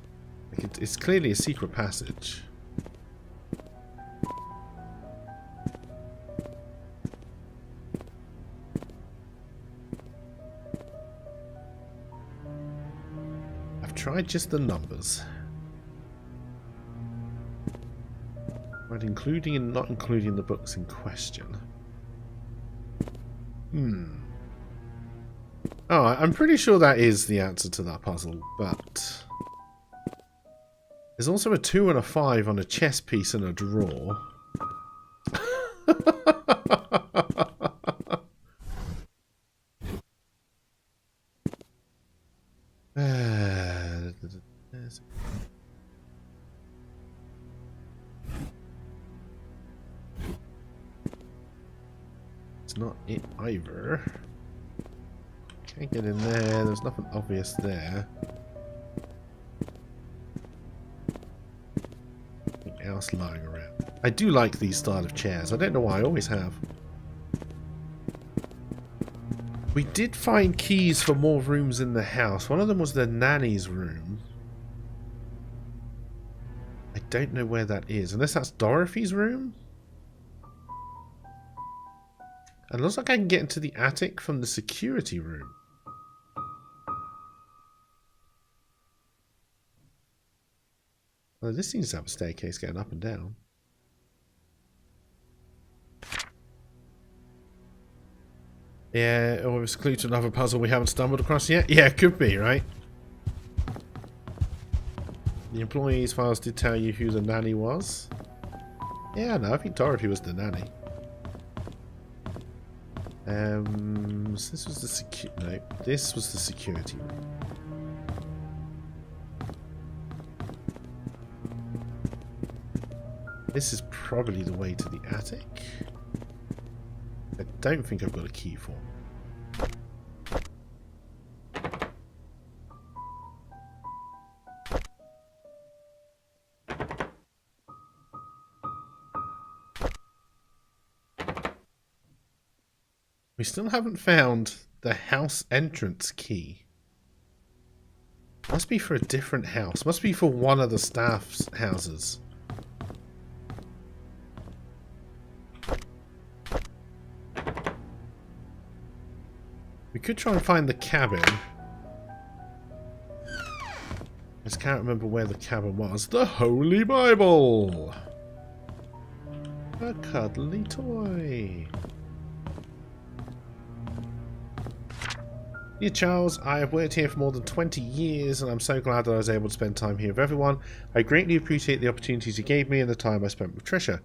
Like it's clearly a secret passage. Tried just the numbers. Right, including and not including the books in question. Oh, I'm pretty sure that is the answer to that puzzle, but there's also a 2 and a 5 on a chess piece in a drawer. It's not it either. Can't get in there. There's nothing obvious there. Anything else lying around? I do like these style of chairs. I don't know why. I always have. We did find keys for more rooms in the house. One of them was the nanny's room. I don't know where that is. Unless that's Dorothy's room? And it looks like I can get into the attic from the security room. Well, this seems to have a staircase going up and down. Yeah, or it's a clue to another puzzle we haven't stumbled across yet. Yeah, it could be, right? The employees' files did tell you who the nanny was. Yeah, no, I think Dorothy was the nanny. So this was the no, this was the security room. This is probably the way to the attic. I don't think I've got a key for it. We still haven't found the house entrance key. Must be for a different house. Must be for one of the staff's houses. We could try and find the cabin. I just can't remember where the cabin was. The Holy Bible! A cuddly toy. Dear Charles, I have worked here for more than 20 years and I'm so glad that I was able to spend time here with everyone. I greatly appreciate the opportunities you gave me and the time I spent with Trisha.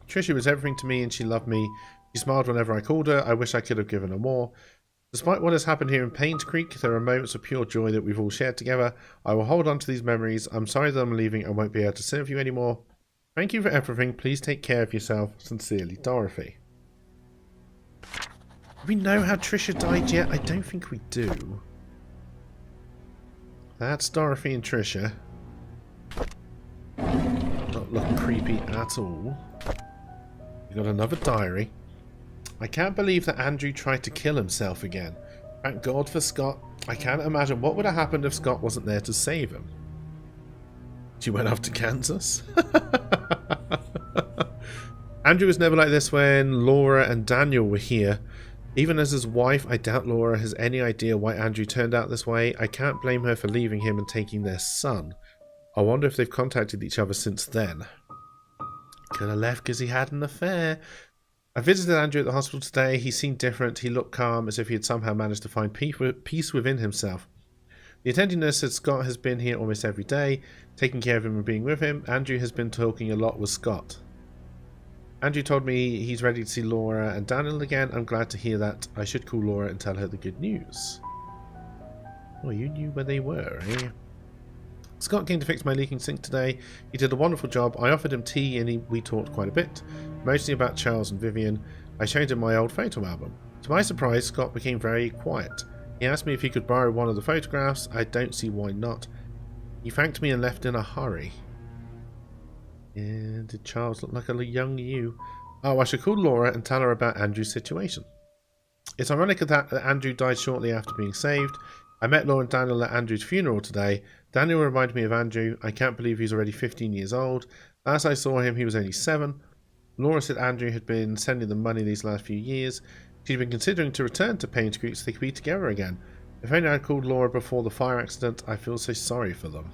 Trisha was everything to me and she loved me. She smiled whenever I called her. I wish I could have given her more. Despite what has happened here in Painscreek, there are moments of pure joy that we've all shared together. I will hold on to these memories. I'm sorry that I'm leaving and won't be able to serve you anymore. Thank you for everything. Please take care of yourself. Sincerely, Dorothy. Do we know how Trisha died yet? I don't think we do. That's Dorothy and Trisha. Not looking creepy at all. We got another diary. I can't believe that Andrew tried to kill himself again. Thank God for Scott. I can't imagine what would have happened if Scott wasn't there to save him. She went off to Kansas. Andrew was never like this when Laura and Daniel were here. Even as his wife, I doubt Laura has any idea why Andrew turned out this way. I can't blame her for leaving him and taking their son. I wonder if they've contacted each other since then. Could have left because he had an affair. I visited Andrew at the hospital today. He seemed different. He looked calm, as if he had somehow managed to find peace within himself. The attending nurse said Scott has been here almost every day, taking care of him and being with him. Andrew has been talking a lot with Scott. Andrew told me he's ready to see Laura and Daniel again. I'm glad to hear that. I should call Laura and tell her the good news. Oh, you knew where they were, eh? Scott came to fix my leaking sink today. He did a wonderful job. I offered him tea and we talked quite a bit, mostly about Charles and Vivian. I showed him my old photo album. To my surprise, Scott became very quiet. He asked me if he could borrow one of the photographs. I don't see why not. He thanked me and left in a hurry. Yeah, did Charles look like a young you? Oh, I should call Laura and tell her about Andrew's situation. It's ironic that Andrew died shortly after being saved. I met Laura and Daniel at Andrew's funeral today. Daniel reminded me of Andrew. I can't believe he's already 15 years old. Last I saw him, he was only 7. Laura said Andrew had been sending them money these last few years. She'd been considering to return to Painscreek so they could be together again. If only I'd called Laura before the fire accident. I feel so sorry for them.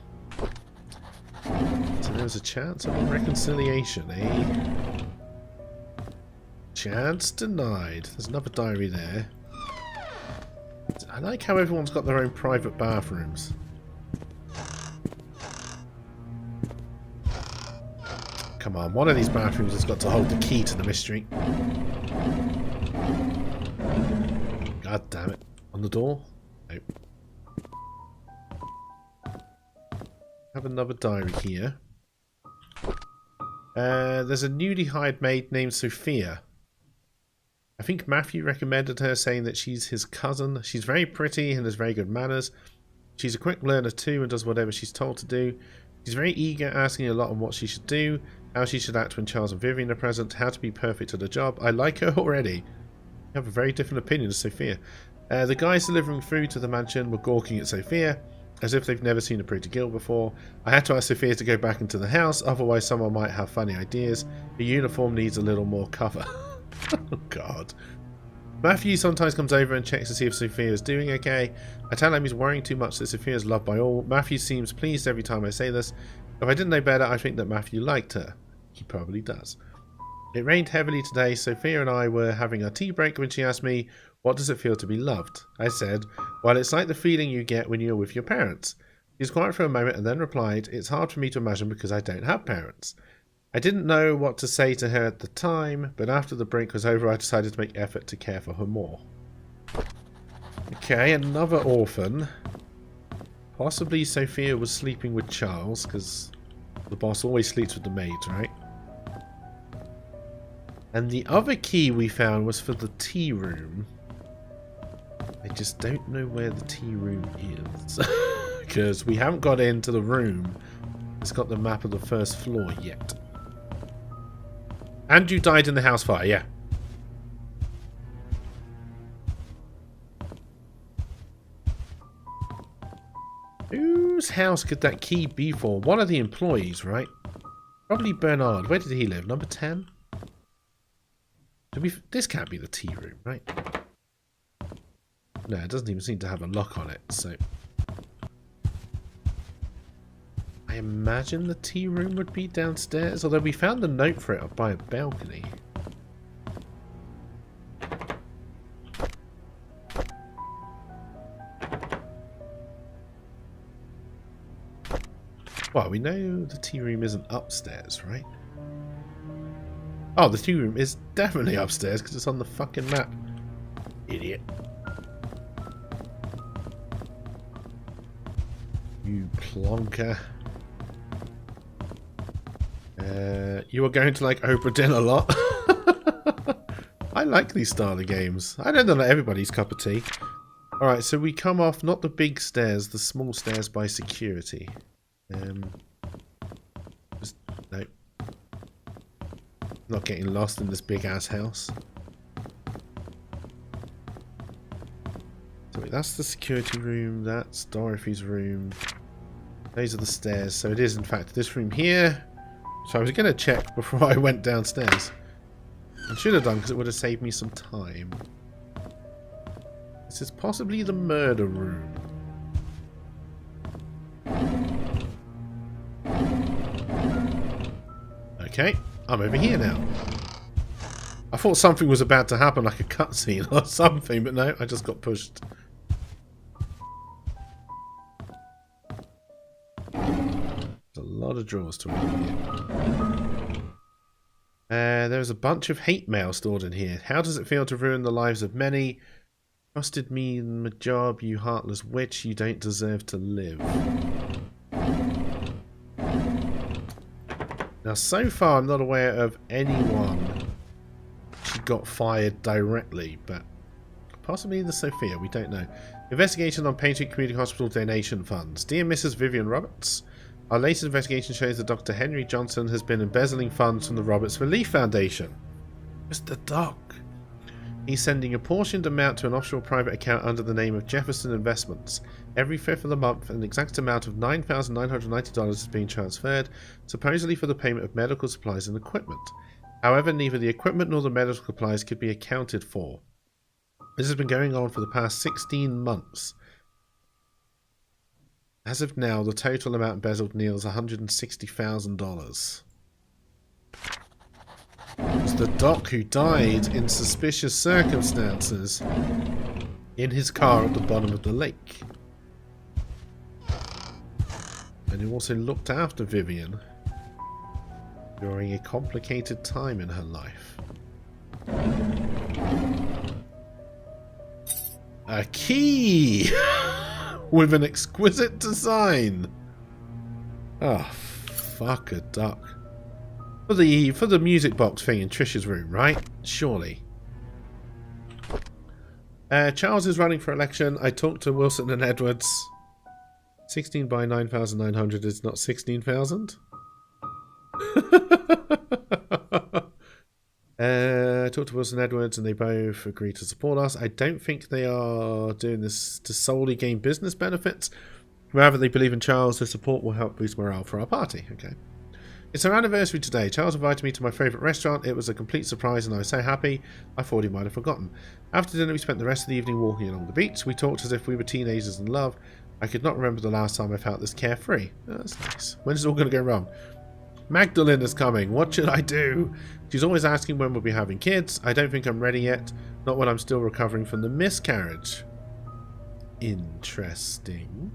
So there was a chance of a reconciliation, eh? Chance denied. There's another diary there. I like how everyone's got their own private bathrooms. Come on, one of these bathrooms has got to hold the key to the mystery. God damn it. On the door? Nope. Have another diary here. There's a newly hired maid named Sophia. I think Matthew recommended her, saying that she's his cousin. She's very pretty and has very good manners. She's a quick learner too and does whatever she's told to do. She's very eager, asking a lot on what she should do, how she should act when Charles and Vivian are present, how to be perfect at her job. I like her already. You have a very different opinion of Sophia. The guys delivering food to the mansion were gawking at Sophia, as if they've never seen a pretty girl before. I had to ask Sophia to go back into the house, otherwise someone might have funny ideas. Her uniform needs a little more cover. Oh God. Matthew sometimes comes over and checks to see if Sophia is doing okay. I tell him he's worrying too much that Sophia is loved by all. Matthew seems pleased every time I say this. If I didn't know better, I think that Matthew liked her. He probably does. It rained heavily today. Sophia and I were having our tea break when she asked me, what does it feel to be loved? I said, well, it's like the feeling you get when you're with your parents. She was quiet for a moment and then replied, it's hard for me to imagine because I don't have parents. I didn't know what to say to her at the time, but after the break was over, I decided to make effort to care for her more. Okay, another orphan. Possibly Sophia was sleeping with Charles, because the boss always sleeps with the maids, right? And the other key we found was for the tea room. I just don't know where the tea room is. Because we haven't got into the room. It's got the map of the first floor yet. Andrew died in the house fire, yeah. Whose house could that key be for? One of the employees, right? Probably Bernard. Where did he live? Number 10? This can't be the tea room, right? No, it doesn't even seem to have a lock on it, so... I imagine the tea room would be downstairs, although we found the note for it up by a balcony. Well, we know the tea room isn't upstairs, right? Oh, the tea room is definitely upstairs because it's on the fucking map. Idiot. You plonker. You are going to like Oprah Din a lot. I like these style of games. I know they're not everybody's cup of tea. Alright, so we come off not the big stairs, the small stairs by security. Just, no. Not getting lost in this big ass house. So wait, that's the security room, that's Dorothy's room. Those are the stairs, so it is in fact this room here. So I was going to check before I went downstairs. I should have done because it would have saved me some time. This is possibly the murder room. Okay, I'm over here now. I thought something was about to happen, like a cutscene or something, but no, I just got pushed. There's a lot of drawers to open here. There's a bunch of hate mail stored in here. How does it feel to ruin the lives of many? Trusted me in my job, you heartless witch. You don't deserve to live. Now, so far, I'm not aware of anyone who got fired directly, but possibly the Sophia, we don't know. Investigation on Painscreek Community Hospital donation funds. Dear Mrs. Vivian Roberts, our latest investigation shows that Dr. Henry Johnson has been embezzling funds from the Roberts Relief Foundation. Mr. Doc. He's sending a portioned amount to an offshore private account under the name of Jefferson Investments. Every 5th of the month, an exact amount of $9,990 is being transferred, supposedly for the payment of medical supplies and equipment. However, neither the equipment nor the medical supplies could be accounted for. This has been going on for the past 16 months. As of now, the total amount embezzled nears $160,000. It's the doc who died in suspicious circumstances in his car at the bottom of the lake. And who also looked after Vivian during a complicated time in her life. A key! With an exquisite design! Oh, fuck a duck. For the music box thing in Trisha's room, right? Surely. Charles is running for election. I talked to Wilson and Edwards. 16 by 9,900 is not 16,000. I talked to Wilson and Edwards and they both agreed to support us. I don't think they are doing this to solely gain business benefits. Rather, they believe in Charles. Their support will help boost morale for our party. Okay. It's our anniversary today. Charles invited me to my favourite restaurant. It was a complete surprise and I was so happy I thought he might have forgotten. After dinner we spent the rest of the evening walking along the beach. We talked as if we were teenagers in love. I could not remember the last time I felt this carefree. Oh, that's nice. When's it all going to go wrong? Magdalene is coming. What should I do? She's always asking when we'll be having kids. I don't think I'm ready yet. Not when I'm still recovering from the miscarriage. Interesting.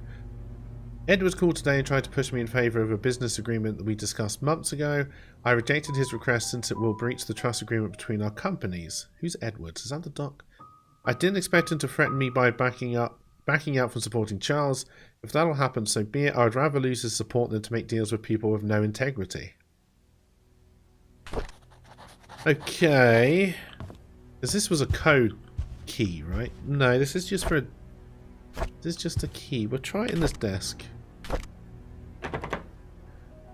Ed was called today and tried to push me in favour of a business agreement that we discussed months ago. I rejected his request since it will breach the trust agreement between our companies. Who's Edwards? Is that the doc? I didn't expect him to threaten me by backing out from supporting Charles. If that'll happen, so be it. I would rather lose his support than to make deals with people with no integrity. Okay. Because this was a code key, right? No, this is just for a... This is just a key. We'll try it in this desk.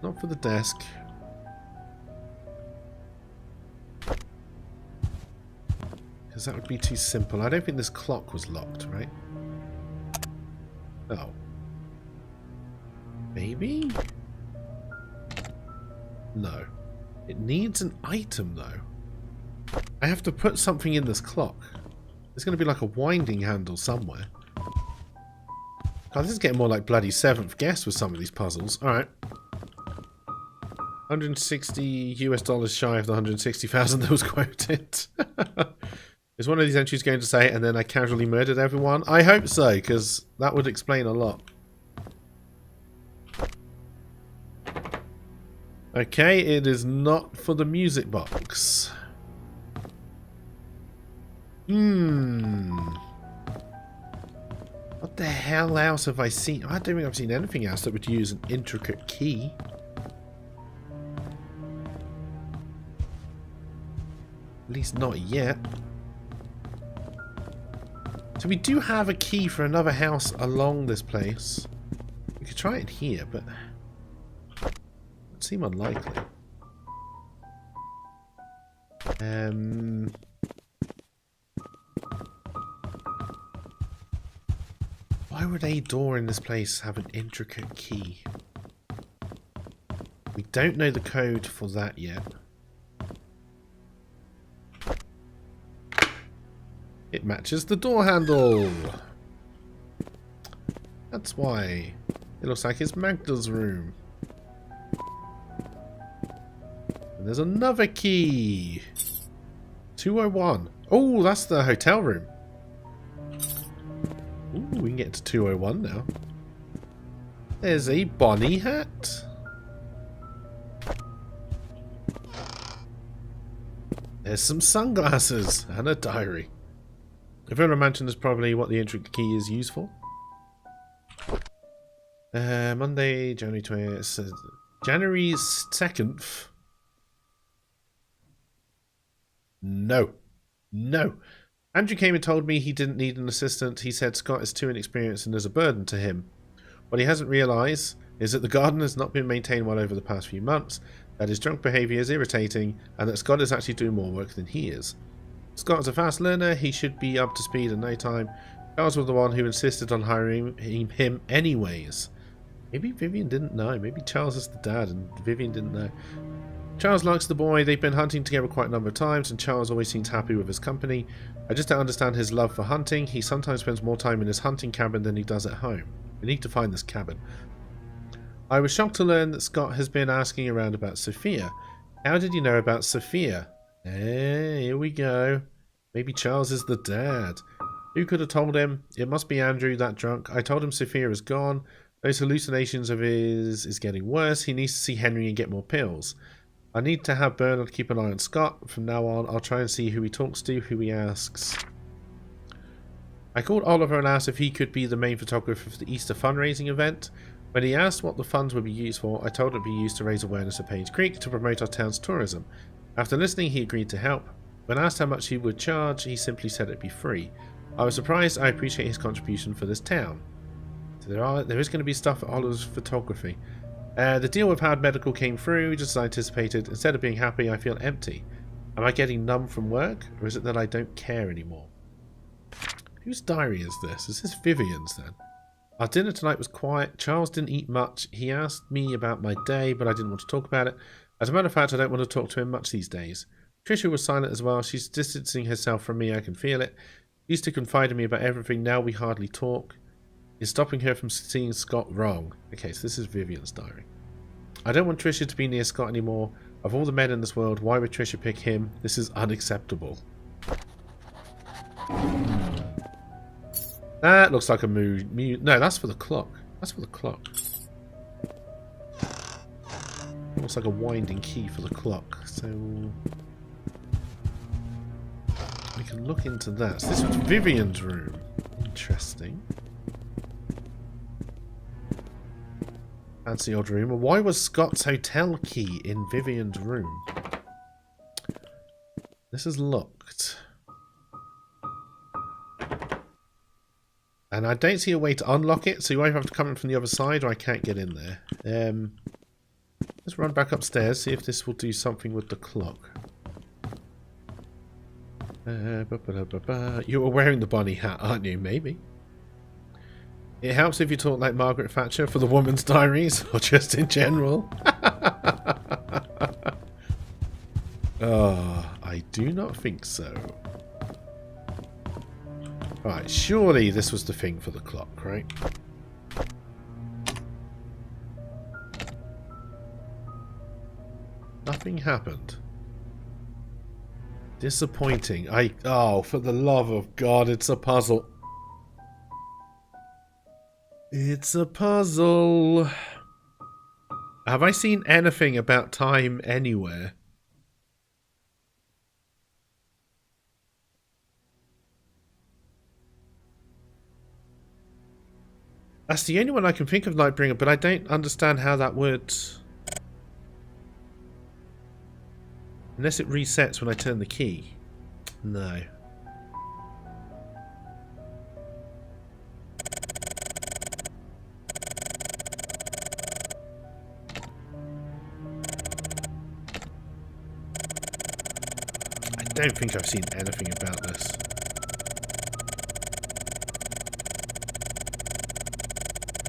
Not for the desk. Because that would be too simple. I don't think this clock was locked, right? Oh. Maybe? No. It needs an item, though. I have to put something in this clock. There's going to be like a winding handle somewhere. God, this is getting more like bloody 7th guess with some of these puzzles. Alright. 160 US dollars shy of the 160,000 that was quoted. Is one of these entries going to say, and then I casually murdered everyone? I hope so, because that would explain a lot. Okay, it is not for the music box. What the hell else have I seen? I don't think I've seen anything else that would use an intricate key. At least not yet. So we do have a key for another house along this place. We could try it here, but it would seem unlikely. Why would a door in this place have an intricate key? We don't know the code for that yet. It matches the door handle. That's why. It looks like it's Magda's room. And there's another key. 201. Oh, that's the hotel room. Ooh, we can get to 201 now. There's a Bonnie hat. There's some sunglasses and a diary. If I imagine is probably what the intricate key is used for. Monday, January 20th. January 2nd. No. No. Andrew came and told me he didn't need an assistant. He said Scott is too inexperienced and is a burden to him. What he hasn't realised is that the garden has not been maintained well over the past few months, that his drunk behaviour is irritating, and that Scott is actually doing more work than he is. Scott is a fast learner, he should be up to speed in no time. Charles was the one who insisted on hiring him anyways. Maybe Vivian didn't know. Maybe Charles is the dad and Vivian didn't know. Charles likes the boy. They've been hunting together quite a number of times and Charles always seems happy with his company. I just don't understand his love for hunting. He sometimes spends more time in his hunting cabin than he does at home. We need to find this cabin. I was shocked to learn that Scott has been asking around about Sophia. How did you know about Sophia? Here we go. Maybe Charles is the dad. Who could have told him? It must be Andrew, that drunk. I told him Sophia is gone. Those hallucinations of his is getting worse. He needs to see Henry and get more pills. I need to have Bernard keep an eye on Scott. From now on, I'll try and see who he talks to, who he asks. I called Oliver and asked if he could be the main photographer for the Easter fundraising event. When he asked what the funds would be used for, I told him it would be used to raise awareness of Painscreek to promote our town's tourism. After listening, he agreed to help. When asked how much he would charge, he simply said it'd be free. I was surprised. I appreciate his contribution for this town. So there is going to be stuff at Oliver's photography. The deal with Howard Medical came through just as I anticipated. Instead of being happy, I feel empty. Am I getting numb from work, or is it that I don't care anymore? Whose diary is this? Is this Vivian's then? Our dinner tonight was quiet. Charles didn't eat much. He asked me about my day, but I didn't want to talk about it. As a matter of fact, I don't want to talk to him much these days. Tricia was silent as well. She's distancing herself from me. I can feel it. She used to confide in me about everything. Now we hardly talk. It's stopping her from seeing Scott wrong. Okay, so this is Vivian's diary. I don't want Tricia to be near Scott anymore. Of all the men in this world, why would Tricia pick him? This is unacceptable. That looks like a mood. No, that's for the clock. That's for the clock. Looks like a winding key for the clock. So we can look into that. So this was Vivian's room. Interesting. Fancy odd room. Why was Scott's hotel key in Vivian's room? This is locked. And I don't see a way to unlock it, so you either have to come in from the other side or I can't get in there. Let's run back upstairs, see if this will do something with the clock. You were wearing the bunny hat, aren't you? Maybe. It helps if you talk like Margaret Thatcher for the woman's diaries, or just in general. I do not think so. Right, surely this was the thing for the clock, right? Nothing happened. Disappointing. Oh, for the love of God, it's a puzzle. It's a puzzle. Have I seen anything about time anywhere? That's the only one I can think of, Lightbringer, but I don't understand how that would... Unless it resets when I turn the key. No. I don't think I've seen anything about this.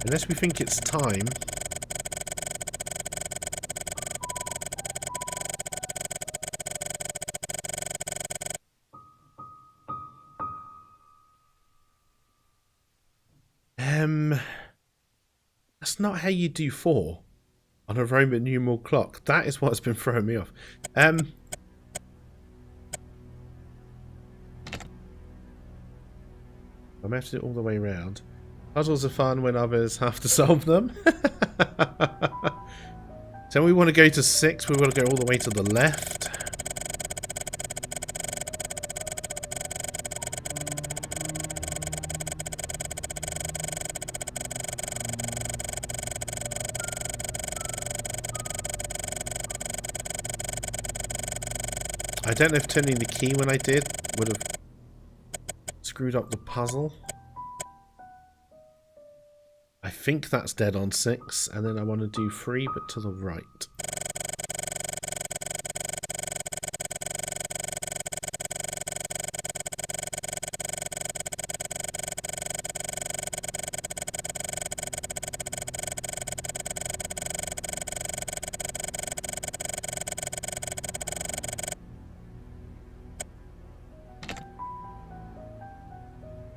Unless we think it's time. That's not how you do 4 on a Roman numeral clock. That is what's been throwing me off. I may have to do it all the way around. Puzzles are fun when others have to solve them. So we want to go to 6. We want to go all the way to the left. I don't know if turning the key when I did would have screwed up the puzzle. I think that's dead on 6, and then I want to do 3, but to the right.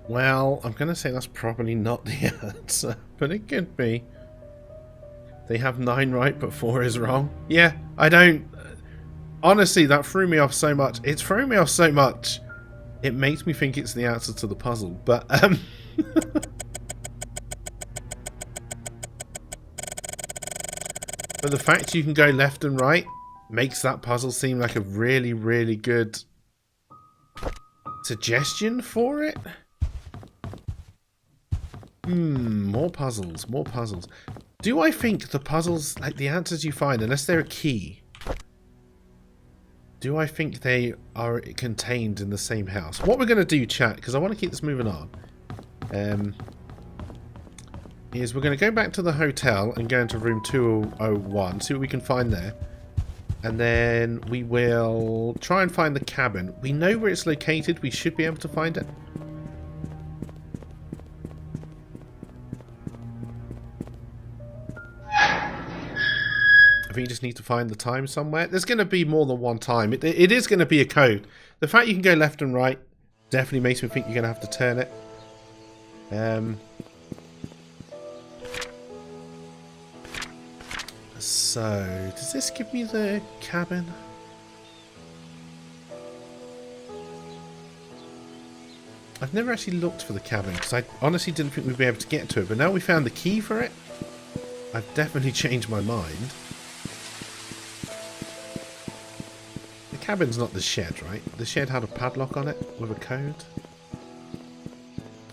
Well, I'm going to say that's probably not the answer, but it could be. They have 9 right, but 4 is wrong. Yeah, I don't... Honestly, that threw me off so much. It's thrown me off so much. It makes me think it's the answer to the puzzle, but... But the fact you can go left and right makes that puzzle seem like a really, really good suggestion for it. More puzzles, more puzzles. Do I think the puzzles, like the answers you find, unless they're a key, do I think they are contained in the same house? What we're going to do, chat, because I want to keep this moving on, is we're going to go back to the hotel and go into room 201, see what we can find there. And then we will try and find the cabin. We know where it's located. We should be able to find it. I think you just need to find the time somewhere. There's going to be more than one time. It is going to be a code. The fact you can go left and right definitely makes me think you're going to have to turn it. So, does this give me the cabin? I've never actually looked for the cabin because I honestly didn't think we'd be able to get to it. But now we found the key for it, I've definitely changed my mind. The cabin's not the shed, right? The shed had a padlock on it with a code,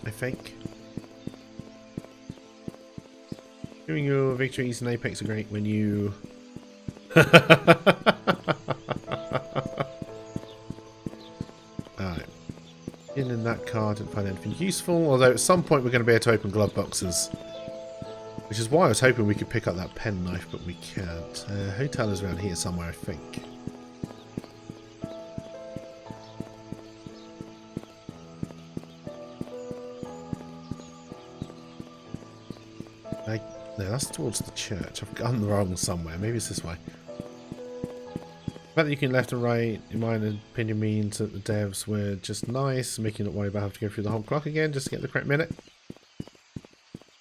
I think. During your victories in Apex are great when you... Alright. In that card, didn't find anything useful, although at some point we're going to be able to open glove boxes. Which is why I was hoping we could pick up that pen knife, but we can't. Hotel is around here somewhere, I think. No, that's towards the church. I've gone wrong somewhere. Maybe it's this way. The fact that you can left and right, in my opinion, means that the devs were just nice, making you not worry about having to go through the whole clock again just to get the correct minute.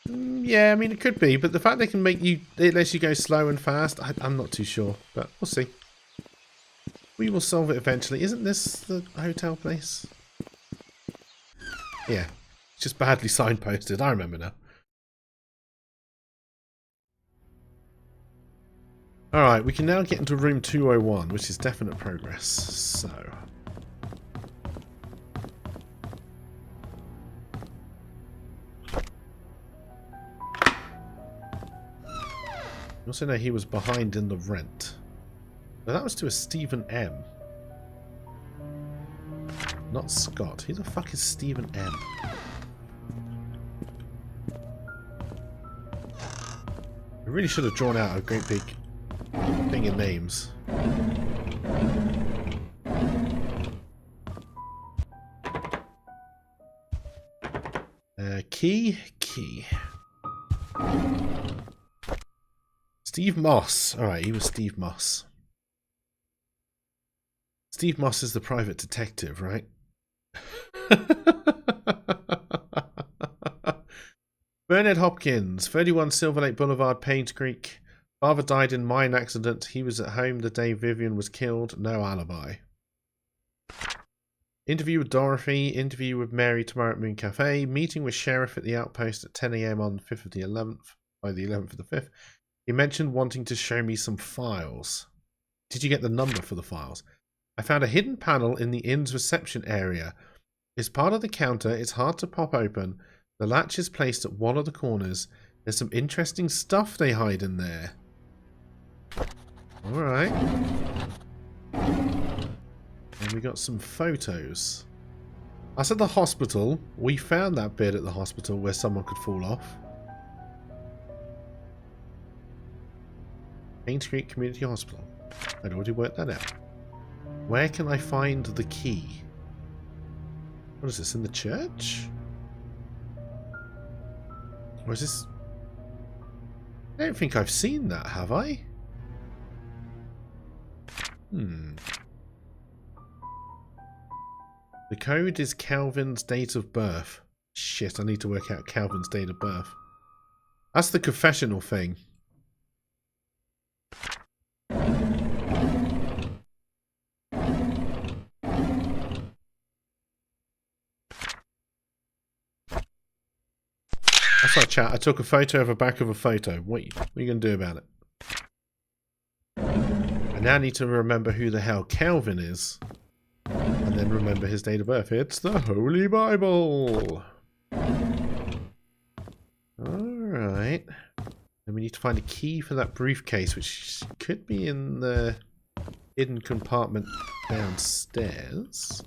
Yeah, I mean, it could be, but the fact they can make you, it lets you go slow and fast, I'm not too sure, but we'll see. We will solve it eventually. Isn't this the hotel place? Yeah, it's just badly signposted. I remember now. Alright, we can now get into room 201, which is definite progress. So... You also know he was behind in the rent. Well, that was to a Stephen M. Not Scott. Who the fuck is Stephen M? I really should have drawn out a great big thing in names. Key. Steve Moss. Alright, he was Steve Moss. Steve Moss is the private detective, right? Bernard Hopkins, 31 Silver Lake Boulevard, Painscreek. Father died in mine accident. He was at home the day Vivian was killed. No alibi. Interview with Dorothy. Interview with Mary tomorrow at Moon Cafe. Meeting with Sheriff at the outpost at 10 AM on 5th of the 11th. By the 11th of the 5th. He mentioned wanting to show me some files. Did you get the number for the files? I found a hidden panel in the inn's reception area. It's part of the counter. It's hard to pop open. The latch is placed at one of the corners. There's some interesting stuff they hide in there. Alright. And we got some photos. Us at the hospital. We found that bit at the hospital where someone could fall off. Painscreek Community Hospital. I'd already worked that out. Where can I find the key? What is this, in the church? Or is this... I don't think I've seen that, have I? The code is Calvin's date of birth. Shit, I need to work out Calvin's date of birth. That's the confessional thing. That's right, chat. I took a photo of the back of a photo. What are you going to do about it? I now need to remember who the hell Calvin is. And then remember his date of birth. It's the Holy Bible. Alright. And we need to find a key for that briefcase, which could be in the hidden compartment downstairs.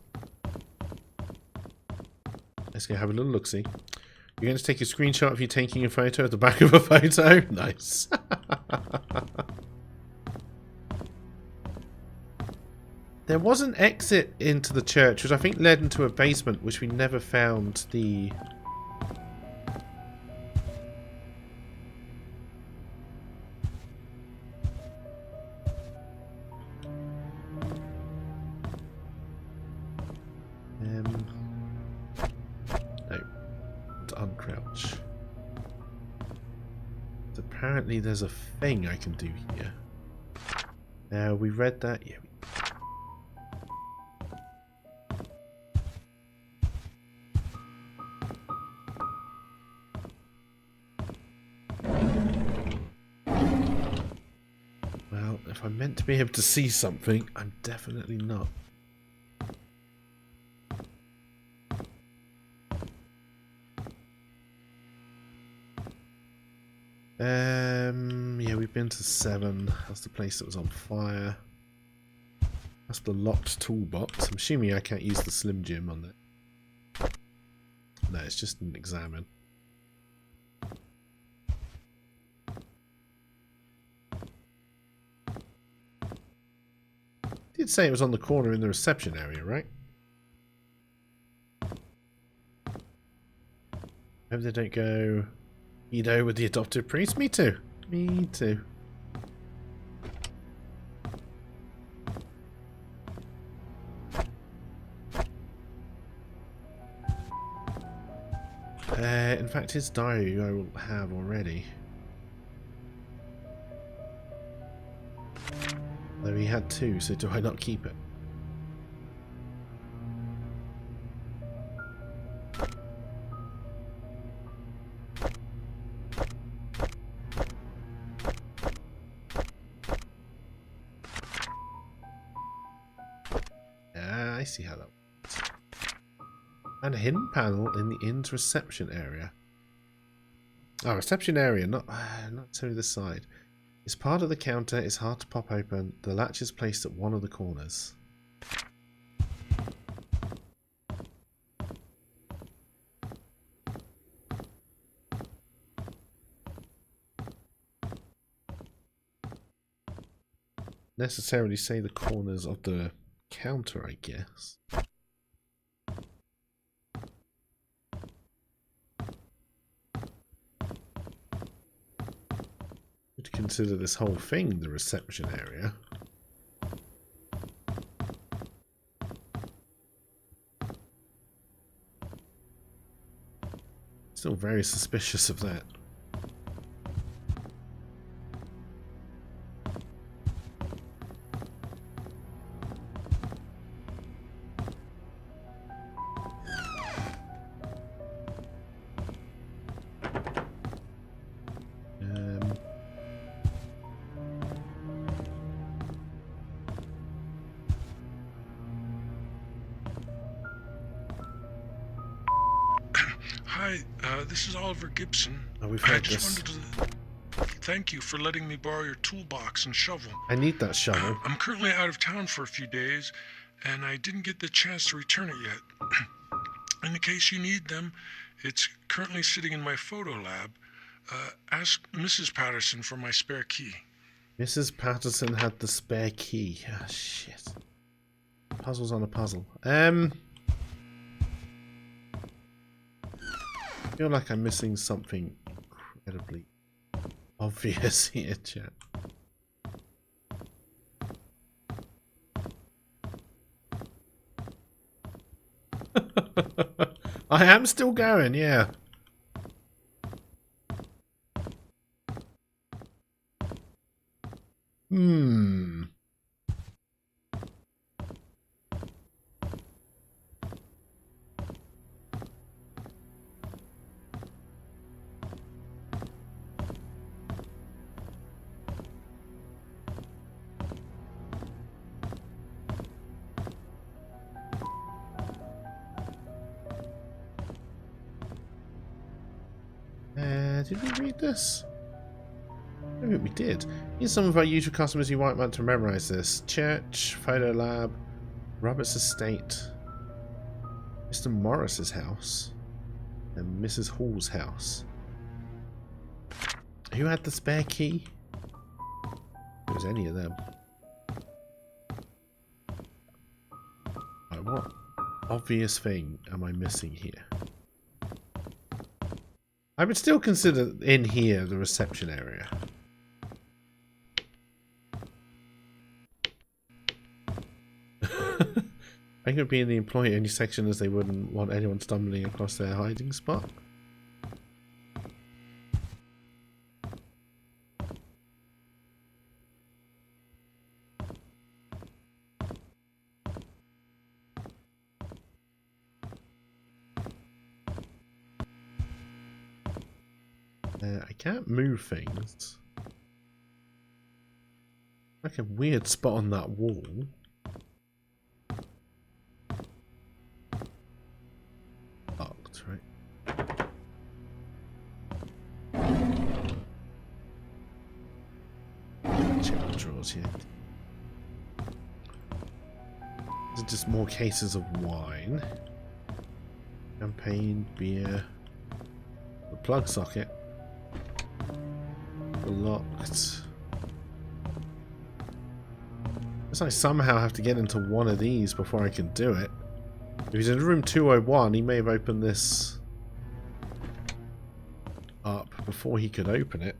Let's go have a little look-see. You're going to take a screenshot of you taking a photo at the back of a photo? Nice. There was an exit into the church, which I think led into a basement, which we never found the... No. To uncrouch. But apparently there's a thing I can do here. Now, we read that? Yeah, if I'm meant to be able to see something, I'm definitely not. Yeah, we've been to 7. That's the place that was on fire. That's the locked toolbox. I'm assuming I can't use the Slim Jim on that. No, it's just an examine. Did say it was on the corner in the reception area, right? Hope they don't go, you know, with the adoptive priest. Me too. Me too. In fact, his diary I will have already. Though he had 2, so do I not keep it? Ah, I see how that works. And a hidden panel in the inn's reception area. Oh, reception area, not to the side. This part of the counter is hard to pop open. The latch is placed at one of the corners. Necessarily say the corners of the counter, I guess. To consider this whole thing the reception area. Still very suspicious of that. Hi, this is Oliver Gibson. Oh, we've I heard just this. wanted to thank you for letting me borrow your toolbox and shovel. I need that shovel. I'm currently out of town for a few days, and I didn't get the chance to return it yet. In the case you need them, it's currently sitting in my photo lab. Ask Mrs. Patterson for my spare key. Mrs. Patterson had the spare key. Ah, shit. Puzzles on a puzzle. I feel like I'm missing something incredibly obvious here, chat. I am still going, yeah. Did we read this? I think we did. Here's some of our usual customers you might want to memorize this. Church, photo lab, Robert's estate, Mr. Morris's house, and Mrs. Hall's house. Who had the spare key? If it was any of them. Right, what obvious thing am I missing here? I would still consider in here the reception area. I could be in the employee only section as they wouldn't want anyone stumbling across their hiding spot. I can't move things. Like a weird spot on that wall. Locked, right? Check the drawers here. These are just more cases of wine. Champagne, beer. The plug socket. Locked. Guess I somehow have to get into one of these before I can do it. If he's in room 201, he may have opened this up before he could open it.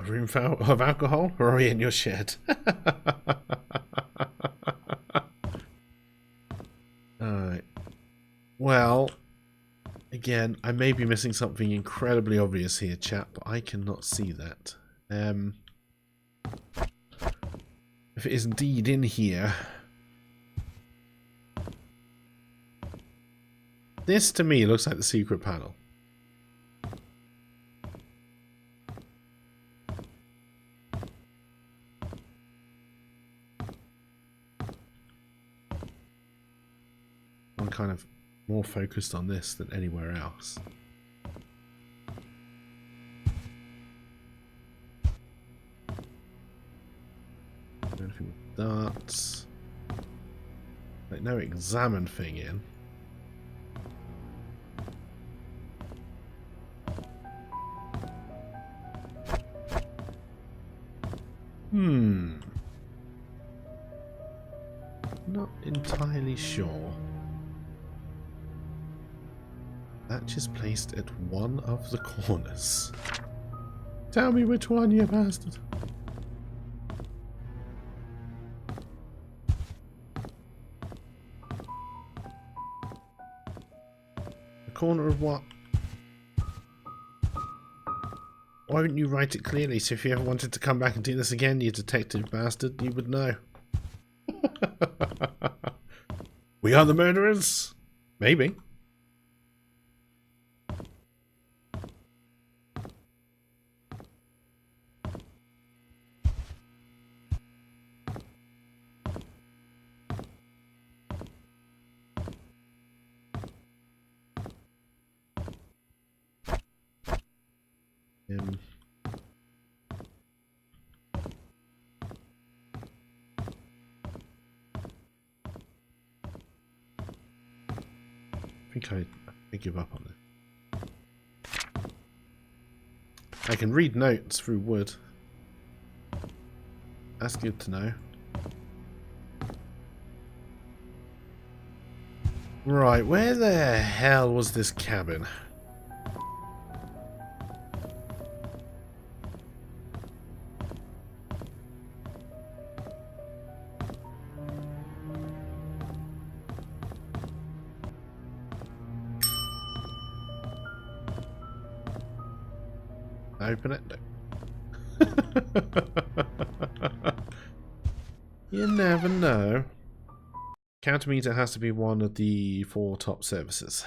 A room of alcohol? Or are we in your shed? Alright. Well, again, I may be missing something incredibly obvious here, chat, but I cannot see that. If it is indeed in here... This, to me, looks like the secret panel. One kind of more focused on this than anywhere else. Anything with darts. Like no examine thing in. Not entirely sure. That is placed at one of the corners. Tell me which one, you bastard. The corner of what? Why wouldn't you write it clearly so if you ever wanted to come back and do this again, you detective bastard, you would know. We are the murderers? Maybe. I give up on it. I can read notes through wood. That's good to know. Right, where the hell was this cabin? Open it? No. You never know. Counter meter has to be one of the 4 top services.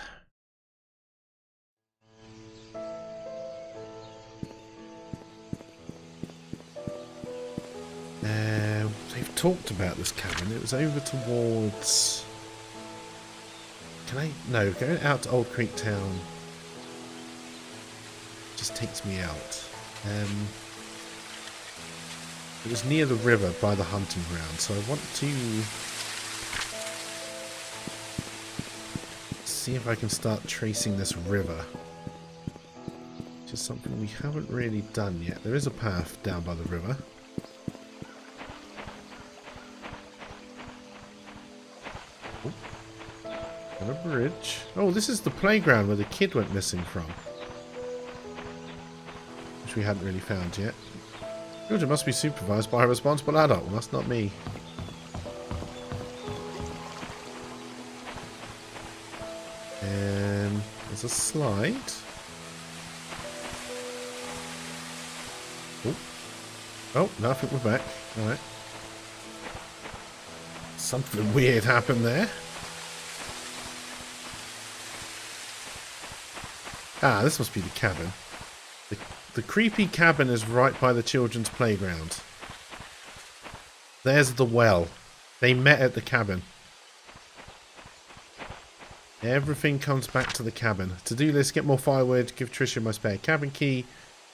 They've talked about this cabin. It was over towards... Can I... No, going out to Old Creek Town just takes me out. It was near the river by the hunting ground, so I want to see if I can start tracing this river. Which is something we haven't really done yet. There is a path down by the river. On a bridge. Oh, this is the playground where the kid went missing from. We hadn't really found yet. Children must be supervised by a responsible adult. Well, that's not me. There's a slide. Oh, no, I think we're back. Alright. Something weird happened there. Ah, this must be the cabin. The creepy cabin is right by the children's playground. There's the well. They met at the cabin. Everything comes back to the cabin. To-do list, get more firewood, give Tricia my spare cabin key,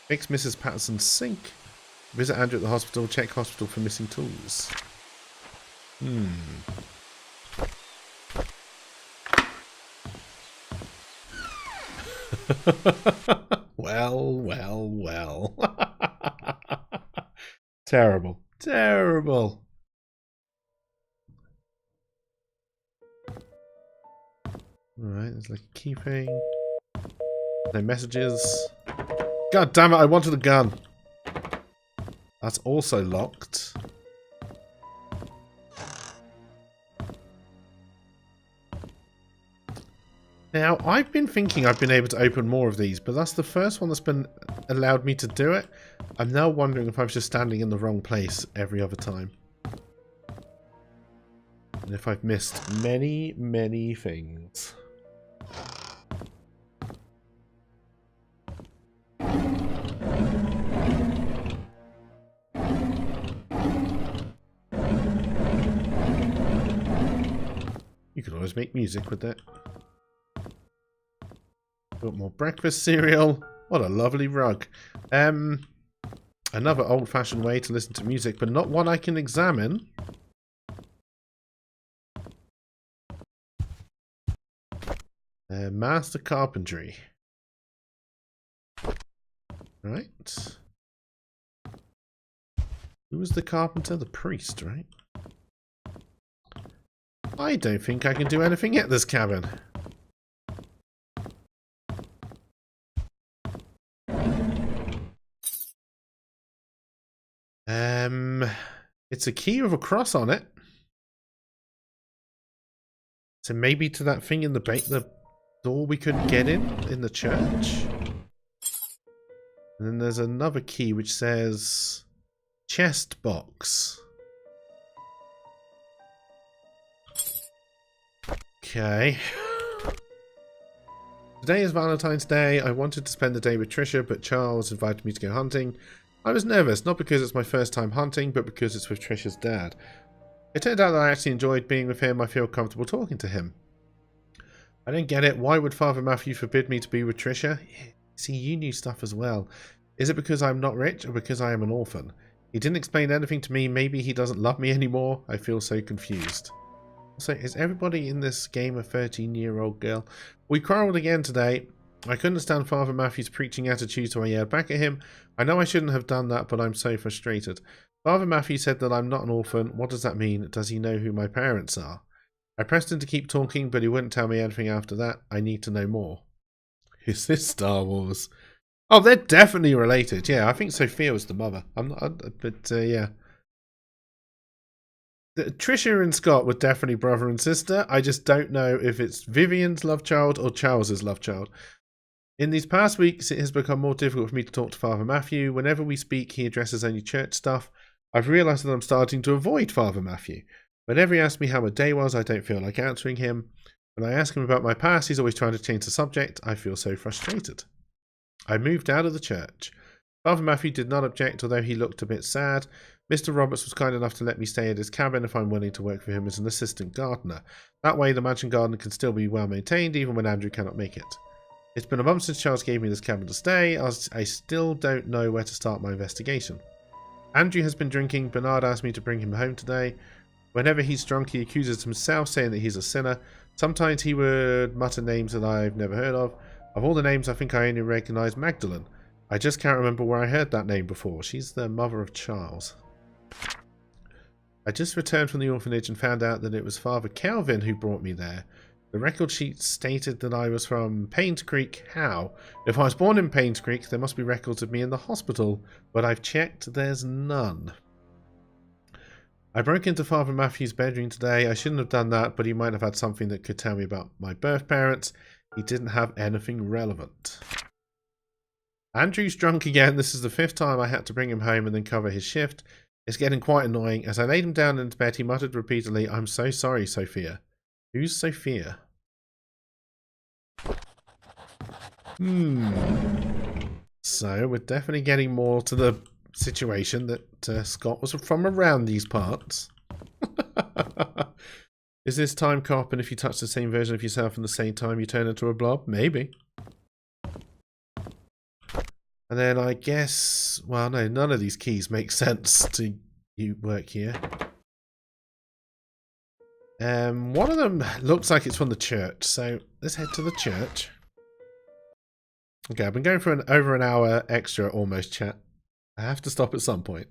fix Mrs. Patterson's sink, visit Andrew at the hospital, check hospital for missing tools. Well. Terrible. Terrible. Alright, there's like a key thing. No messages. God damn it, I wanted a gun. That's also locked. Now, I've been thinking I've been able to open more of these, but that's the first one that's been allowed me to do it. I'm now wondering if I was just standing in the wrong place every other time. And if I've missed many, many things. You could always make music with that. Got more breakfast cereal. What a lovely rug. Another old-fashioned way to listen to music, but not one I can examine. Master carpentry. Right. Who was the carpenter? The priest, right? I don't think I can do anything at this cabin. It's a key with a cross on it. So maybe to that thing in the door we couldn't get in the church. And then there's another key which says chest box. Okay. Today is Valentine's Day. I wanted to spend the day with Trisha, but Charles invited me to go hunting. I was nervous, not because it's my first time hunting, but because it's with Trisha's dad. It turned out that I actually enjoyed being with him. I feel comfortable talking to him. I don't get it. Why would Father Matthew forbid me to be with Trisha? See, you knew stuff as well. Is it because I'm not rich or because I am an orphan? He didn't explain anything to me. Maybe he doesn't love me anymore. I feel so confused. So, is everybody in this game a 13-year-old girl? We quarrelled again today. I couldn't stand Father Matthew's preaching attitude, so I yelled back at him. I know I shouldn't have done that, but I'm so frustrated. Father Matthew said that I'm not an orphan. What does that mean? Does he know who my parents are? I pressed him to keep talking, but he wouldn't tell me anything after that. I need to know more. Is this Star Wars? Oh, they're definitely related. Yeah, I think Sophia was the mother. I'm not, but yeah. Trisha and Scott were definitely brother and sister. I just don't know if it's Vivian's love child or Charles's love child. In these past weeks, it has become more difficult for me to talk to Father Matthew. Whenever we speak, he addresses only church stuff. I've realised that I'm starting to avoid Father Matthew. Whenever he asks me how my day was, I don't feel like answering him. When I ask him about my past, he's always trying to change the subject. I feel so frustrated. I moved out of the church. Father Matthew did not object, although he looked a bit sad. Mr. Roberts was kind enough to let me stay at his cabin if I'm willing to work for him as an assistant gardener. That way, the mansion garden can still be well maintained, even when Andrew cannot make it. It's been a month since Charles gave me this cabin to stay. I still don't know where to start my investigation. Andrew has been drinking. Bernard asked me to bring him home today. Whenever he's drunk, he accuses himself, saying that he's a sinner. Sometimes he would mutter names that I've never heard of. Of all the names, I think I only recognise Magdalene. I just can't remember where I heard that name before. She's the mother of Charles. I just returned from the orphanage and found out that it was Father Calvin who brought me there. The record sheet stated that I was from Painscreek. How? If I was born in Painscreek, there must be records of me in the hospital, but I've checked, there's none. I broke into Father Matthew's bedroom today. I shouldn't have done that, but he might have had something that could tell me about my birth parents. He didn't have anything relevant. Andrew's drunk again. This is the 5th time I had to bring him home and then cover his shift. It's getting quite annoying. As I laid him down into bed, he muttered repeatedly, "I'm so sorry, Sophia." Who's Sophia? So, we're definitely getting more to the situation that Scott was from around these parts. Is this time cop, and if you touch the same version of yourself in the same time, you turn into a blob? Maybe. And then I guess, well, no, none of these keys make sense to you work here. One of them looks like it's from the church, so let's head to the church. Okay, I've been going for over an hour extra almost chat. I have to stop at some point.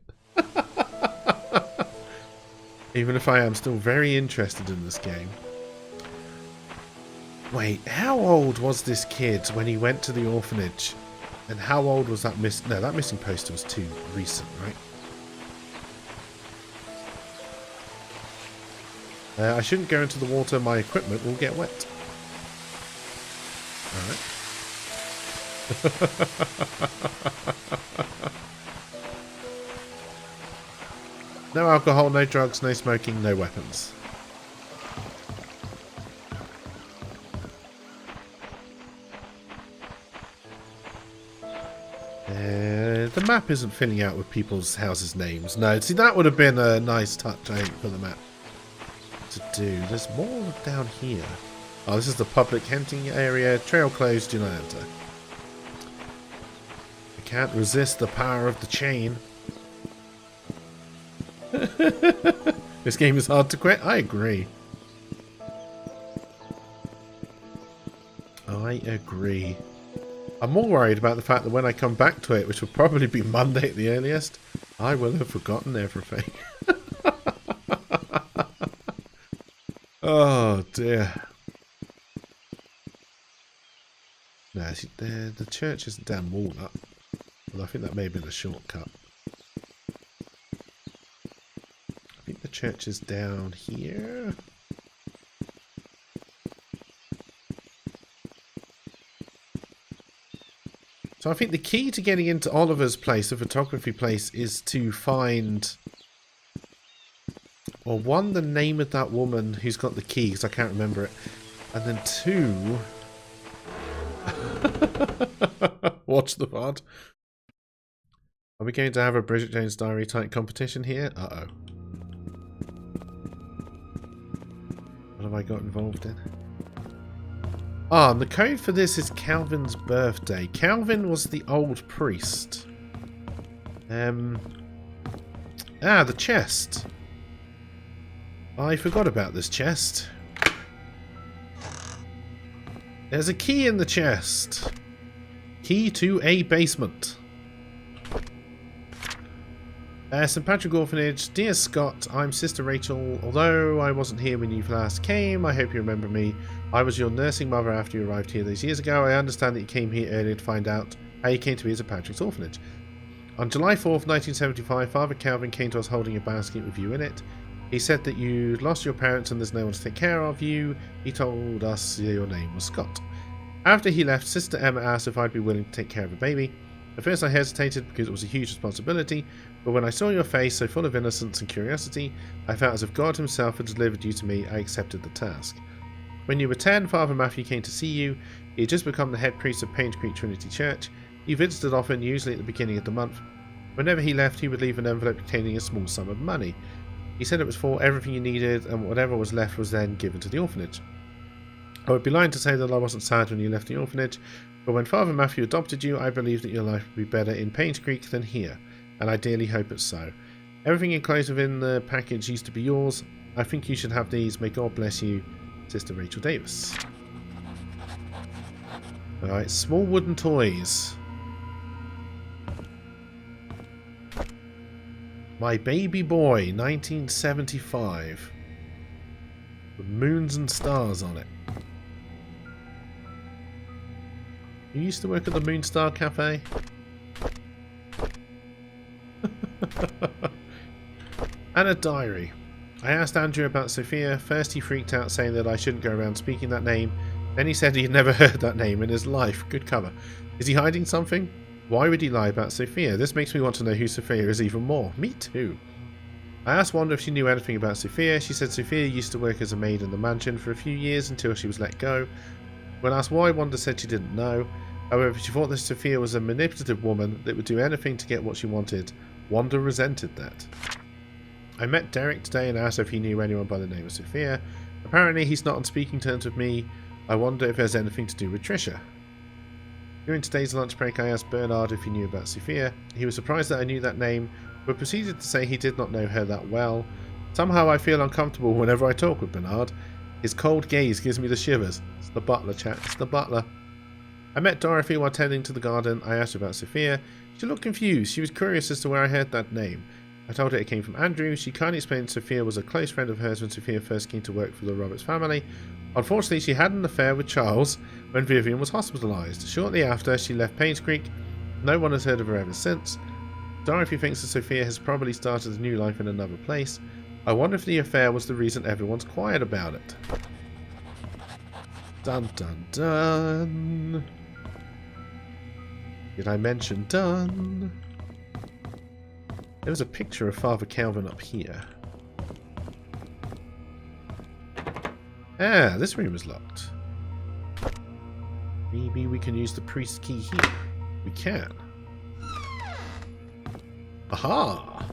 Even if I am still very interested in this game. Wait, how old was this kid when he went to the orphanage? And how old was that no, that missing poster was too recent, right? I shouldn't go into the water. My equipment will get wet. Alright. No alcohol, no drugs, no smoking, no weapons. The map isn't filling out with people's houses' names. No, see, that would have been a nice touch, I think, for the map to do. There's more down here. Oh, this is the public hunting area. Trail closed, do not enter. I can't resist the power of the chain. This game is hard to quit. I agree. I agree. I'm more worried about the fact that when I come back to it, which will probably be Monday at the earliest, I will have forgotten everything. Oh dear. No, see, the church isn't down Walnut. Well, I think that may have been a shortcut. I think the church is down here. So I think the key to getting into Oliver's place, the photography place, is to find... Well, one, the name of that woman who's got the key, because I can't remember it. And then two... Watch the VOD. Are we going to have a Bridget Jones Diary type competition here? Uh-oh. What have I got involved in? Ah, and the code for this is Calvin's birthday. Calvin was the old priest. The chest. I forgot about this chest. There's a key in the chest. Key to a basement. St. Patrick Orphanage. Dear Scott, I'm Sister Rachel. Although I wasn't here when you last came, I hope you remember me. I was your nursing mother after you arrived here those years ago. I understand that you came here earlier to find out how you came to be at St. Patrick's Orphanage. On July 4th, 1975, Father Calvin came to us holding a basket with you in it. He said that you lost your parents and there's no one to take care of you. He told us your name was Scott. After he left, Sister Emma asked if I'd be willing to take care of a baby. At first I hesitated because it was a huge responsibility, but when I saw your face so full of innocence and curiosity, I felt as if God himself had delivered you to me. I accepted the task. When you were 10, Father Matthew came to see you. He had just become the head priest of Painscreek Trinity Church. He visited often, usually at the beginning of the month. Whenever he left, he would leave an envelope containing a small sum of money. He said it was for everything you needed, and whatever was left was then given to the orphanage. I would be lying to say that I wasn't sad when you left the orphanage, but when Father Matthew adopted you, I believed that your life would be better in Painscreek than here, and I dearly hope it's so. Everything enclosed within the package used to be yours. I think you should have these. May God bless you, Sister Rachel Davis. Alright, small wooden toys. My Baby Boy, 1975. With moons and stars on it. You used to work at the Moonstar Cafe? And a diary. I asked Andrew about Sophia. First he freaked out saying that I shouldn't go around speaking that name. Then he said he had never heard that name in his life. Good cover. Is he hiding something? Why would he lie about Sophia? This makes me want to know who Sophia is even more. Me too. I asked Wanda if she knew anything about Sophia. She said Sophia used to work as a maid in the mansion for a few years until she was let go. When asked why, Wanda said she didn't know. However, she thought that Sophia was a manipulative woman that would do anything to get what she wanted. Wanda resented that. I met Derek today and asked if he knew anyone by the name of Sophia. Apparently he's not on speaking terms with me. I wonder if there's anything to do with Trisha. During today's lunch break, I asked Bernard if he knew about Sophia. He was surprised that I knew that name, but proceeded to say he did not know her that well. Somehow I feel uncomfortable whenever I talk with Bernard. His cold gaze gives me the shivers. It's the butler, chat. It's the butler. I met Dorothy while tending to the garden. I asked her about Sophia. She looked confused. She was curious as to where I heard that name. I told her it came from Andrew. She kindly explained Sophia was a close friend of hers when Sophia first came to work for the Roberts family. Unfortunately, she had an affair with Charles when Vivian was hospitalised. Shortly after, she left Painscreek. No one has heard of her ever since. Dorothy thinks that Sophia has probably started a new life in another place. I wonder if the affair was the reason everyone's quiet about it. Dun dun dun. Did I mention dun? There was a picture of Father Calvin up here. Ah, this room is locked. Maybe we can use the priest's key here. We can. Aha!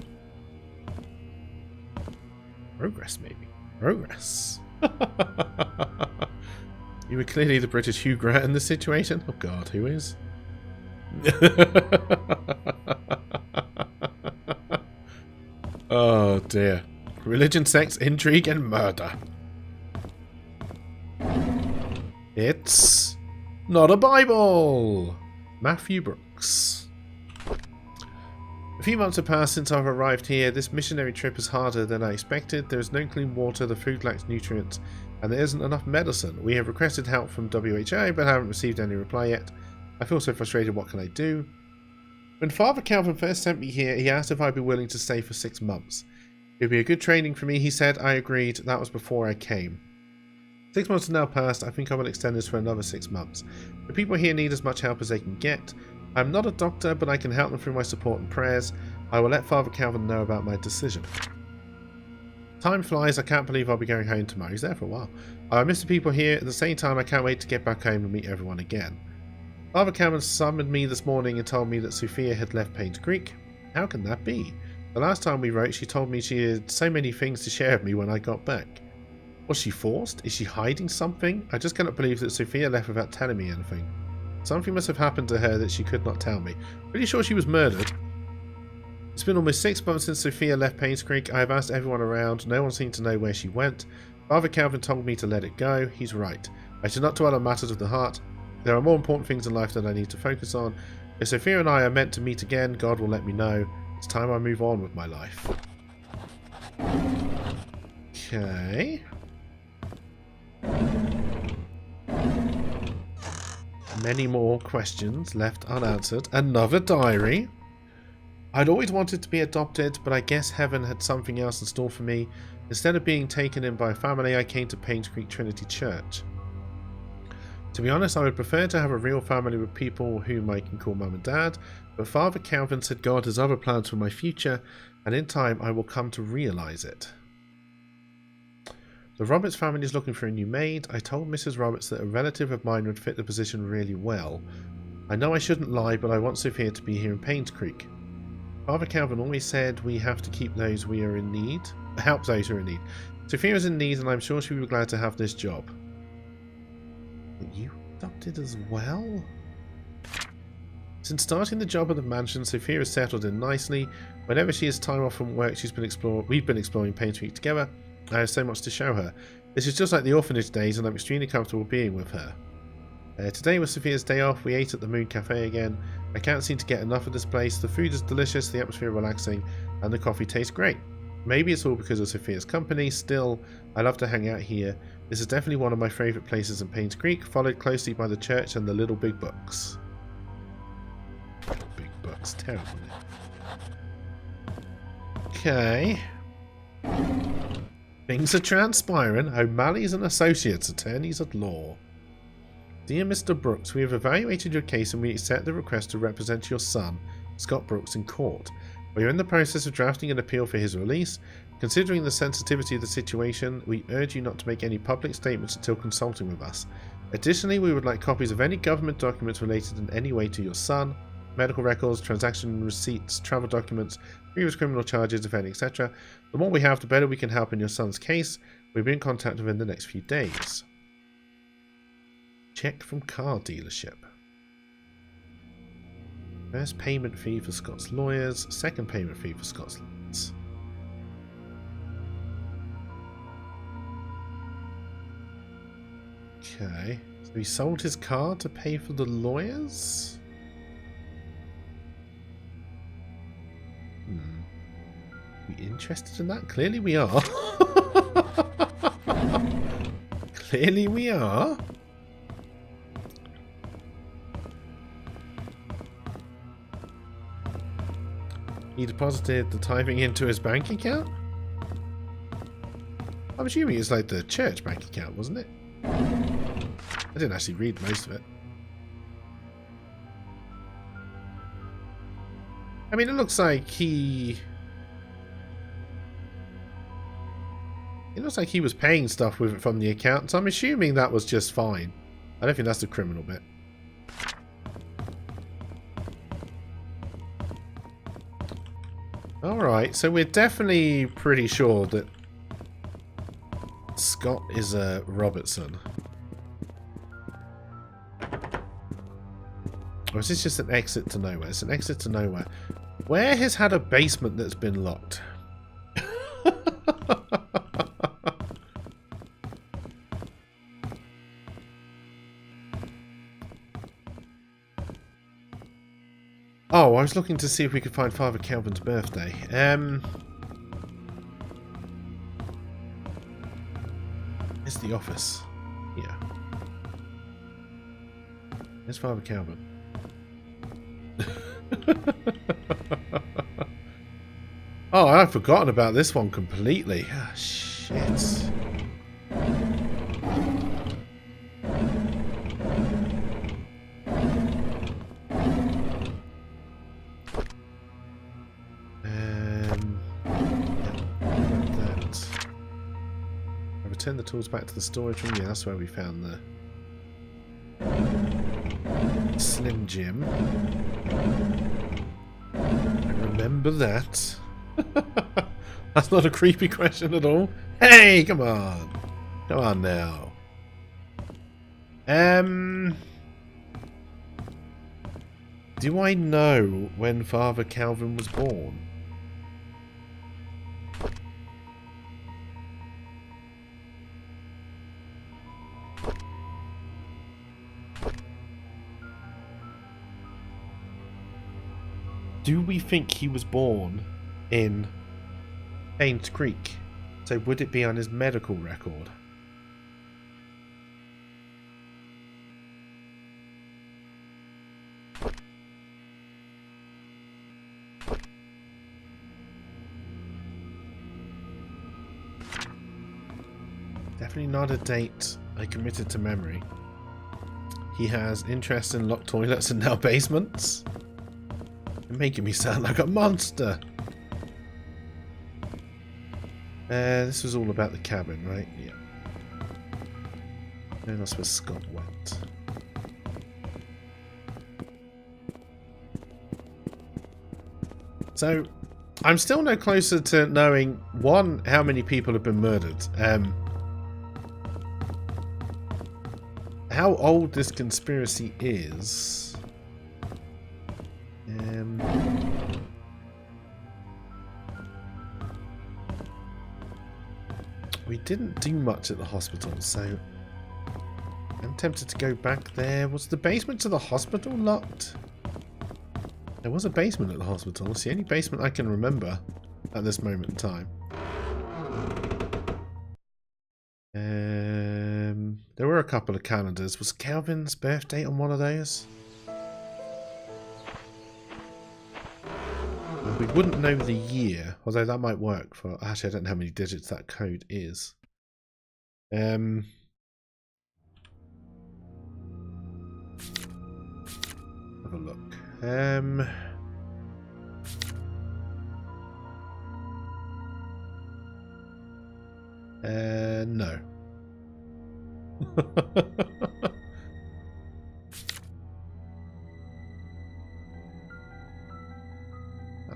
Progress, maybe. Progress. You were clearly the British Hugh Grant in this situation. Oh god, who is? Oh dear. Religion, sex, intrigue, and murder. It's not a Bible! Matthew Brooks. A few months have passed since I've arrived here. This missionary trip is harder than I expected. There is no clean water, the food lacks nutrients, and there isn't enough medicine. We have requested help from WHO, but haven't received any reply yet. I feel so frustrated, what can I do? When Father Calvin first sent me here, he asked if I'd be willing to stay for 6 months. It would be a good training for me, he said. I agreed. That was before I came. 6 months have now passed. I think I will extend this for another 6 months. The people here need as much help as they can get. I'm not a doctor, but I can help them through my support and prayers. I will let Father Calvin know about my decision. Time flies. I can't believe I'll be going home tomorrow. He's there for a while. I miss the people here. At the same time, I can't wait to get back home and meet everyone again. Father Calvin summoned me this morning and told me that Sophia had left Painscreek. How can that be? The last time we wrote, she told me she had so many things to share with me when I got back. Was she forced? Is she hiding something? I just cannot believe that Sophia left without telling me anything. Something must have happened to her that she could not tell me. Pretty sure she was murdered. It's been almost 6 months since Sophia left Painscreek. I have asked everyone around. No one seemed to know where she went. Father Calvin told me to let it go. He's right. I should not dwell on matters of the heart. There are more important things in life that I need to focus on. If Sophia and I are meant to meet again, God will let me know. It's time I move on with my life. Okay. Many more questions left unanswered. Another diary. I'd always wanted to be adopted, but I guess heaven had something else in store for me. Instead of being taken in by a family, I came to Painscreek Trinity Church. To be honest, I would prefer to have a real family with people whom I can call Mum and Dad, but Father Calvin said God has other plans for my future, and in time I will come to realise it. The Roberts family is looking for a new maid. I told Mrs. Roberts that a relative of mine would fit the position really well. I know I shouldn't lie, but I want Sophia to be here in Painscreek. Father Calvin always said we have to keep those we are in need, help those who are in need. Sophia is in need, and I'm sure she would be glad to have this job. Are you adopted as well? Since starting the job at the mansion, Sophia has settled in nicely. Whenever she has time off from work, we've been exploring Painscreek together. I have so much to show her. This is just like the orphanage days, and I'm extremely comfortable being with her. Today was Sophia's day off. We ate at the Moon Cafe again. I can't seem to get enough of this place. The food is delicious, the atmosphere relaxing, and the coffee tastes great. Maybe it's all because of Sophia's company. Still, I love to hang out here. This is definitely one of my favourite places in Painscreek, followed closely by the church and the Little Big Books. Big Books, terrible. Okay. Things are transpiring. O'Malley's and Associates, attorneys at law. Dear Mr. Brooks, we have evaluated your case and we accept the request to represent your son, Scott Brooks, in court. We are in the process of drafting an appeal for his release. Considering the sensitivity of the situation, we urge you not to make any public statements until consulting with us. Additionally, we would like copies of any government documents related in any way to your son, medical records, transaction receipts, travel documents, previous criminal charges, if any, etc. The more we have, the better we can help in your son's case. We'll be in contact within the next few days. Check from car dealership. First payment fee for Scott's lawyers, second payment fee for Scott's lawyers. Okay, so he sold his car to pay for the lawyers? We interested in that? Clearly we are. Clearly we are. He deposited the tithing into his bank account? I'm assuming it's like the church bank account, wasn't it? I didn't actually read most of it. I mean, it looks like he... It looks like he was paying stuff with it from the account, so I'm assuming that was just fine. I don't think that's the criminal bit. Alright, so we're definitely pretty sure that Scott is a Robertson. Or is this just an exit to nowhere? It's an exit to nowhere. Where has had a basement that's been locked? Oh, I was looking to see if we could find Father Calvin's birthday. It's the office. Yeah. There's Father Calvin. Oh, I've forgotten about this one completely. Ah, shit. Return the tools back to the storage room. Yeah, that's where we found the Slim Jim. I remember that. That's not a creepy question at all. Hey, come on. Come on now. Do I know when Father Calvin was born? Do we think he was born in Painscreek? So would it be on his medical record? Definitely not a date I committed to memory. He has interest in locked toilets and now basements. You're making me sound like a monster. This was all about the cabin, right? Yeah. And that's where Scott went. So, I'm still no closer to knowing, one, how many people have been murdered. How old this conspiracy is. We didn't do much at the hospital, so I'm tempted to go back there. Was the basement to the hospital locked? There was a basement at the hospital. It's the only basement I can remember at this moment in time. There were a couple of calendars. Was Calvin's birthday on one of those? We wouldn't know the year, although that might work for... Actually, I don't know how many digits that code is. Have a look. No.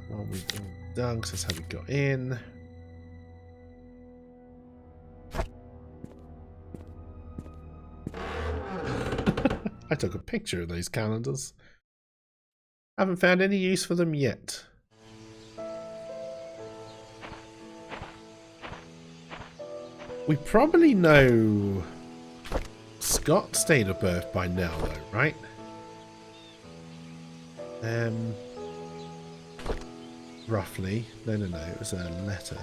Well, we've all done because that's how we got in. I took a picture of those calendars. Haven't found any use for them yet. We probably know Scott's date of birth by now, though, right? Roughly. No, it was a letter.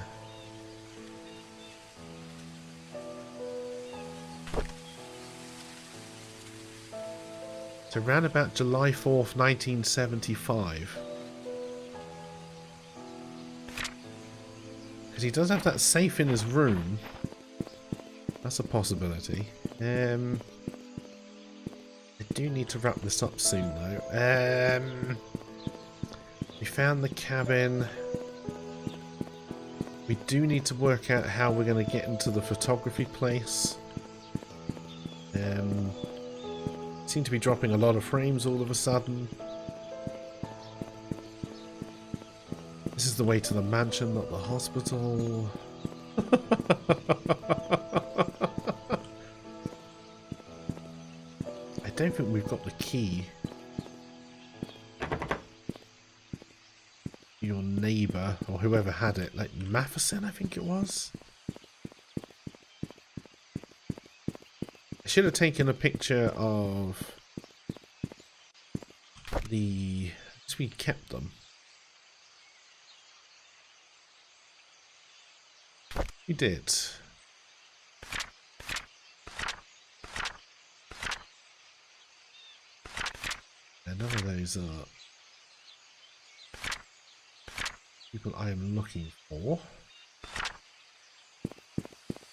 So around about July 4th, 1975. Because he does have that safe in his room. That's a possibility. I do need to wrap this up soon, though. We found the cabin. We do need to work out how we're going to get into the photography place. Seem to be dropping a lot of frames all of a sudden. This is the way to the mansion, not the hospital. I don't think we've got the key your neighbour, or whoever had it, like Matheson, I think it was. I should have taken a picture of the... we kept them. We did. None of those are people I am looking for.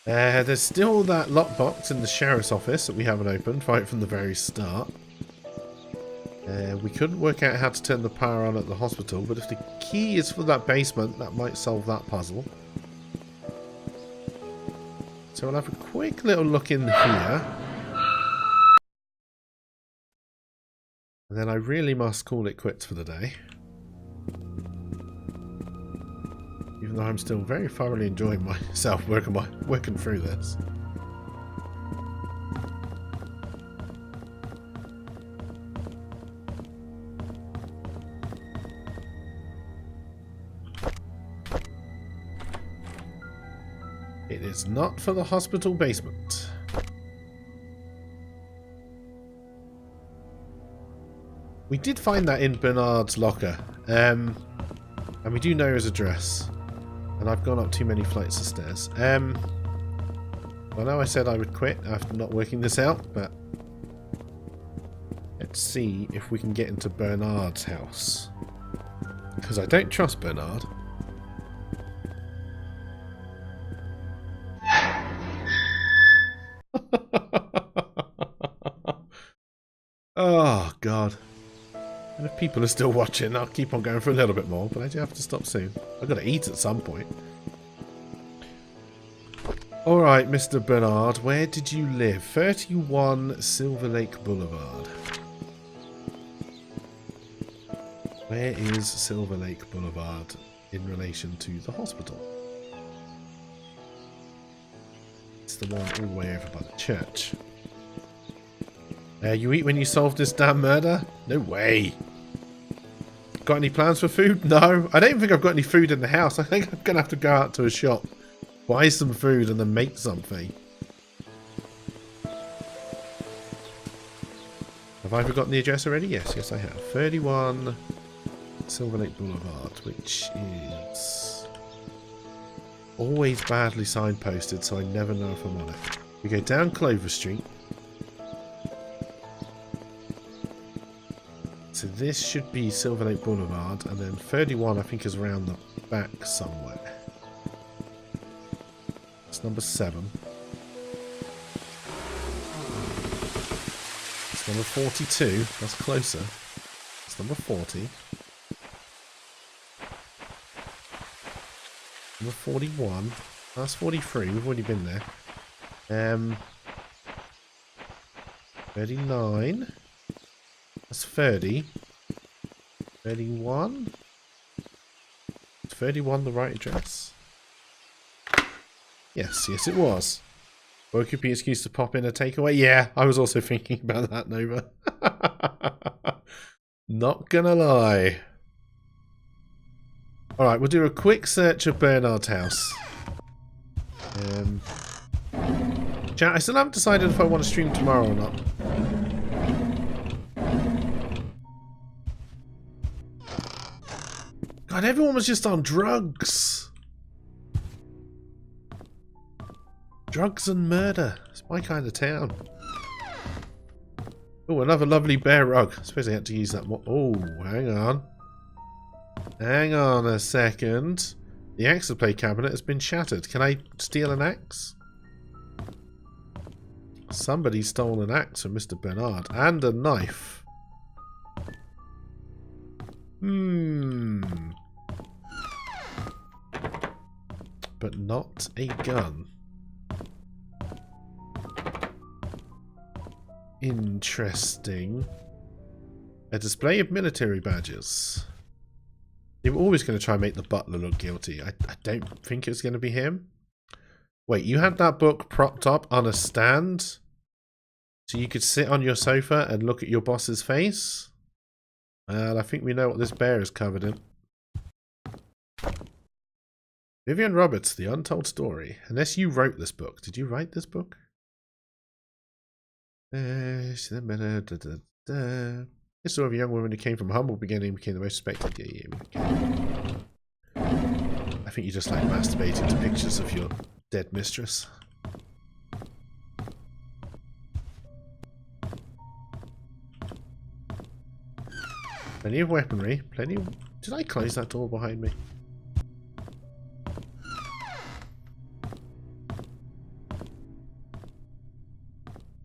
There's still that lockbox in the sheriff's office that we haven't opened right from the very start. We couldn't work out how to turn the power on at the hospital, but if the key is for that basement, that might solve that puzzle. So we'll have a quick little look in here. And then I really must call it quits for the day. Even though I'm still very thoroughly enjoying myself working through this. It is not for the hospital basement. We did find that in Bernard's locker. And we do know his address. And I've gone up too many flights of stairs. I know I said I would quit after not working this out, but let's see if we can get into Bernard's house. Because I don't trust Bernard. Oh, God. And if people are still watching, I'll keep on going for a little bit more, but I do have to stop soon. I've got to eat at some point. Alright, Mr. Bernard, where did you live? 31 Silver Lake Boulevard. Where is Silver Lake Boulevard in relation to the hospital? It's the one all the way over by the church. You eat when you solve this damn murder? No way. Got any plans for food? No. I don't think I've got any food in the house. I think I'm going to have to go out to a shop, buy some food, and then make something. Have I forgotten the address already? Yes, I have. 31 Silver Lake Boulevard, which is always badly signposted, so I never know if I'm on it. We go down Clover Street. So this should be Silver Lake Boulevard, and then 31 I think is around the back somewhere. It's number 7. It's number 42, that's closer. It's number 40. Number 41, that's 43, we've already been there. 39. That's 30. 31? Is 31 the right address? Yes, it was. Woke up the excuse to pop in a takeaway. Yeah, I was also thinking about that, Nova. Not gonna lie. Alright, we'll do a quick search of Bernard's house. Chat, I still haven't decided if I want to stream tomorrow or not. God, everyone was just on drugs. Drugs and murder. It's my kind of town. Oh, another lovely bear rug. I suppose I had to use that more. Oh, hang on. Hang on a second. The axe play cabinet has been shattered. Can I steal an axe? Somebody stole an axe from Mr. Bernard. And a knife. But not a gun. Interesting. A display of military badges. They were always going to try and make the butler look guilty. I don't think it's going to be him. Wait, you had that book propped up on a stand? So you could sit on your sofa and look at your boss's face? Well, I think we know what this bear is covered in. Vivian Roberts, The Untold Story. Unless you wrote this book. Did you write this book? History of a young woman who came from humble beginning and became the most respected. I think you just like masturbating to pictures of your dead mistress. Plenty of weaponry. Plenty of... Did I close that door behind me?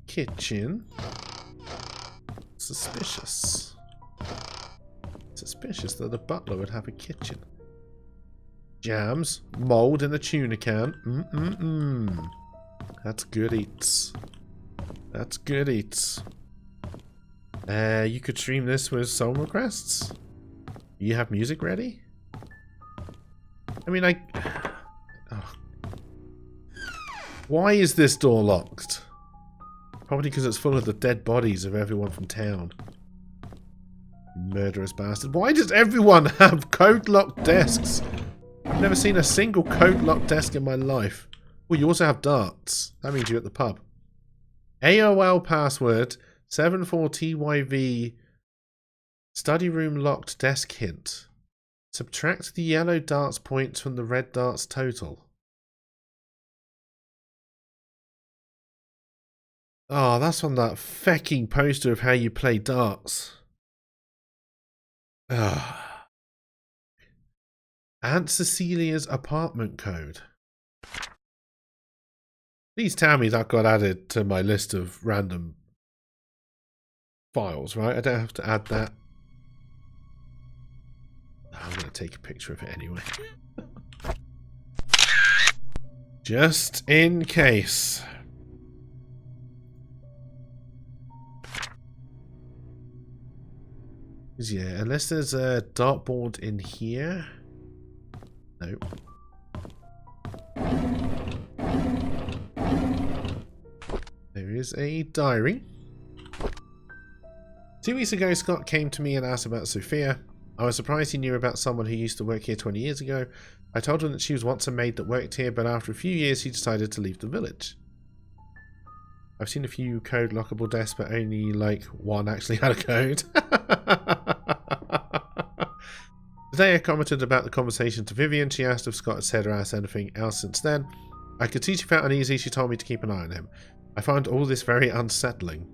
Kitchen. Suspicious. Suspicious that a butler would have a kitchen. Jams. Mold in a tuna can. That's good eats. That's good eats. You could stream this with song requests? You have music ready? I mean, oh. Why is this door locked? Probably because it's full of the dead bodies of everyone from town. Murderous bastard. Why does everyone have code-locked desks? I've never seen a single code-locked desk in my life. Well, you also have darts. That means you're at the pub. AOL password 74TYV study room locked desk hint. Subtract the yellow darts points from the red darts total. Oh, that's on that fecking poster of how you play darts. Ah. Aunt Cecilia's apartment code. Please tell me that got added to my list of random files, right? I don't have to add that. I'm going to take a picture of it anyway. Just in case. Yeah, unless there's a dartboard in here. Nope. There is a diary. 2 weeks ago, Scott came to me and asked about Sophia. I was surprised he knew about someone who used to work here 20 years ago. I told him that she was once a maid that worked here, but after a few years, he decided to leave the village. I've seen a few code lockable desks, but only like one actually had a code. Today I commented about the conversation to Vivian. She asked if Scott had said or asked anything else since then. I could see she felt uneasy. She told me to keep an eye on him. I found all this very unsettling.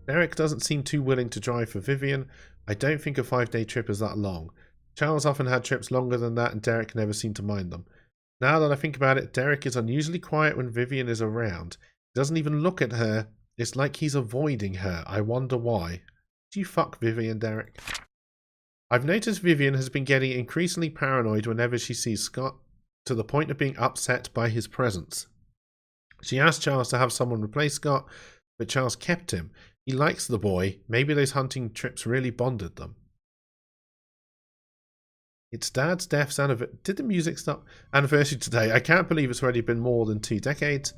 Derek doesn't seem too willing to drive for Vivian. I don't think a 5-day trip is that long. Charles often had trips longer than that and Derek never seemed to mind them. Now that I think about it, Derek is unusually quiet when Vivian is around. He doesn't even look at her. It's like he's avoiding her. I wonder why. Do you fuck Vivian, Derek? I've noticed Vivian has been getting increasingly paranoid whenever she sees Scott, to the point of being upset by his presence. She asked Charles to have someone replace Scott, but Charles kept him. He likes the boy. Maybe those hunting trips really bonded them. It's Dad's death's anniversary. Did the music stop? Anniversary today. I can't believe it's already been more than 2 decades.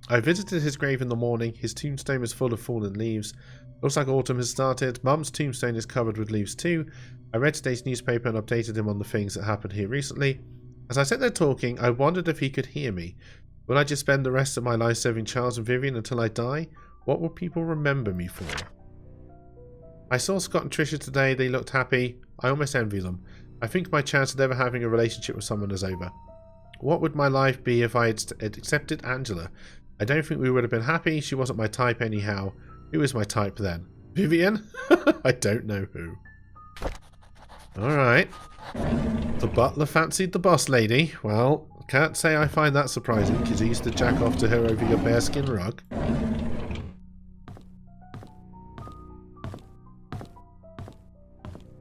I visited his grave in the morning. His tombstone is full of fallen leaves. Looks like autumn has started. Mum's tombstone is covered with leaves too. I read today's newspaper and updated him on the things that happened here recently. As I sat there talking, I wondered if he could hear me. Will I just spend the rest of my life serving Charles and Vivian until I die? What will people remember me for? I saw Scott and Tricia today. They looked happy. I almost envy them. I think my chance of ever having a relationship with someone is over. What would my life be if I had accepted Angela? I don't think we would have been happy. She wasn't my type anyhow. Who was my type then? Vivian? I don't know who. Alright. The butler fancied the boss lady. Well, can't say I find that surprising, because he used to jack off to her over your bearskin rug.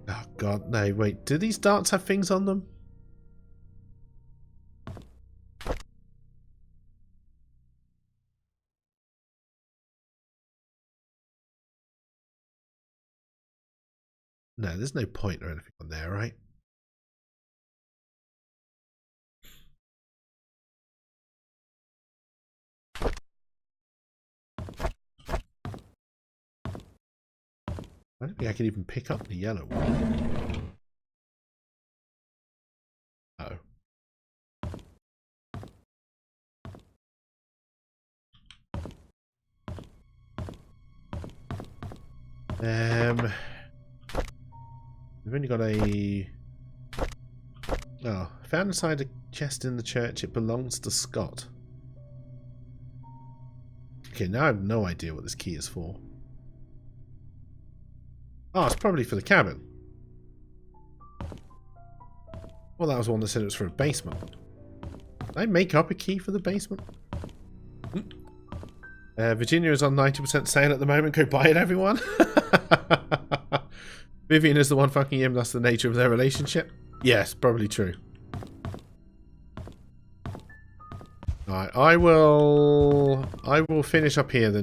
Oh god, no, wait. Do these darts have things on them? No, there's no point or anything on there, right? I don't think I can even pick up the yellow one. Oh. We've only got a... Oh, found inside a chest in the church. It belongs to Scott. Okay, now I have no idea what this key is for. Oh, it's probably for the cabin. Well, that was one that said it was for a basement. Did I make up a key for the basement? Virginia is on 90% sale at the moment. Go buy it, everyone. Vivian is the one fucking him. That's the nature of their relationship. Yes, probably true. Alright, I will finish up here then.